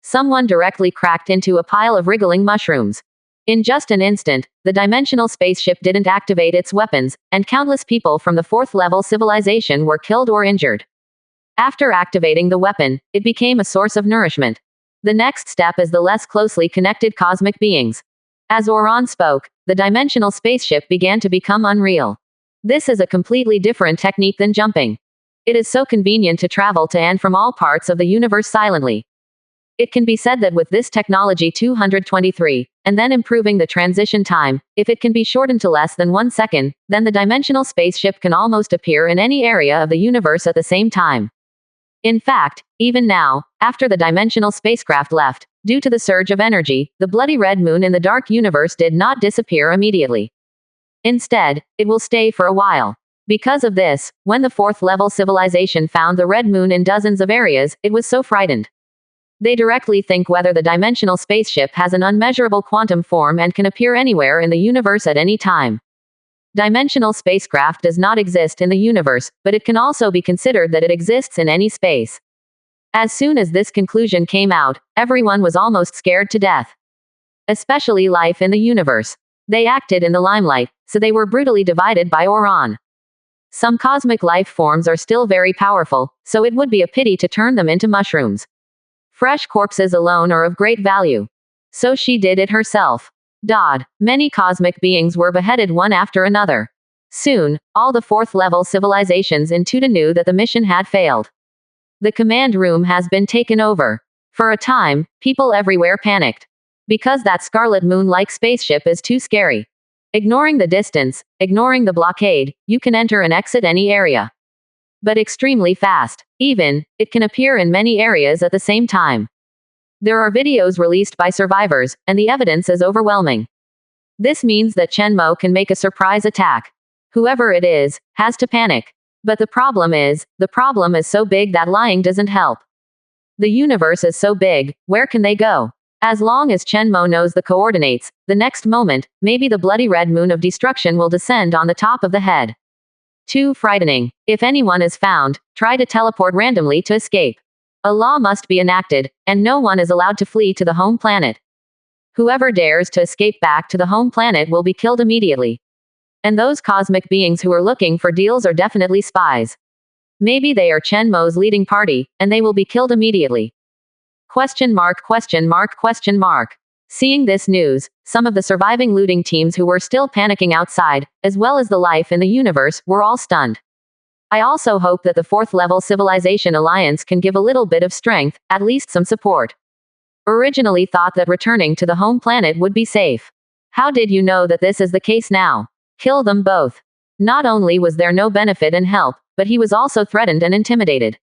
Someone directly cracked into a pile of wriggling mushrooms. In just an instant, the dimensional spaceship didn't activate its weapons, and countless people from the 4th level civilization were killed or injured. After activating the weapon, it became a source of nourishment. The next step is the less closely connected cosmic beings. As Oran spoke, the dimensional spaceship began to become unreal. This is a completely different technique than jumping. It is so convenient to travel to and from all parts of the universe silently. It can be said that with this technology 223, and then improving the transition time, if it can be shortened to less than 1 second, then the dimensional spaceship can almost appear in any area of the universe at the same time. In fact, even now, after the dimensional spacecraft left, due to the surge of energy, the bloody red moon in the dark universe did not disappear immediately. Instead, it will stay for a while. Because of this, when the 4th level civilization found the red moon in dozens of areas, it was so frightened. They directly think whether the dimensional spaceship has an unmeasurable quantum form and can appear anywhere in the universe at any time. Dimensional spacecraft does not exist in the universe, but it can also be considered that it exists in any space. As soon as this conclusion came out, everyone was almost scared to death. Especially life in the universe. They acted in the limelight, so they were brutally divided by Oran. Some cosmic life forms are still very powerful, so it would be a pity to turn them into mushrooms. Fresh corpses alone are of great value. So she did it herself. Many cosmic beings were beheaded one after another. Soon, all the 4th level civilizations in Tuda knew that the mission had failed. The command room has been taken over. For a time, people everywhere panicked. Because that Scarlet Moon-like spaceship is too scary. Ignoring the distance, ignoring the blockade, you can enter and exit any area. But extremely fast. Even, it can appear in many areas at the same time. There are videos released by survivors, and the evidence is overwhelming. This means that Chen Mo can make a surprise attack. Whoever it is, has to panic. But the problem is so big that lying doesn't help. The universe is so big, where can they go? As long as Chen Mo knows the coordinates, the next moment, maybe the bloody red moon of destruction will descend on the top of the head. Too frightening. If anyone is found, try to teleport randomly to escape. A law must be enacted, and no one is allowed to flee to the home planet. Whoever dares to escape back to the home planet will be killed immediately. And those cosmic beings who are looking for deals are definitely spies. Maybe they are Chen Mo's leading party, and they will be killed immediately. Question mark, question mark, question mark. Seeing this news, some of the surviving looting teams who were still panicking outside, as well as the life in the universe, were all stunned. I also hope that the 4th level Civilization Alliance can give a little bit of strength, at least some support. Originally thought that returning to the home planet would be safe. How did you know that this is the case now? Kill them both. Not only was there no benefit and help, but he was also threatened and intimidated.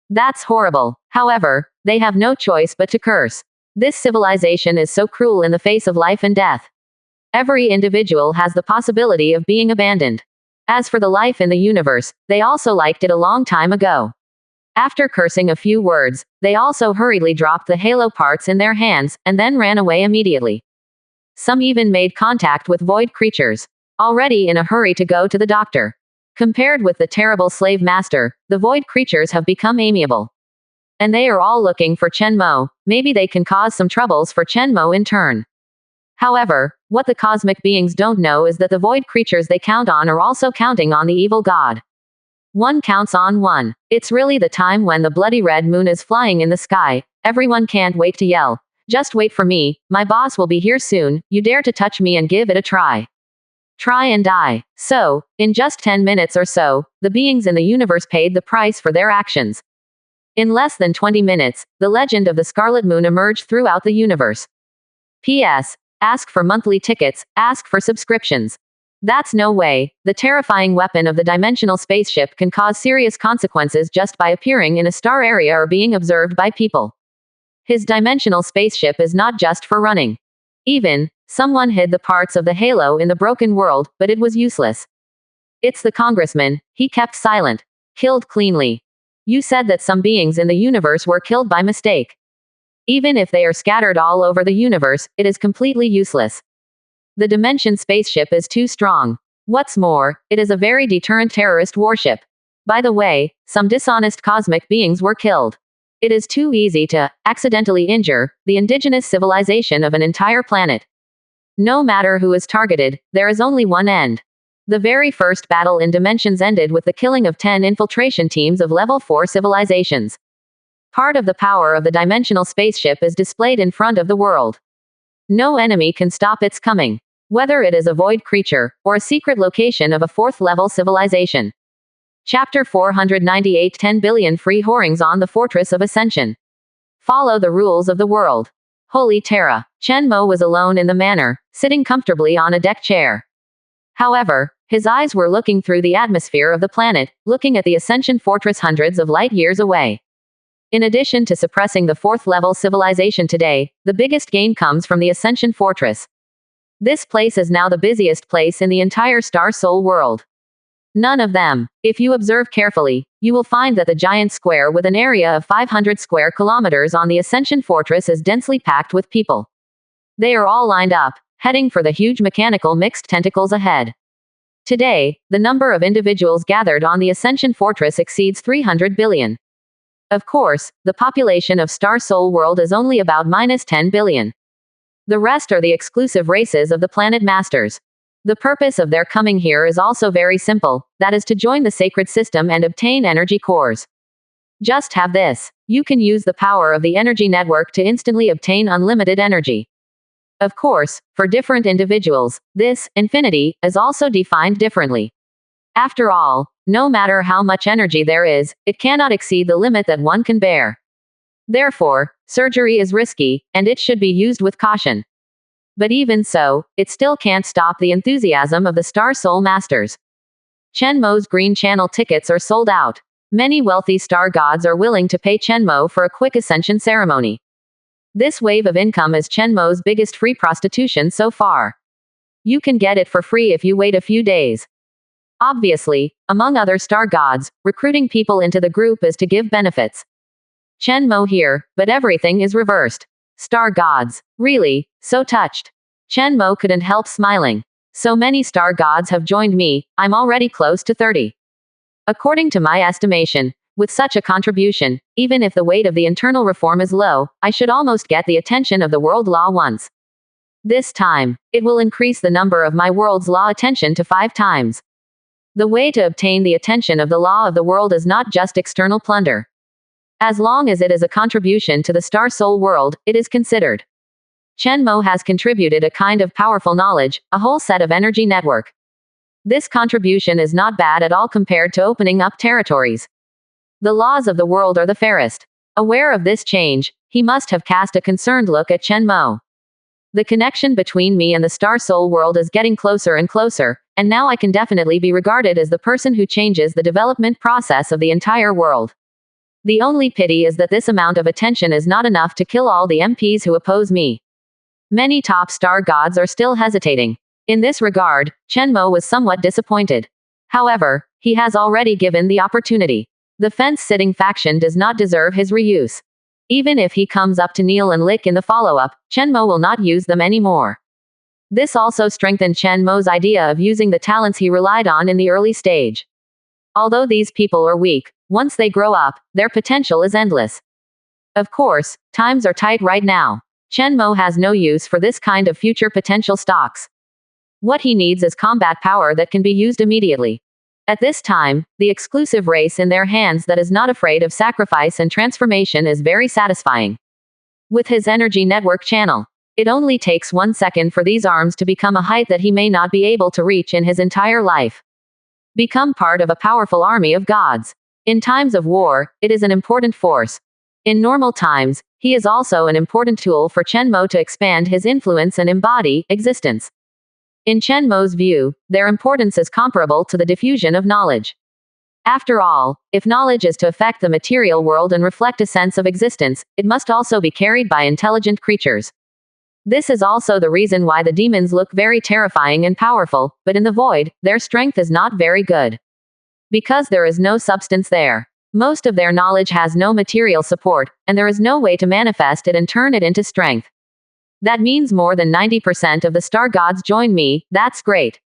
That's horrible. However, they have no choice but to curse. This civilization is so cruel in the face of life and death. Every individual has the possibility of being abandoned. As for the life in the universe, they also liked it a long time ago. After cursing a few words, they also hurriedly dropped the halo parts in their hands, and then ran away immediately. Some even made contact with void creatures, already in a hurry to go to the doctor. Compared with the terrible slave master, the void creatures have become amiable. And they are all looking for Chen Mo. Maybe they can cause some troubles for Chen Mo in turn. However, what the cosmic beings don't know is that the void creatures they count on are also counting on the evil god. One counts on one. It's really the time when the bloody red moon is flying in the sky. Everyone can't wait to yell, "Just wait for me, my boss will be here soon, you dare to touch me and give it a try. Try and die." So, in just 10 minutes or so, the beings in the universe paid the price for their actions. In less than 20 minutes, the legend of the Scarlet Moon emerged throughout the universe. P.S. Ask for monthly tickets, ask for subscriptions. That's no way. The terrifying weapon of the dimensional spaceship can cause serious consequences just by appearing in a star area or being observed by people. His dimensional spaceship is not just for running. Even, someone hid the parts of the halo in the broken world, but it was useless. It's the congressman, he kept silent. Killed cleanly. You said that some beings in the universe were killed by mistake. Even if they are scattered all over the universe, it is completely useless. The Dimension spaceship is too strong. What's more, it is a very deterrent terrorist warship. By the way, some dishonest cosmic beings were killed. It is too easy to accidentally injure the indigenous civilization of an entire planet. No matter who is targeted, there is only one end. The very first battle in Dimensions ended with the killing of 10 infiltration teams of level 4 civilizations. Part of the power of the dimensional spaceship is displayed in front of the world. No enemy can stop its coming, whether it is a void creature, or a secret location of a 4th level civilization. Chapter 498 10 billion free whorings on the Fortress of Ascension. Follow the rules of the world. Holy Terra. Chen Mo was alone in the manor, sitting comfortably on a deck chair. However, his eyes were looking through the atmosphere of the planet, looking at the Ascension Fortress hundreds of light years away. In addition to suppressing the 4th level civilization today, the biggest gain comes from the Ascension Fortress. This place is now the busiest place in the entire Star Soul world. None of them. If you observe carefully, you will find that the giant square with an area of 500 square kilometers on the Ascension Fortress is densely packed with people. They are all lined up, heading for the huge mechanical mixed tentacles ahead. Today, the number of individuals gathered on the Ascension Fortress exceeds 300 billion. Of course, the population of Star Soul world is only about -10 billion. The rest are the exclusive races of the planet masters. The purpose of their coming here is also very simple, that is to join the sacred system and obtain energy cores. Just have this. You can use the power of the energy network to instantly obtain unlimited energy. Of course, for different individuals, this infinity is also defined differently. After all, no matter how much energy there is, it cannot exceed the limit that one can bear. Therefore, surgery is risky, and it should be used with caution. But even so, it still can't stop the enthusiasm of the Star Soul Masters. Chen Mo's green channel tickets are sold out. Many wealthy star gods are willing to pay Chen Mo for a quick ascension ceremony. This wave of income is Chen Mo's biggest free prostitution so far. You can get it for free if you wait a few days. Obviously, among other star gods, recruiting people into the group is to give benefits. Chen Mo here, but everything is reversed. Star gods. Really, so touched. Chen Mo couldn't help smiling. So many star gods have joined me, I'm already close to 30. According to my estimation, with such a contribution, even if the weight of the internal reform is low, I should almost get the attention of the world law once. This time, it will increase the number of my world's law attention to 5 times. The way to obtain the attention of the law of the world is not just external plunder. As long as it is a contribution to the star soul world, it is considered. Chen Mo has contributed a kind of powerful knowledge, a whole set of energy network. This contribution is not bad at all compared to opening up territories. The laws of the world are the fairest. Aware of this change, he must have cast a concerned look at Chen Mo. The connection between me and the star soul world is getting closer and closer, and now I can definitely be regarded as the person who changes the development process of the entire world. The only pity is that this amount of attention is not enough to kill all the MPs who oppose me. Many top star gods are still hesitating. In this regard, Chen Mo was somewhat disappointed. However, he has already given the opportunity. The fence-sitting faction does not deserve his reuse. Even if he comes up to kneel and lick in the follow-up, Chen Mo will not use them anymore. This also strengthened Chen Mo's idea of using the talents he relied on in the early stage. Although these people are weak, once they grow up, their potential is endless. Of course, times are tight right now. Chen Mo has no use for this kind of future potential stocks. What he needs is combat power that can be used immediately. At this time, the exclusive race in their hands that is not afraid of sacrifice and transformation is very satisfying. With his energy network channel, it only takes 1 second for these arms to become a height that he may not be able to reach in his entire life. Become part of a powerful army of gods. In times of war, it is an important force. In normal times, he is also an important tool for Chen Mo to expand his influence and embody existence. In Chen Mo's view, their importance is comparable to the diffusion of knowledge. After all, if knowledge is to affect the material world and reflect a sense of existence, it must also be carried by intelligent creatures. This is also the reason why the demons look very terrifying and powerful, but in the void, their strength is not very good. Because there is no substance there. Most of their knowledge has no material support, and there is no way to manifest it and turn it into strength. That means more than 90% of the star gods join me, that's great.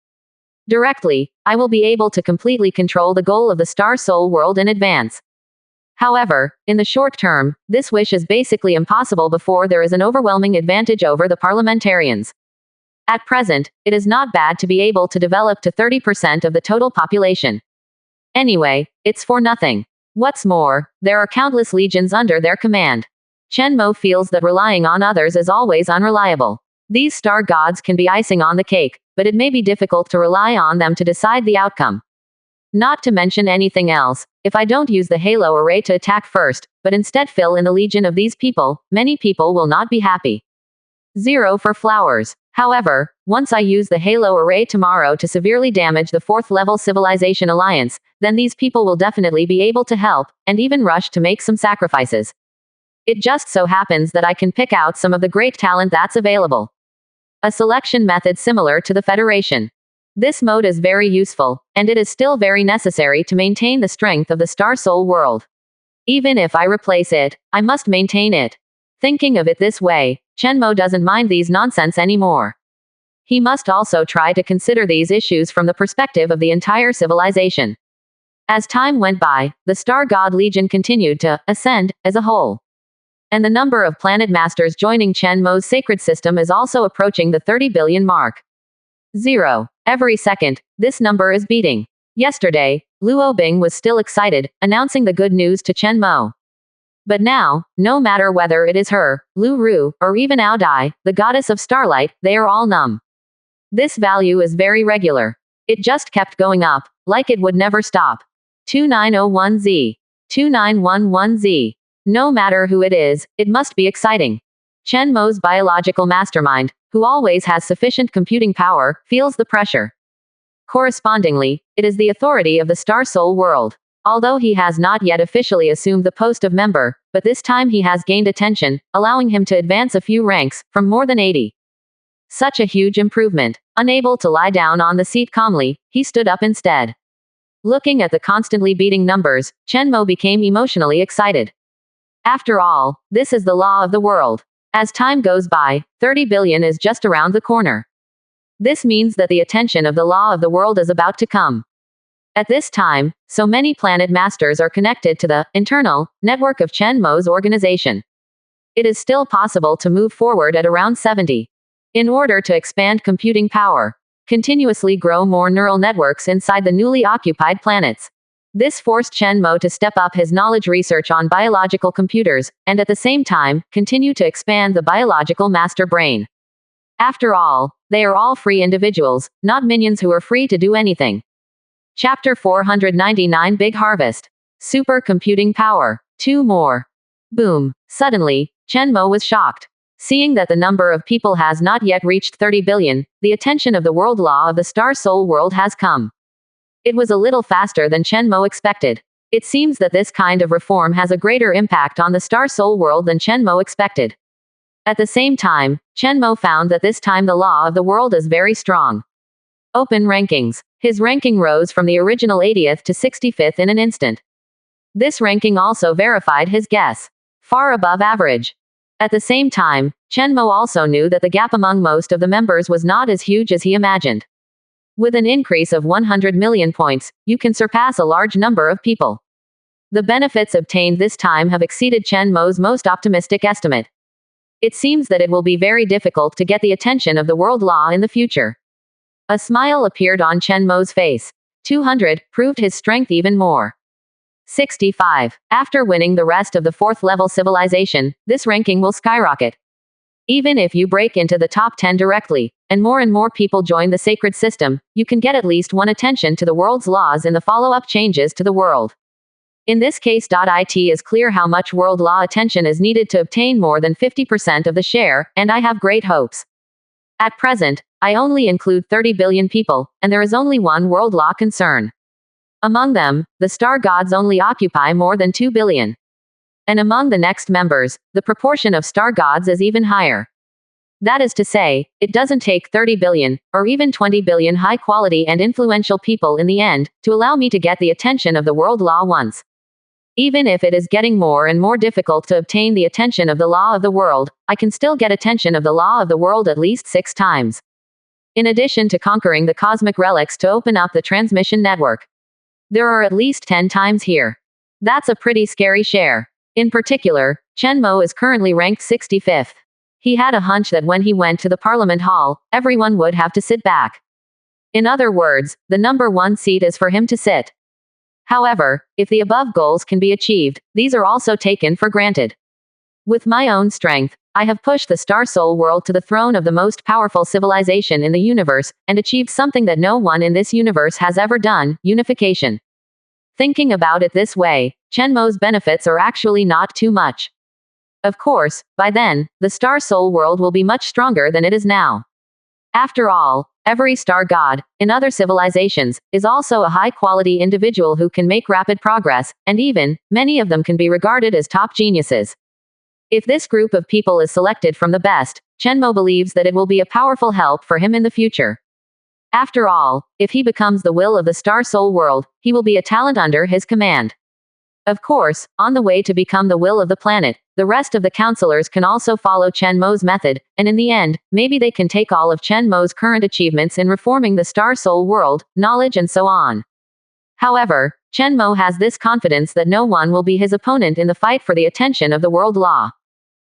Directly, I will be able to completely control the goal of the star soul world in advance. However, in the short term, this wish is basically impossible before there is an overwhelming advantage over the parliamentarians. At present, it is not bad to be able to develop to 30% of the total population. Anyway, it's for nothing. What's more, there are countless legions under their command. Chen Mo feels that relying on others is always unreliable. These star gods can be icing on the cake, but it may be difficult to rely on them to decide the outcome. Not to mention anything else, if I don't use the halo array to attack first, but instead fill in the legion of these people, many people will not be happy. 0 for flowers. However, once I use the halo array tomorrow to severely damage the 4th level civilization alliance, then these people will definitely be able to help, and even rush to make some sacrifices. It just so happens that I can pick out some of the great talent that's available. A selection method similar to the Federation. This mode is very useful, and it is still very necessary to maintain the strength of the star soul world. Even if I replace it, I must maintain it. Thinking of it this way, Chen Mo doesn't mind these nonsense anymore. He must also try to consider these issues from the perspective of the entire civilization. As time went by, the Star God Legion continued to ascend as a whole. And the number of planet masters joining Chen Mo's sacred system is also approaching the 30 billion mark. 0. Every second, this number is beating. Yesterday, Luo Bing was still excited, announcing the good news to Chen Mo. But now, no matter whether it is her, Lu Ru, or even Ao Dai, the goddess of starlight, they are all numb. This value is very regular. It just kept going up, like it would never stop. 2901Z. 2911Z. No matter who it is, it must be exciting. Chen Mo's biological mastermind, who always has sufficient computing power, feels the pressure. Correspondingly, it is the authority of the Star Soul world. Although he has not yet officially assumed the post of member, but this time he has gained attention, allowing him to advance a few ranks, from more than 80. Such a huge improvement. Unable to lie down on the seat calmly, he stood up instead. Looking at the constantly beating numbers, Chen Mo became emotionally excited. After all, this is the law of the world. As time goes by, 30 billion is just around the corner. This means that the attention of the law of the world is about to come. At this time, so many planet masters are connected to the internal network of Chen Mo's organization. It is still possible to move forward at around 70. In order to expand computing power, continuously grow more neural networks inside the newly occupied planets. This forced Chen Mo to step up his knowledge research on biological computers, and at the same time, continue to expand the biological master brain. After all, they are all free individuals, not minions who are free to do anything. Chapter 499 Big Harvest. Super computing power. 2 more. Boom. Suddenly, Chen Mo was shocked. Seeing that the number of people has not yet reached 30 billion, the attention of the world law of the Star Soul world has come. It was a little faster than Chen Mo expected. It seems that this kind of reform has a greater impact on the Star Soul world than Chen Mo expected. At the same time, Chen Mo found that this time the law of the world is very strong. Open rankings. His ranking rose from the original 80th to 65th in an instant. This ranking also verified his guess. Far above average. At the same time, Chen Mo also knew that the gap among most of the members was not as huge as he imagined. With an increase of 100 million points, you can surpass a large number of people. The benefits obtained this time have exceeded Chen Mo's most optimistic estimate. It seems that it will be very difficult to get the attention of the world law in the future. A smile appeared on Chen Mo's face. 200 proved his strength even more. 65. After winning the rest of the 4th level civilization, this ranking will skyrocket. Even if you break into the top 10 directly, and more people join the sacred system, you can get at least one attention to the world's laws in the follow-up changes to the world. In this case, it is clear how much world law attention is needed to obtain more than 50% of the share, and I have great hopes. At present, I only include 30 billion people, and there is only one world law concern. Among them, the star gods only occupy more than 2 billion. And among the next members, the proportion of star gods is even higher. That is to say, it doesn't take 30 billion, or even 20 billion high-quality and influential people in the end, to allow me to get the attention of the world law once. Even if it is getting more and more difficult to obtain the attention of the law of the world, I can still get attention of the law of the world at least 6 times. In addition to conquering the cosmic relics to open up the transmission network. There are at least 10 times here. That's a pretty scary share. In particular, Chen Mo is currently ranked 65th. He had a hunch that when he went to the Parliament Hall, everyone would have to sit back. In other words, the number 1 seat is for him to sit. However, if the above goals can be achieved, these are also taken for granted. With my own strength, I have pushed the Star Soul world to the throne of the most powerful civilization in the universe, and achieved something that no one in this universe has ever done: unification. Thinking about it this way, Chen Mo's benefits are actually not too much. Of course, by then, the Star Soul world will be much stronger than it is now. After all, every star god, in other civilizations, is also a high-quality individual who can make rapid progress, and even, many of them can be regarded as top geniuses. If this group of people is selected from the best, Chen Mo believes that it will be a powerful help for him in the future. After all, if he becomes the will of the Star Soul world, he will be a talent under his command. Of course, on the way to become the will of the planet, the rest of the counselors can also follow Chen Mo's method, and in the end, maybe they can take all of Chen Mo's current achievements in reforming the Star Soul world, knowledge and so on. However, Chen Mo has this confidence that no one will be his opponent in the fight for the attention of the world law.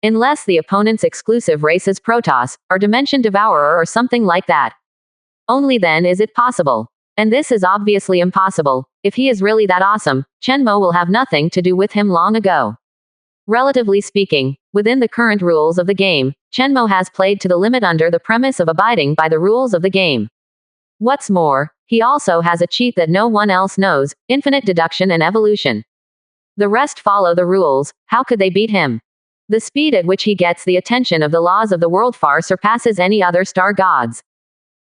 Unless the opponent's exclusive race is Protoss, or Dimension Devourer or something like that. Only then is it possible. And this is obviously impossible. If he is really that awesome, Chen Mo will have nothing to do with him long ago. Relatively speaking, within the current rules of the game, Chen Mo has played to the limit under the premise of abiding by the rules of the game. What's more, he also has a cheat that no one else knows: infinite deduction and evolution. The rest follow the rules. How could they beat him? The speed at which he gets the attention of the laws of the world far surpasses any other star gods.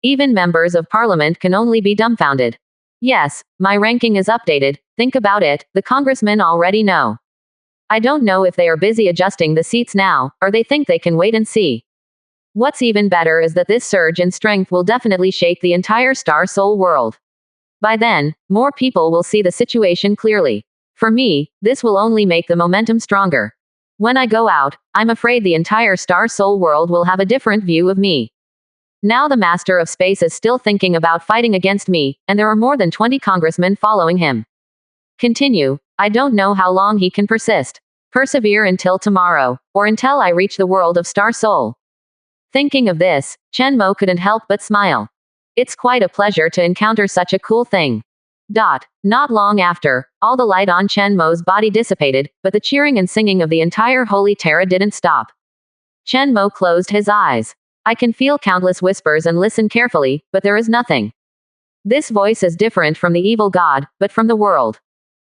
Even members of parliament can only be dumbfounded. Yes, my ranking is updated. Think about it, the congressmen already know. I don't know if they are busy adjusting the seats now, or they think they can wait and see. What's even better is that this surge in strength will definitely shake the entire Star Soul world. By then, more people will see the situation clearly. For me, this will only make the momentum stronger. When I go out, I'm afraid the entire Star Soul world will have a different view of me. Now the Master of Space is still thinking about fighting against me, and there are more than 20 congressmen following him. Continue. I don't know how long he can persist. Persevere until tomorrow, or until I reach the world of Star Soul. Thinking of this, Chen Mo couldn't help but smile. It's quite a pleasure to encounter such a cool thing. Not long after, all the light on Chen Mo's body dissipated, but the cheering and singing of the entire Holy Terra didn't stop. Chen Mo closed his eyes. I can feel countless whispers and listen carefully, but there is nothing. This voice is different from the evil god, but from the world.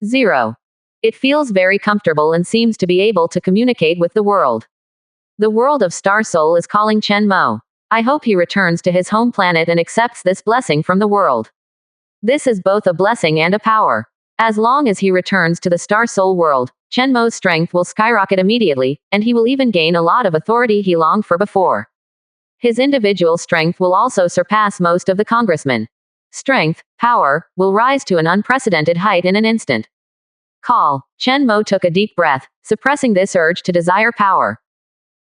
0. It feels very comfortable and seems to be able to communicate with the world. The world of Star Soul is calling Chen Mo. I hope he returns to his home planet and accepts this blessing from the world. This is both a blessing and a power. As long as he returns to the Star Soul world, Chen Mo's strength will skyrocket immediately, and he will even gain a lot of authority he longed for before. His individual strength will also surpass most of the congressmen. Strength, power, will rise to an unprecedented height in an instant. Call. Chen Mo took a deep breath, suppressing this urge to desire power.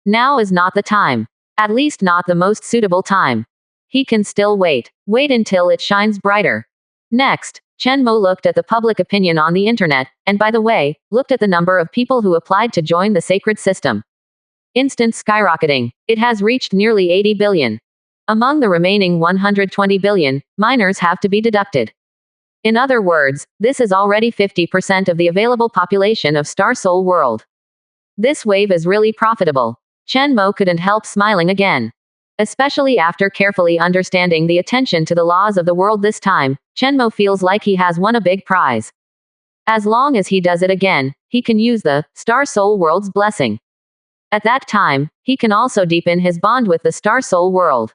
Now is not the time. At least not the most suitable time. He can still wait. Wait until it shines brighter. Next, Chen Mo looked at the public opinion on the internet, and by the way, looked at the number of people who applied to join the sacred system. Instant skyrocketing. It has reached nearly 80 billion. Among the remaining 120 billion, minors have to be deducted. In other words, this is already 50% of the available population of Star Soul world. This wave is really profitable. Chen Mo couldn't help smiling again. Especially after carefully understanding the attention to the laws of the world this time, Chen Mo feels like he has won a big prize. As long as he does it again, he can use the Star Soul world's blessing. At that time, he can also deepen his bond with the Star Soul world.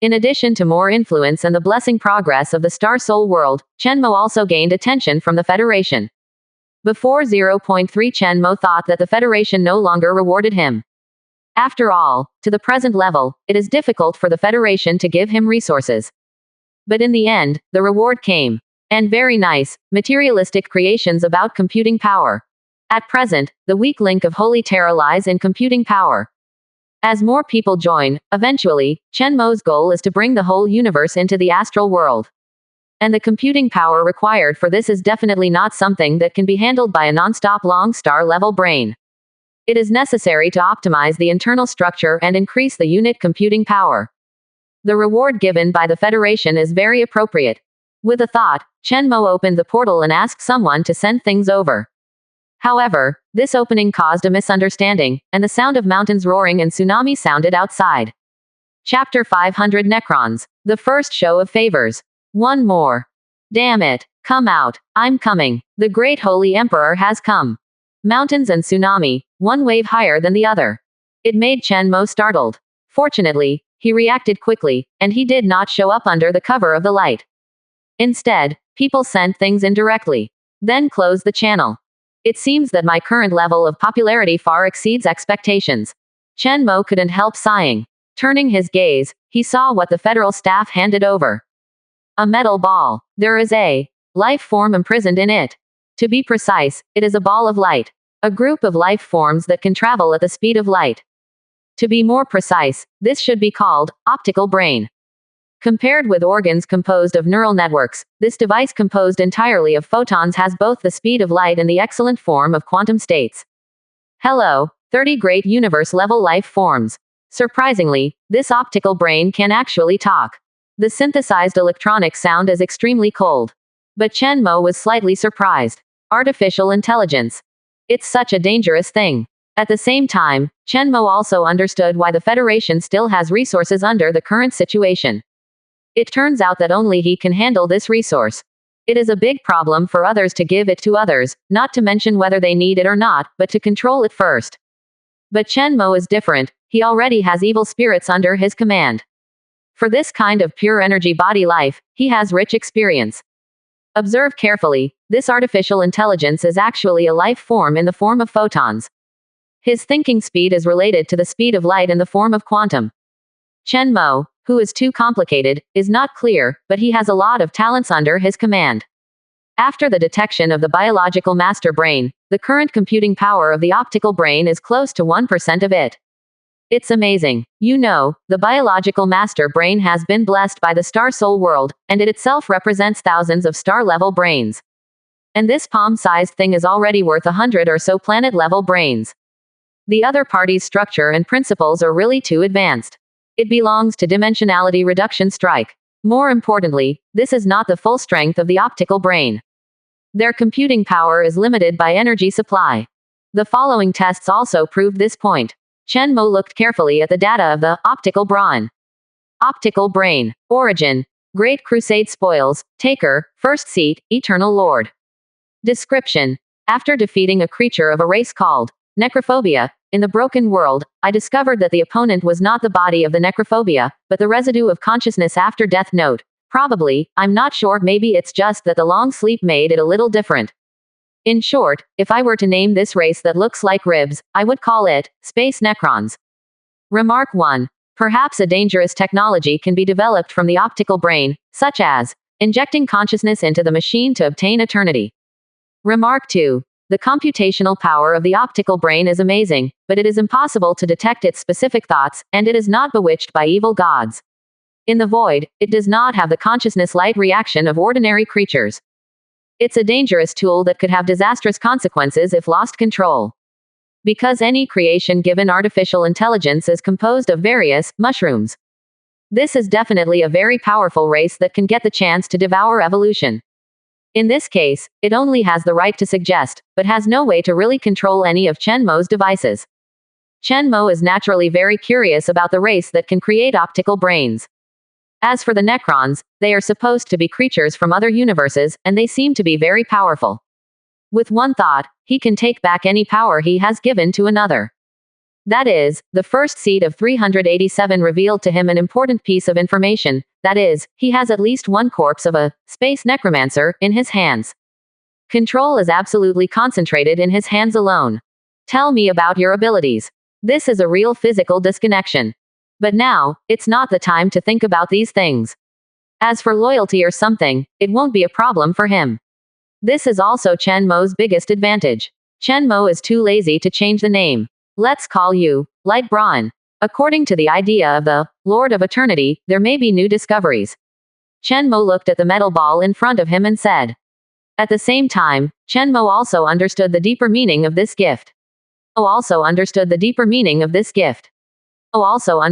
In addition to more influence and the blessing progress of the Star Soul world, Chen Mo also gained attention from the Federation. Before 0.3 Chen Mo thought that the Federation no longer rewarded him. After all, to the present level, it is difficult for the Federation to give him resources. But in the end, the reward came. And very nice, materialistic creations about computing power. At present, the weak link of Holy Terra lies in computing power. As more people join, eventually, Chen Mo's goal is to bring the whole universe into the astral world. And the computing power required for this is definitely not something that can be handled by a non-stop long star-level brain. It is necessary to optimize the internal structure and increase the unit computing power. The reward given by the Federation is very appropriate. With a thought, Chen Mo opened the portal and asked someone to send things over. However, this opening caused a misunderstanding, and the sound of mountains roaring and tsunami sounded outside. Chapter 500 Necrons. The first show of favors. One more. Damn it. Come out. I'm coming. The great holy emperor has come. Mountains and tsunami, one wave higher than the other. It made Chen Mo startled. Fortunately, he reacted quickly, and he did not show up under the cover of the light. Instead, people sent things indirectly. Then closed the channel. It seems that my current level of popularity far exceeds expectations. Chen Mo couldn't help sighing. Turning his gaze, he saw what the federal staff handed over. A metal ball. There is a life form imprisoned in it. To be precise, it is a ball of light. A group of life forms that can travel at the speed of light. To be more precise, this should be called optical brain. Compared with organs composed of neural networks, this device composed entirely of photons has both the speed of light and the excellent form of quantum states. Hello, 30 great universe-level life forms. Surprisingly, this optical brain can actually talk. The synthesized electronic sound is extremely cold. But Chen Mo was slightly surprised. Artificial intelligence. It's such a dangerous thing. At the same time, Chen Mo also understood why the Federation still has resources under the current situation. It turns out that only he can handle this resource. It is a big problem for others to give it to others, not to mention whether they need it or not, but to control it first. But Chen Mo is different. He already has evil spirits under his command. For this kind of pure energy body life, he has rich experience. Observe carefully, this artificial intelligence is actually a life form in the form of photons. His thinking speed is related to the speed of light in the form of quantum. Chen Mo, who is too complicated, is not clear, but he has a lot of talents under his command. After the detection of the biological master brain, the current computing power of the optical brain is close to 1% of it. It's amazing. You know, the biological master brain has been blessed by the star soul world, and it itself represents thousands of star-level brains. And this palm-sized thing is already worth 100 or so planet-level brains. The other party's structure and principles are really too advanced. It belongs to dimensionality reduction strike. More importantly, this is not the full strength of the optical brain. Their computing power is limited by energy supply. The following tests also proved this point. Chen Mo looked carefully at the data of the optical brain. Optical brain. Origin. Great Crusade spoils. Taker. First seat. Eternal Lord. Description. After defeating a creature of a race called necrophobia in the broken world, I discovered that the opponent was not the body of the necrophobia, but the residue of consciousness after death. Note. Probably, I'm not sure, maybe it's just that the long sleep made it a little different. In short, if I were to name this race that looks like ribs, I would call it Space Necrons. Remark 1. Perhaps a dangerous technology can be developed from the optical brain, such as injecting consciousness into the machine to obtain eternity. Remark 2. The computational power of the optical brain is amazing, but it is impossible to detect its specific thoughts, and it is not bewitched by evil gods. In the void, it does not have the consciousness light reaction of ordinary creatures. It's a dangerous tool that could have disastrous consequences if lost control. Because any creation given artificial intelligence is composed of various mushrooms. This is definitely a very powerful race that can get the chance to devour evolution. In this case, it only has the right to suggest, but has no way to really control any of Chen Mo's devices. Chen Mo is naturally very curious about the race that can create optical brains. As for the Necrons, they are supposed to be creatures from other universes, and they seem to be very powerful. With one thought, he can take back any power he has given to another. That is, the first seed of 387 revealed to him an important piece of information, that is, he has at least one corpse of a space necromancer in his hands. Control is absolutely concentrated in his hands alone. Tell me about your abilities. This is a real physical disconnection. But now, it's not the time to think about these things. As for loyalty or something, it won't be a problem for him. This is also Chen Mo's biggest advantage. Chen Mo is too lazy to change the name. Let's call you Light Brawn. According to the idea of the Lord of Eternity, there may be new discoveries. Chen Mo looked at the metal ball in front of him and said. At the same time, Chen Mo also understood the deeper meaning of this gift. Also understood the deeper meaning of this gift. Also